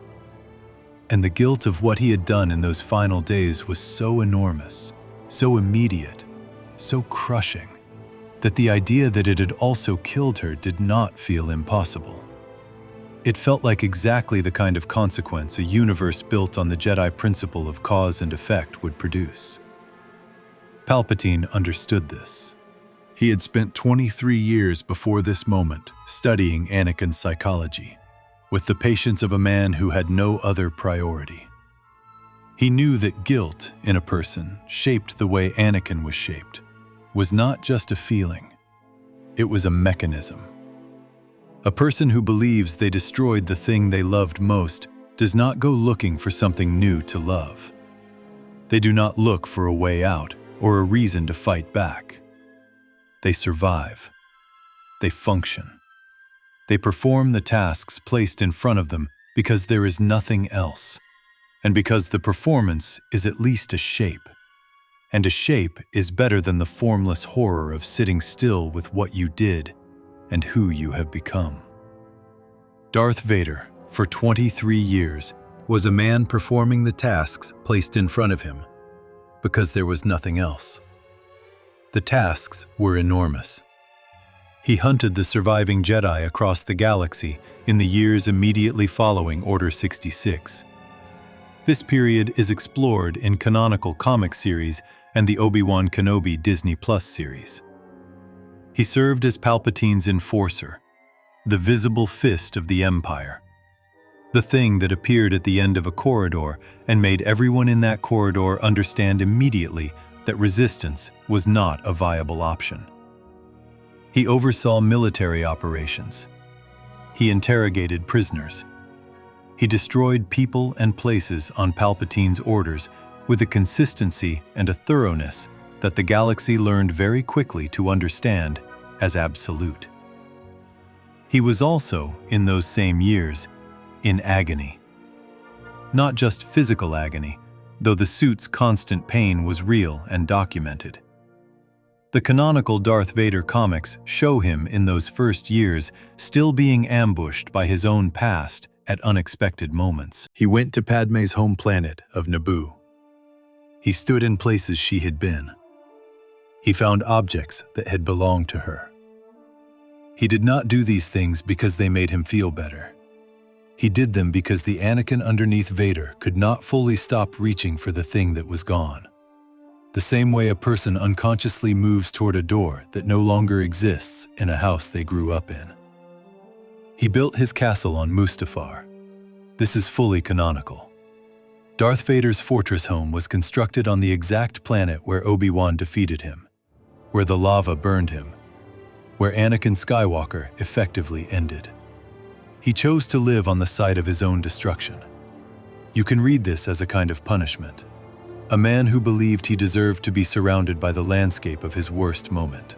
And the guilt of what he had done in those final days was so enormous, so immediate, so crushing, that the idea that it had also killed her did not feel impossible. It felt like exactly the kind of consequence a universe built on the Jedi principle of cause and effect would produce. Palpatine understood this. He had spent 23 years before this moment studying Anakin's psychology, with the patience of a man who had no other priority. He knew that guilt in a person shaped the way Anakin was shaped was not just a feeling, it was a mechanism. A person who believes they destroyed the thing they loved most does not go looking for something new to love. They do not look for a way out or a reason to fight back. They survive. They function. They perform the tasks placed in front of them because there is nothing else, and because the performance is at least a shape. And a shape is better than the formless horror of sitting still with what you did and who you have become. Darth Vader, for 23 years, was a man performing the tasks placed in front of him, because there was nothing else. The tasks were enormous. He hunted the surviving Jedi across the galaxy in the years immediately following Order 66. This period is explored in canonical comic series and the Obi-Wan Kenobi Disney Plus series. He served as Palpatine's enforcer, the visible fist of the Empire, the thing that appeared at the end of a corridor and made everyone in that corridor understand immediately that resistance was not a viable option. He oversaw military operations. He interrogated prisoners. He destroyed people and places on Palpatine's orders with a consistency and a thoroughness that the galaxy learned very quickly to understand as absolute. He was also, in those same years, in agony. Not just physical agony, though the suit's constant pain was real and documented. The canonical Darth Vader comics show him in those first years still being ambushed by his own past at unexpected moments. He went to Padmé's home planet of Naboo. He stood in places she had been. He found objects that had belonged to her. He did not do these things because they made him feel better. He did them because the Anakin underneath Vader could not fully stop reaching for the thing that was gone. The same way a person unconsciously moves toward a door that no longer exists in a house they grew up in. He built his castle on Mustafar. This is fully canonical. Darth Vader's fortress home was constructed on the exact planet where Obi-Wan defeated him, where the lava burned him, where Anakin Skywalker effectively ended. He chose to live on the site of his own destruction. You can read this as a kind of punishment. A man who believed he deserved to be surrounded by the landscape of his worst moment.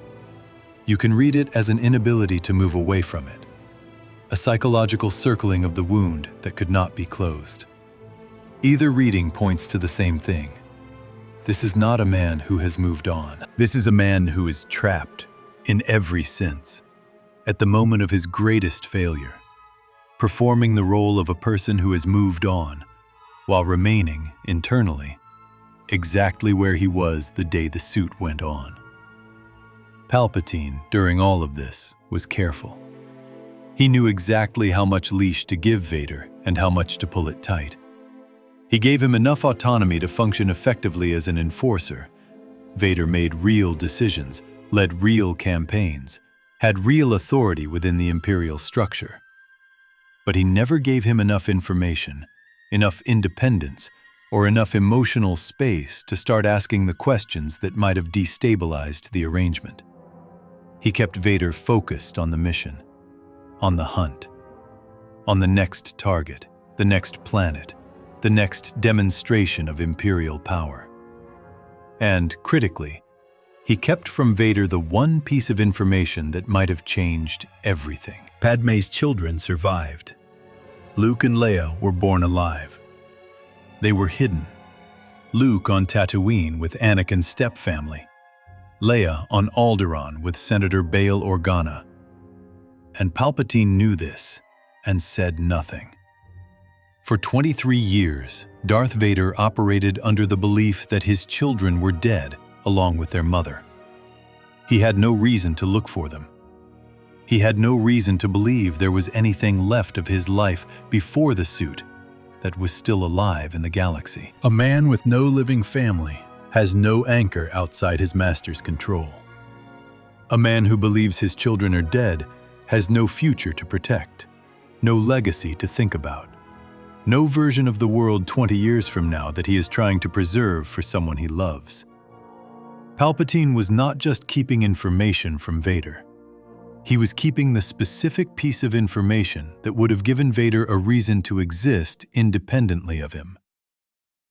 You can read it as an inability to move away from it. A psychological circling of the wound that could not be closed. Either reading points to the same thing. This is not a man who has moved on. This is a man who is trapped, in every sense, at the moment of his greatest failure, performing the role of a person who has moved on, while remaining, internally, exactly where he was the day the suit went on. Palpatine, during all of this, was careful. He knew exactly how much leash to give Vader and how much to pull it tight. He gave him enough autonomy to function effectively as an enforcer. Vader made real decisions, led real campaigns, had real authority within the Imperial structure. But he never gave him enough information, enough independence, or enough emotional space to start asking the questions that might have destabilized the arrangement. He kept Vader focused on the mission, on the hunt, on the next target, the next planet, the next demonstration of Imperial power. And, critically, he kept from Vader the one piece of information that might have changed everything. Padmé's children survived. Luke and Leia were born alive. They were hidden. Luke on Tatooine with Anakin's stepfamily. Leia on Alderaan with Senator Bail Organa. And Palpatine knew this and said nothing. For 23 years, Darth Vader operated under the belief that his children were dead along with their mother. He had no reason to look for them. He had no reason to believe there was anything left of his life before the suit that was still alive in the galaxy. A man with no living family has no anchor outside his master's control. A man who believes his children are dead has no future to protect, no legacy to think about, no version of the world 20 years from now that he is trying to preserve for someone he loves. Palpatine was not just keeping information from Vader. He was keeping the specific piece of information that would have given Vader a reason to exist independently of him.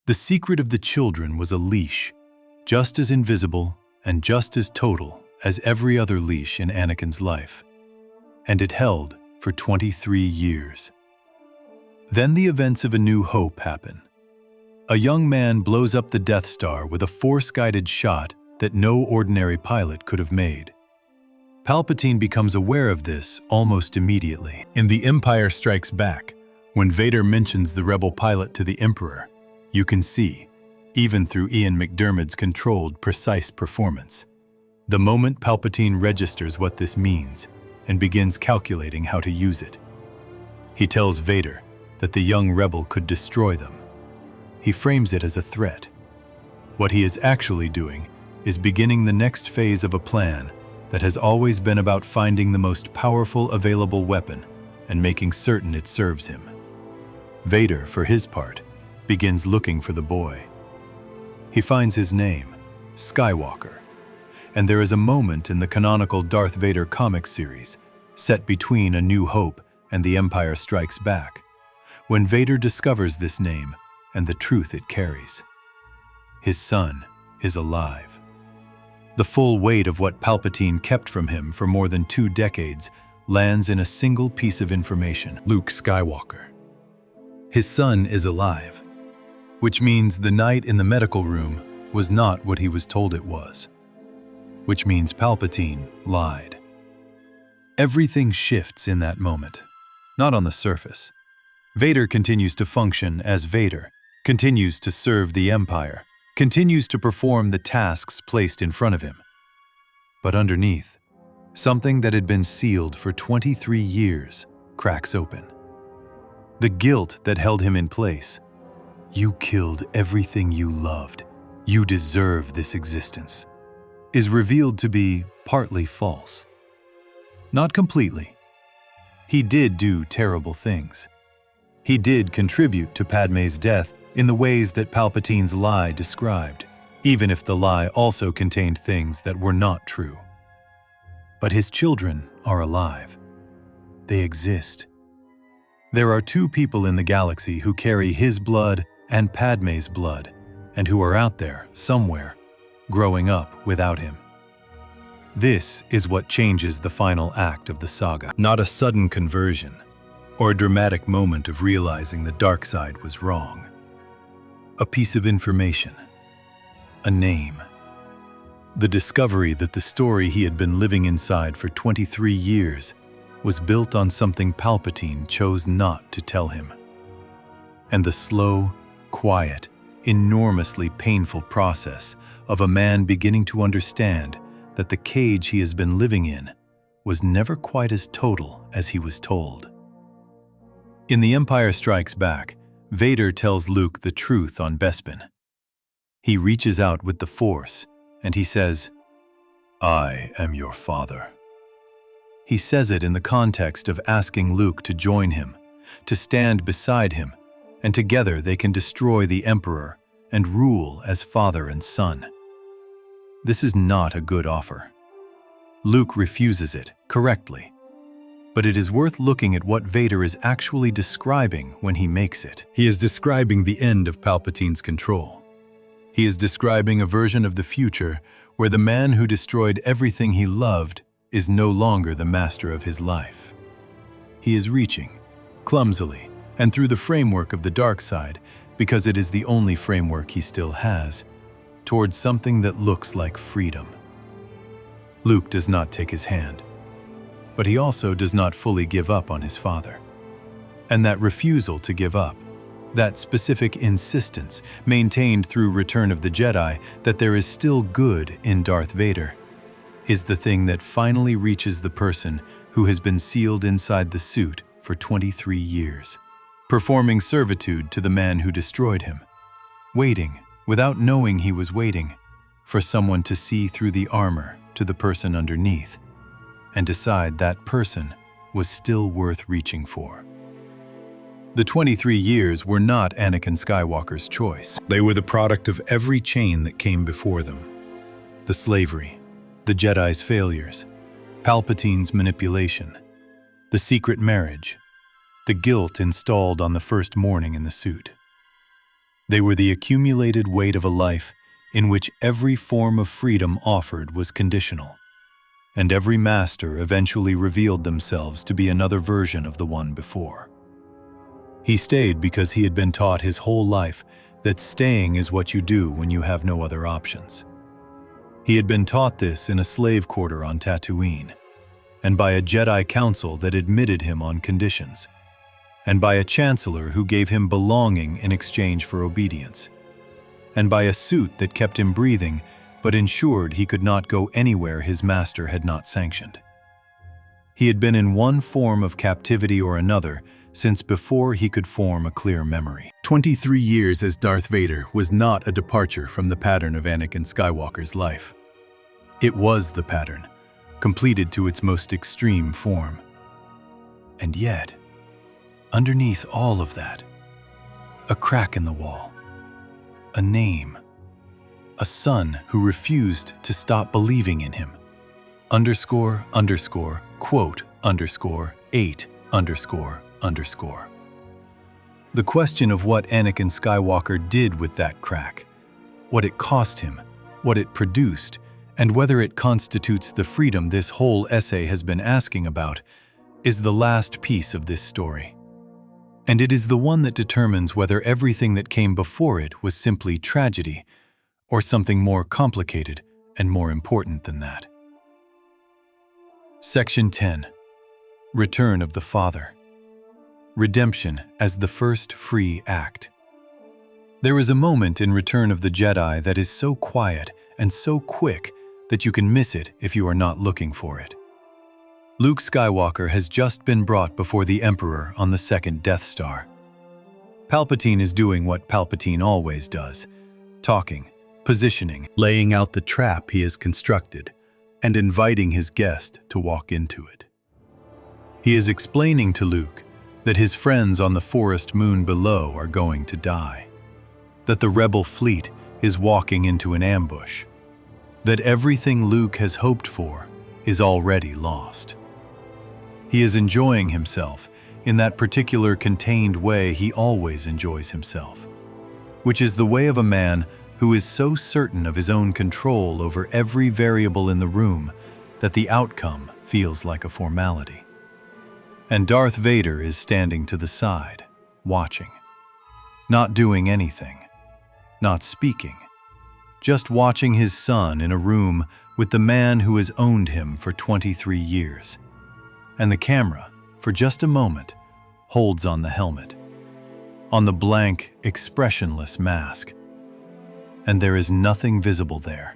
The secret of the children was a leash, just as invisible and just as total as every other leash in Anakin's life. And it held for 23 years. Then the events of A New Hope happen. A young man blows up the Death Star with a Force-guided shot that no ordinary pilot could have made. Palpatine becomes aware of this almost immediately. In The Empire Strikes Back, when Vader mentions the rebel pilot to the Emperor, you can see, even through Ian McDiarmid's controlled, precise performance, the moment Palpatine registers what this means and begins calculating how to use it. He tells Vader that the young rebel could destroy them. He frames it as a threat. What he is actually doing is beginning the next phase of a plan that has always been about finding the most powerful available weapon and making certain it serves him. Vader, for his part, begins looking for the boy. He finds his name, Skywalker, And there is a moment in the canonical Darth Vader comic series, set between A New Hope and The Empire Strikes Back, when Vader discovers this name and the truth it carries. His son is alive. The full weight of what Palpatine kept from him for more than 2 decades lands in a single piece of information: Luke Skywalker. His son is alive, which means the night in the medical room was not what he was told it was, which means Palpatine lied. Everything shifts in that moment, not on the surface. Vader continues to function as Vader, continues to serve the Empire, continues to perform the tasks placed in front of him. But underneath, something that had been sealed for 23 years cracks open. The guilt that held him in place. You killed everything you loved. You deserve this existence, is revealed to be partly false. Not completely. He did do terrible things. He did contribute to Padmé's death in the ways that Palpatine's lie described, even if the lie also contained things that were not true. But his children are alive. They exist. There are 2 people in the galaxy who carry his blood and Padmé's blood, and who are out there, somewhere, growing up without him. This is what changes the final act of the saga. Not a sudden conversion, or a dramatic moment of realizing the dark side was wrong. A piece of information. A name. The discovery that the story he had been living inside for 23 years was built on something Palpatine chose not to tell him. And the slow, quiet, enormously painful process of a man beginning to understand that the cage he has been living in was never quite as total as he was told. In The Empire Strikes Back, Vader tells Luke the truth on Bespin. He reaches out with the Force, and he says, "I am your father." He says it in the context of asking Luke to join him, to stand beside him, and together they can destroy the Emperor and rule as father and son. This is not a good offer. Luke refuses it, correctly. But it is worth looking at what Vader is actually describing when he makes it. He is describing the end of Palpatine's control. He is describing a version of the future where the man who destroyed everything he loved is no longer the master of his life. He is reaching, clumsily, and through the framework of the dark side, because it is the only framework he still has, towards something that looks like freedom. Luke does not take his hand, but he also does not fully give up on his father. And that refusal to give up, that specific insistence maintained through Return of the Jedi that there is still good in Darth Vader, is the thing that finally reaches the person who has been sealed inside the suit for 23 years, performing servitude to the man who destroyed him, waiting, without knowing he was waiting, for someone to see through the armor to the person underneath, and decide that person was still worth reaching for. The 23 years were not Anakin Skywalker's choice. They were the product of every chain that came before them. The slavery, the Jedi's failures, Palpatine's manipulation, the secret marriage, the guilt installed on the first morning in the suit. They were the accumulated weight of a life in which every form of freedom offered was conditional, and every master eventually revealed themselves to be another version of the one before. He stayed because he had been taught his whole life that staying is what you do when you have no other options. He had been taught this in a slave quarter on Tatooine, and by a Jedi council that admitted him on conditions, and by a chancellor who gave him belonging in exchange for obedience, and by a suit that kept him breathing but ensured he could not go anywhere his master had not sanctioned. He had been in one form of captivity or another since before he could form a clear memory. 23 years as Darth Vader was not a departure from the pattern of Anakin Skywalker's life. It was the pattern, completed to its most extreme form. And yet, underneath all of that, a crack in the wall, a name, a son who refused to stop believing in him. Underscore, underscore, quote, underscore, 8, underscore, underscore. The question of what Anakin Skywalker did with that crack, what it cost him, what it produced, and whether it constitutes the freedom this whole essay has been asking about, is the last piece of this story. And it is the one that determines whether everything that came before it was simply tragedy, or something more complicated and more important than that. Section 10. Return of the Father. Redemption as the first free act. There is a moment in Return of the Jedi that is so quiet and so quick that you can miss it if you are not looking for it. Luke Skywalker has just been brought before the Emperor on the second Death Star. Palpatine is doing what Palpatine always does, talking, positioning, laying out the trap he has constructed, and inviting his guest to walk into it. He is explaining to Luke that his friends on the forest moon below are going to die, that the rebel fleet is walking into an ambush, that everything Luke has hoped for is already lost. He is enjoying himself in that particular contained way he always enjoys himself, which is the way of a man who is so certain of his own control over every variable in the room that the outcome feels like a formality. And Darth Vader is standing to the side, watching, not doing anything, not speaking, just watching his son in a room with the man who has owned him for 23 years. And the camera, for just a moment, holds on the helmet, on the blank, expressionless mask. And there is nothing visible there.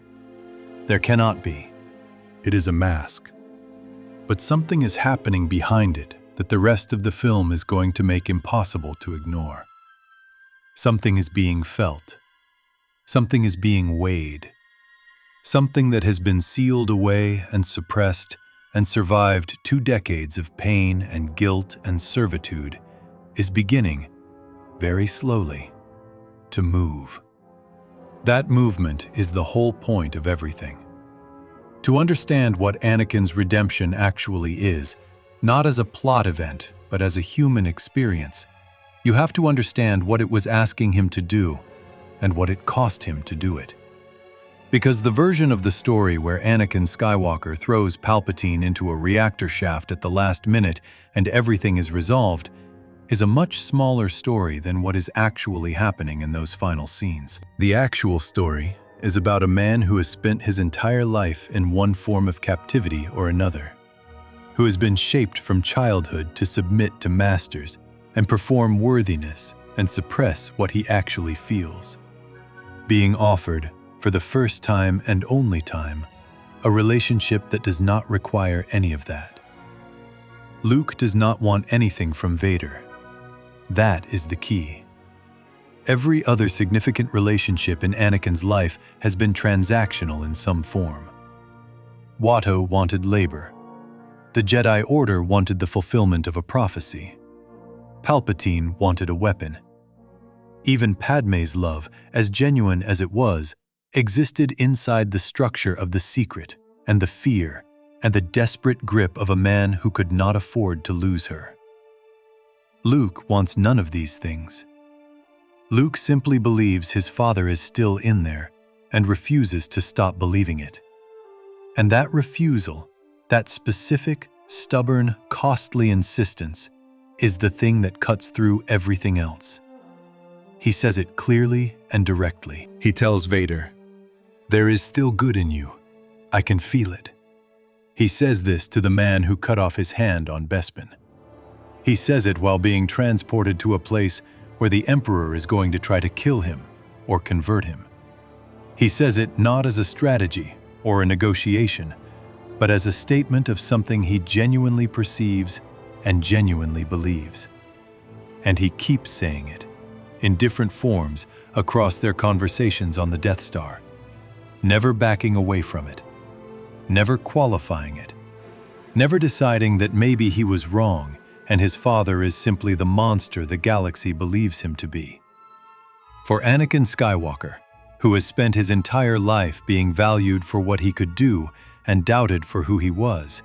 There cannot be. It is a mask. But something is happening behind it that the rest of the film is going to make impossible to ignore. Something is being felt. Something is being weighed. Something that has been sealed away and suppressed and survived 2 decades of pain and guilt and servitude is beginning, very slowly, to move. That movement is the whole point of everything. To understand what Anakin's redemption actually is, not as a plot event, but as a human experience, you have to understand what it was asking him to do and what it cost him to do it. Because the version of the story where Anakin Skywalker throws Palpatine into a reactor shaft at the last minute and everything is resolved is a much smaller story than what is actually happening in those final scenes. The actual story is about a man who has spent his entire life in one form of captivity or another, who has been shaped from childhood to submit to masters and perform worthiness and suppress what he actually feels, being offered, for the first time and only time, a relationship that does not require any of that. Luke does not want anything from Vader. That is the key. Every other significant relationship in Anakin's life has been transactional in some form. Watto wanted labor. The Jedi Order wanted the fulfillment of a prophecy. Palpatine wanted a weapon. Even Padme's love, as genuine as it was, existed inside the structure of the secret and the fear and the desperate grip of a man who could not afford to lose her. Luke wants none of these things. Luke simply believes his father is still in there and refuses to stop believing it. And that refusal, that specific, stubborn, costly insistence, is the thing that cuts through everything else. He says it clearly and directly. He tells Vader, "There is still good in you. I can feel it." He says this to the man who cut off his hand on Bespin. He says it while being transported to a place where the Emperor is going to try to kill him or convert him. He says it not as a strategy or a negotiation, but as a statement of something he genuinely perceives and genuinely believes. And he keeps saying it, in different forms across their conversations on the Death Star, never backing away from it, never qualifying it, never deciding that maybe he was wrong and his father is simply the monster the galaxy believes him to be. For Anakin Skywalker, who has spent his entire life being valued for what he could do and doubted for who he was,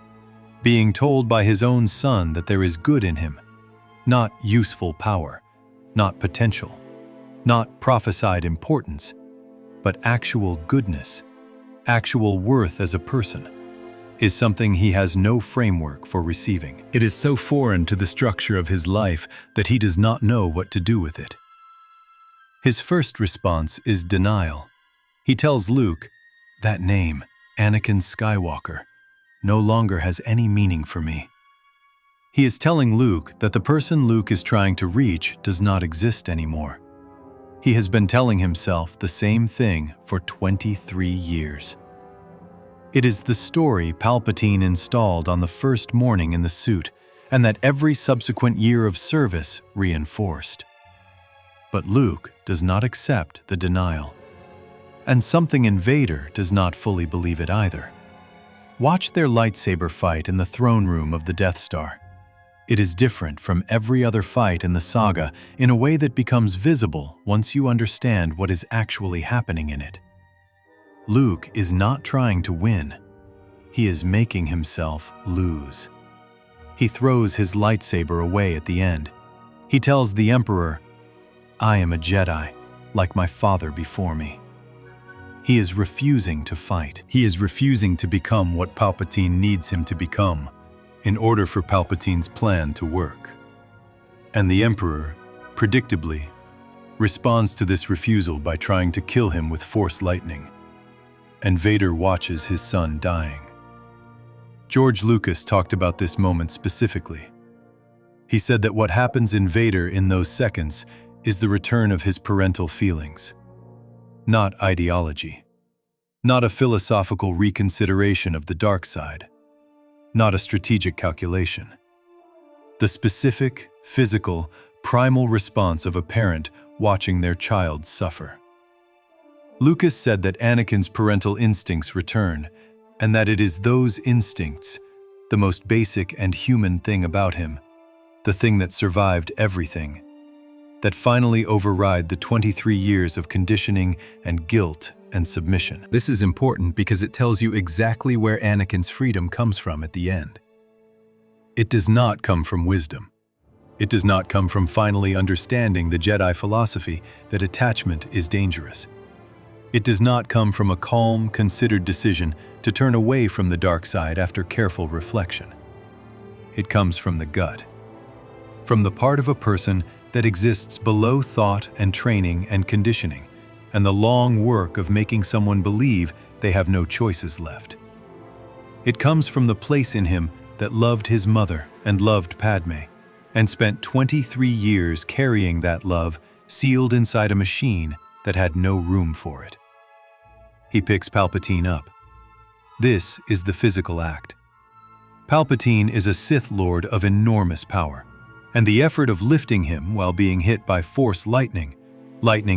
being told by his own son that there is good in him, not useful power, not potential, not prophesied importance, but actual goodness, actual worth as a person, is something he has no framework for receiving. It is so foreign to the structure of his life that he does not know what to do with it. His first response is denial. He tells Luke, "That name, Anakin Skywalker, no longer has any meaning for me." He is telling Luke that the person Luke is trying to reach does not exist anymore. He has been telling himself the same thing for 23 years. It is the story Palpatine installed on the first morning in the suit, and that every subsequent year of service reinforced. But Luke does not accept the denial. And something in Vader does not fully believe it either. Watch their lightsaber fight in the throne room of the Death Star. It is different from every other fight in the saga in a way that becomes visible once you understand what is actually happening in it. Luke is not trying to win. He is making himself lose. He throws his lightsaber away at the end. He tells the Emperor, "I am a Jedi, like my father before me." He is refusing to fight. He is refusing to become what Palpatine needs him to become in order for Palpatine's plan to work. And the Emperor, predictably, responds to this refusal by trying to kill him with Force lightning. And Vader watches his son dying. George Lucas talked about this moment specifically. He said that what happens in Vader in those seconds is the return of his parental feelings, not ideology, not a philosophical reconsideration of the dark side, not a strategic calculation. The specific, physical, primal response of a parent watching their child suffer. Lucas said that Anakin's parental instincts return, and that it is those instincts, the most basic and human thing about him, the thing that survived everything, that finally override the 23 years of conditioning and guilt and submission. This is important because it tells you exactly where Anakin's freedom comes from at the end. It does not come from wisdom. It does not come from finally understanding the Jedi philosophy that attachment is dangerous. It does not come from a calm, considered decision to turn away from the dark side after careful reflection. It comes from the gut, from the part of a person that exists below thought and training and conditioning, and the long work of making someone believe they have no choices left. It comes from the place in him that loved his mother and loved Padme, and spent 23 years carrying that love sealed inside a machine that had no room for it. He picks Palpatine up. This is the physical act. Palpatine is a Sith Lord of enormous power, and the effort of lifting him while being hit by Force lightning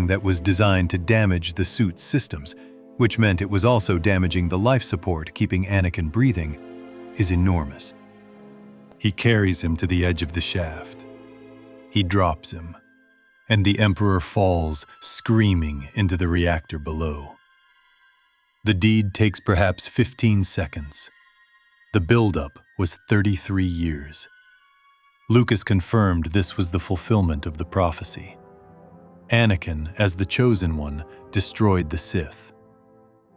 that was designed to damage the suit's systems, which meant it was also damaging the life support keeping Anakin breathing, is enormous. He carries him to the edge of the shaft. He drops him, and the Emperor falls screaming into the reactor below. The deed takes perhaps 15 seconds. The buildup was 33 years. Lucas confirmed this was the fulfillment of the prophecy. Anakin, as the chosen one, destroyed the Sith.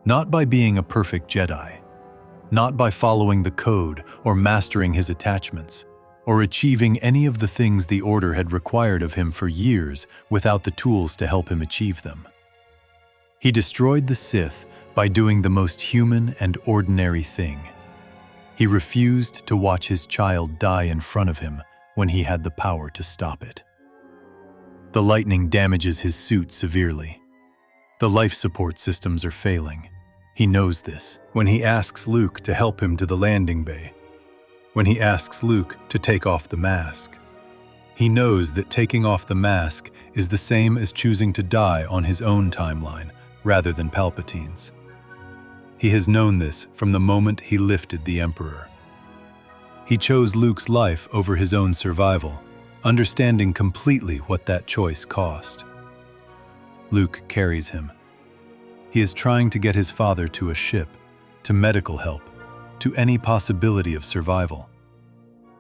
Not by being a perfect Jedi, not by following the code or mastering his attachments, or achieving any of the things the Order had required of him for years without the tools to help him achieve them. He destroyed the Sith by doing the most human and ordinary thing. He refused to watch his child die in front of him when he had the power to stop it. The lightning damages his suit severely. The life support systems are failing. He knows this when he asks Luke to help him to the landing bay, when he asks Luke to take off the mask. He knows that taking off the mask is the same as choosing to die on his own timeline rather than Palpatine's. He has known this from the moment he lifted the Emperor. He chose Luke's life over his own survival, understanding completely what that choice cost. Luke carries him. He is trying to get his father to a ship, to medical help, to any possibility of survival.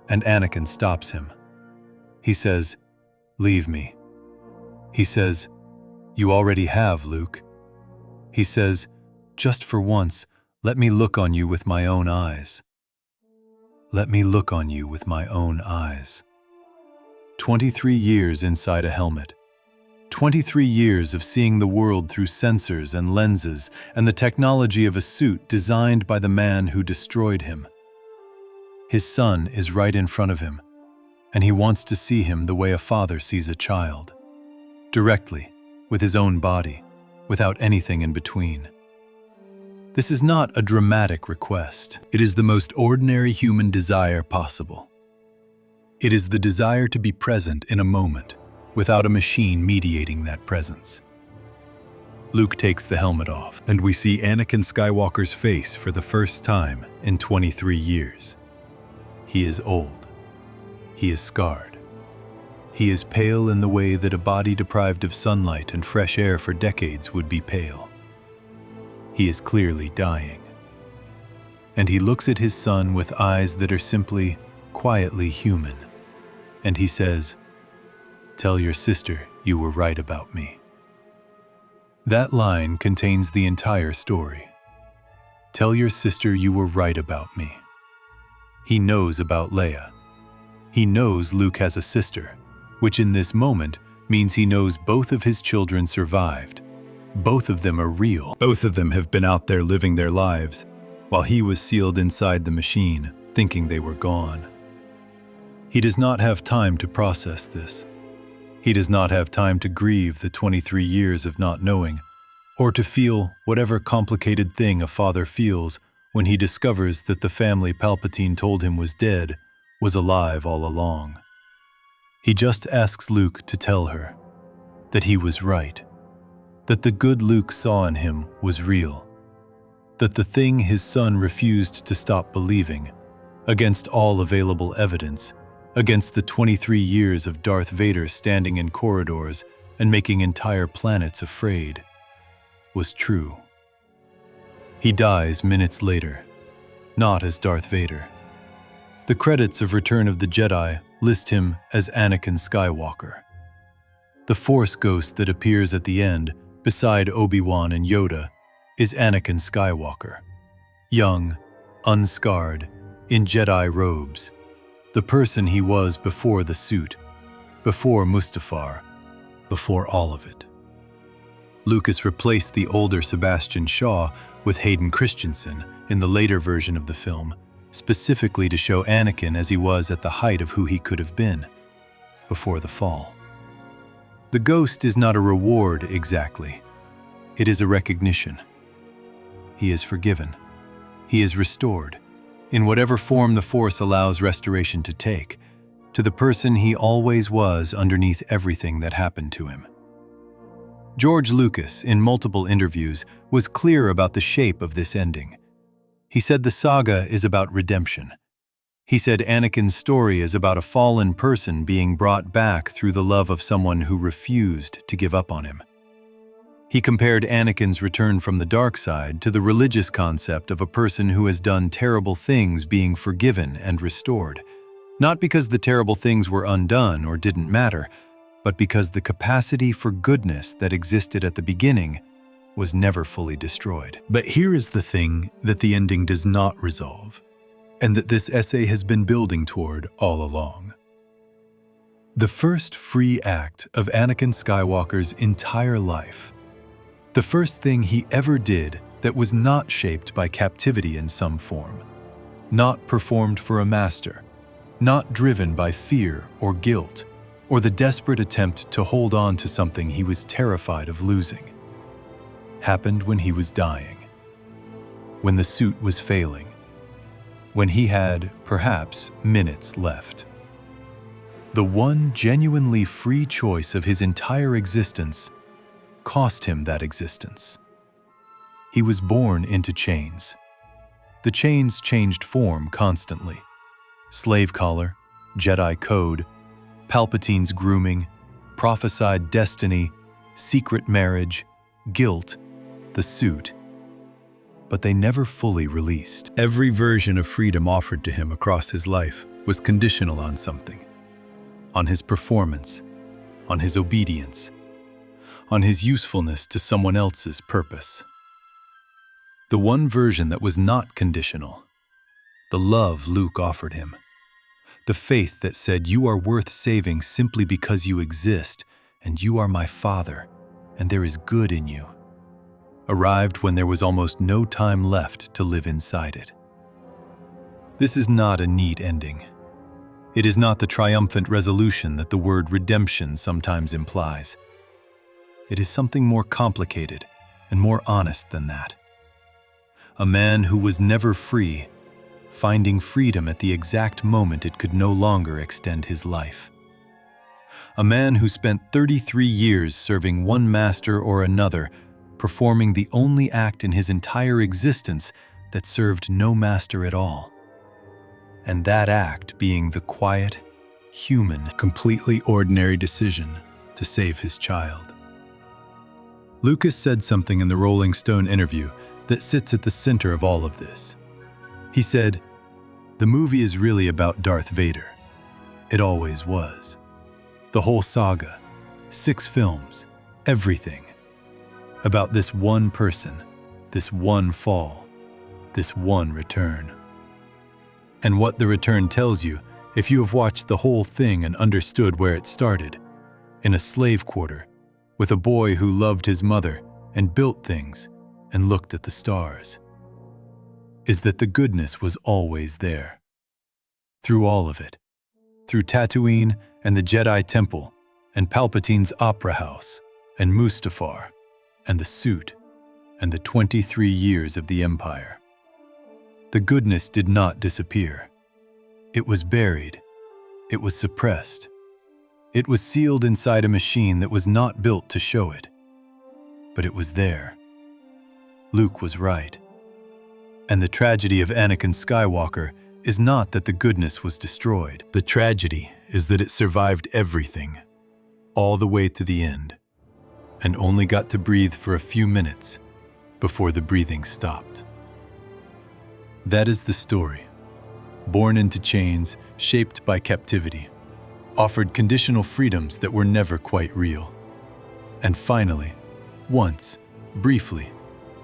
And Anakin stops him. He says, "Leave me." He says, "You already have, Luke." He says, "Just for once, let me look on you with my own eyes." Let me look on you with my own eyes. 23 years inside a helmet. 23 years of seeing the world through sensors and lenses and the technology of a suit designed by the man who destroyed him. His son is right in front of him, and he wants to see him the way a father sees a child. Directly, with his own body, without anything in between. This is not a dramatic request. It is the most ordinary human desire possible. It is the desire to be present in a moment, without a machine mediating that presence. Luke takes the helmet off, and we see Anakin Skywalker's face for the first time in 23 years. He is old. He is scarred. He is pale in the way that a body deprived of sunlight and fresh air for decades would be pale. He is clearly dying. And he looks at his son with eyes that are simply, quietly human. And he says, "Tell your sister you were right about me." That line contains the entire story. Tell your sister you were right about me. He knows about Leia. He knows Luke has a sister, which in this moment means he knows both of his children survived. Both of them are real. Both of them have been out there living their lives, while he was sealed inside the machine, thinking they were gone. He does not have time to process this. He does not have time to grieve the 23 years of not knowing, or to feel whatever complicated thing a father feels when he discovers that the family Palpatine told him was dead was alive all along. He just asks Luke to tell her that he was right, that the good Luke saw in him was real, that the thing his son refused to stop believing, against all available evidence, against the 23 years of Darth Vader standing in corridors and making entire planets afraid, was true. He dies minutes later, not as Darth Vader. The credits of Return of the Jedi list him as Anakin Skywalker. The Force ghost that appears at the end, beside Obi-Wan and Yoda, is Anakin Skywalker. Young, unscarred, in Jedi robes. The person he was before the suit, before Mustafar, before all of it. Lucas replaced the older Sebastian Shaw with Hayden Christensen in the later version of the film, specifically to show Anakin as he was at the height of who he could have been, before the fall. The ghost is not a reward exactly. It is a recognition. He is forgiven. He is restored, in whatever form the Force allows restoration to take, to the person he always was underneath everything that happened to him. George Lucas, in multiple interviews, was clear about the shape of this ending. He said the saga is about redemption. He said Anakin's story is about a fallen person being brought back through the love of someone who refused to give up on him. He compared Anakin's return from the dark side to the religious concept of a person who has done terrible things being forgiven and restored, not because the terrible things were undone or didn't matter, but because the capacity for goodness that existed at the beginning was never fully destroyed. But here is the thing that the ending does not resolve, and that this essay has been building toward all along. The first free act of Anakin Skywalker's entire life, the first thing he ever did that was not shaped by captivity in some form, not performed for a master, not driven by fear or guilt, or the desperate attempt to hold on to something he was terrified of losing, happened when he was dying, when the suit was failing, when he had, perhaps, minutes left. The one genuinely free choice of his entire existence cost him that existence. He was born into chains. The chains changed form constantly. Slave collar, Jedi code, Palpatine's grooming, prophesied destiny, secret marriage, guilt, the suit, but they never fully released. Every version of freedom offered to him across his life was conditional on something. On his performance, on his obedience, on his usefulness to someone else's purpose. The one version that was not conditional, the love Luke offered him, the faith that said, "You are worth saving simply because you exist, and you are my Father, and there is good in you," arrived when there was almost no time left to live inside it. This is not a neat ending. It is not the triumphant resolution that the word redemption sometimes implies. It is something more complicated and more honest than that. A man who was never free, finding freedom at the exact moment it could no longer extend his life. A man who spent 33 years serving one master or another, performing the only act in his entire existence that served no master at all. And that act being the quiet, human, completely ordinary decision to save his child. Lucas said something in the Rolling Stone interview that sits at the center of all of this. He said, "The movie is really about Darth Vader. It always was. The whole saga, 6 films, everything. About this one person, this one fall, this one return. And what the return tells you, if you have watched the whole thing and understood where it started, in a slave quarter, with a boy who loved his mother and built things and looked at the stars, is that the goodness was always there. Through all of it. Through Tatooine and the Jedi Temple and Palpatine's Opera House and Mustafar and the suit and the 23 years of the Empire. The goodness did not disappear. It was buried. It was suppressed. It was sealed inside a machine that was not built to show it. But it was there. Luke was right. And the tragedy of Anakin Skywalker is not that the goodness was destroyed. The tragedy is that it survived everything, all the way to the end, and only got to breathe for a few minutes before the breathing stopped. That is the story. Born into chains, shaped by captivity, offered conditional freedoms that were never quite real. And finally, once, briefly,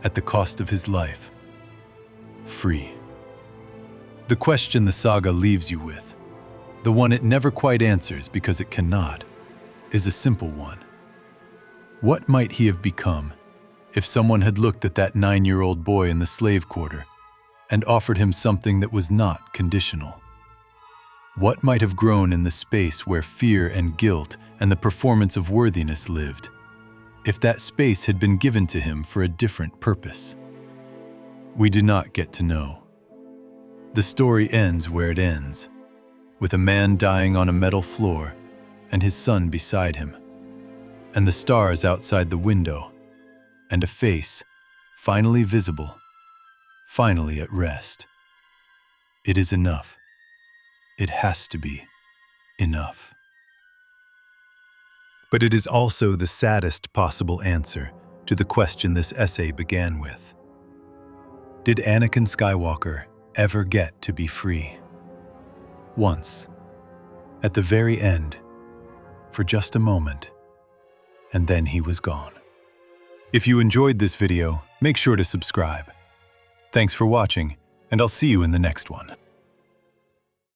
at the cost of his life, free. The question the saga leaves you with, the one it never quite answers because it cannot, is a simple one. What might he have become if someone had looked at that 9-year-old boy in the slave quarter and offered him something that was not conditional? What might have grown in the space where fear and guilt and the performance of worthiness lived, if that space had been given to him for a different purpose? We do not get to know. The story ends where it ends, with a man dying on a metal floor and his son beside him, and the stars outside the window, and a face, finally visible, finally at rest. It is enough. It has to be enough. But it is also the saddest possible answer to the question this essay began with. Did Anakin Skywalker ever get to be free? Once, at the very end, for just a moment, and then he was gone. If you enjoyed this video, make sure to subscribe. Thanks for watching, and I'll see you in the next one.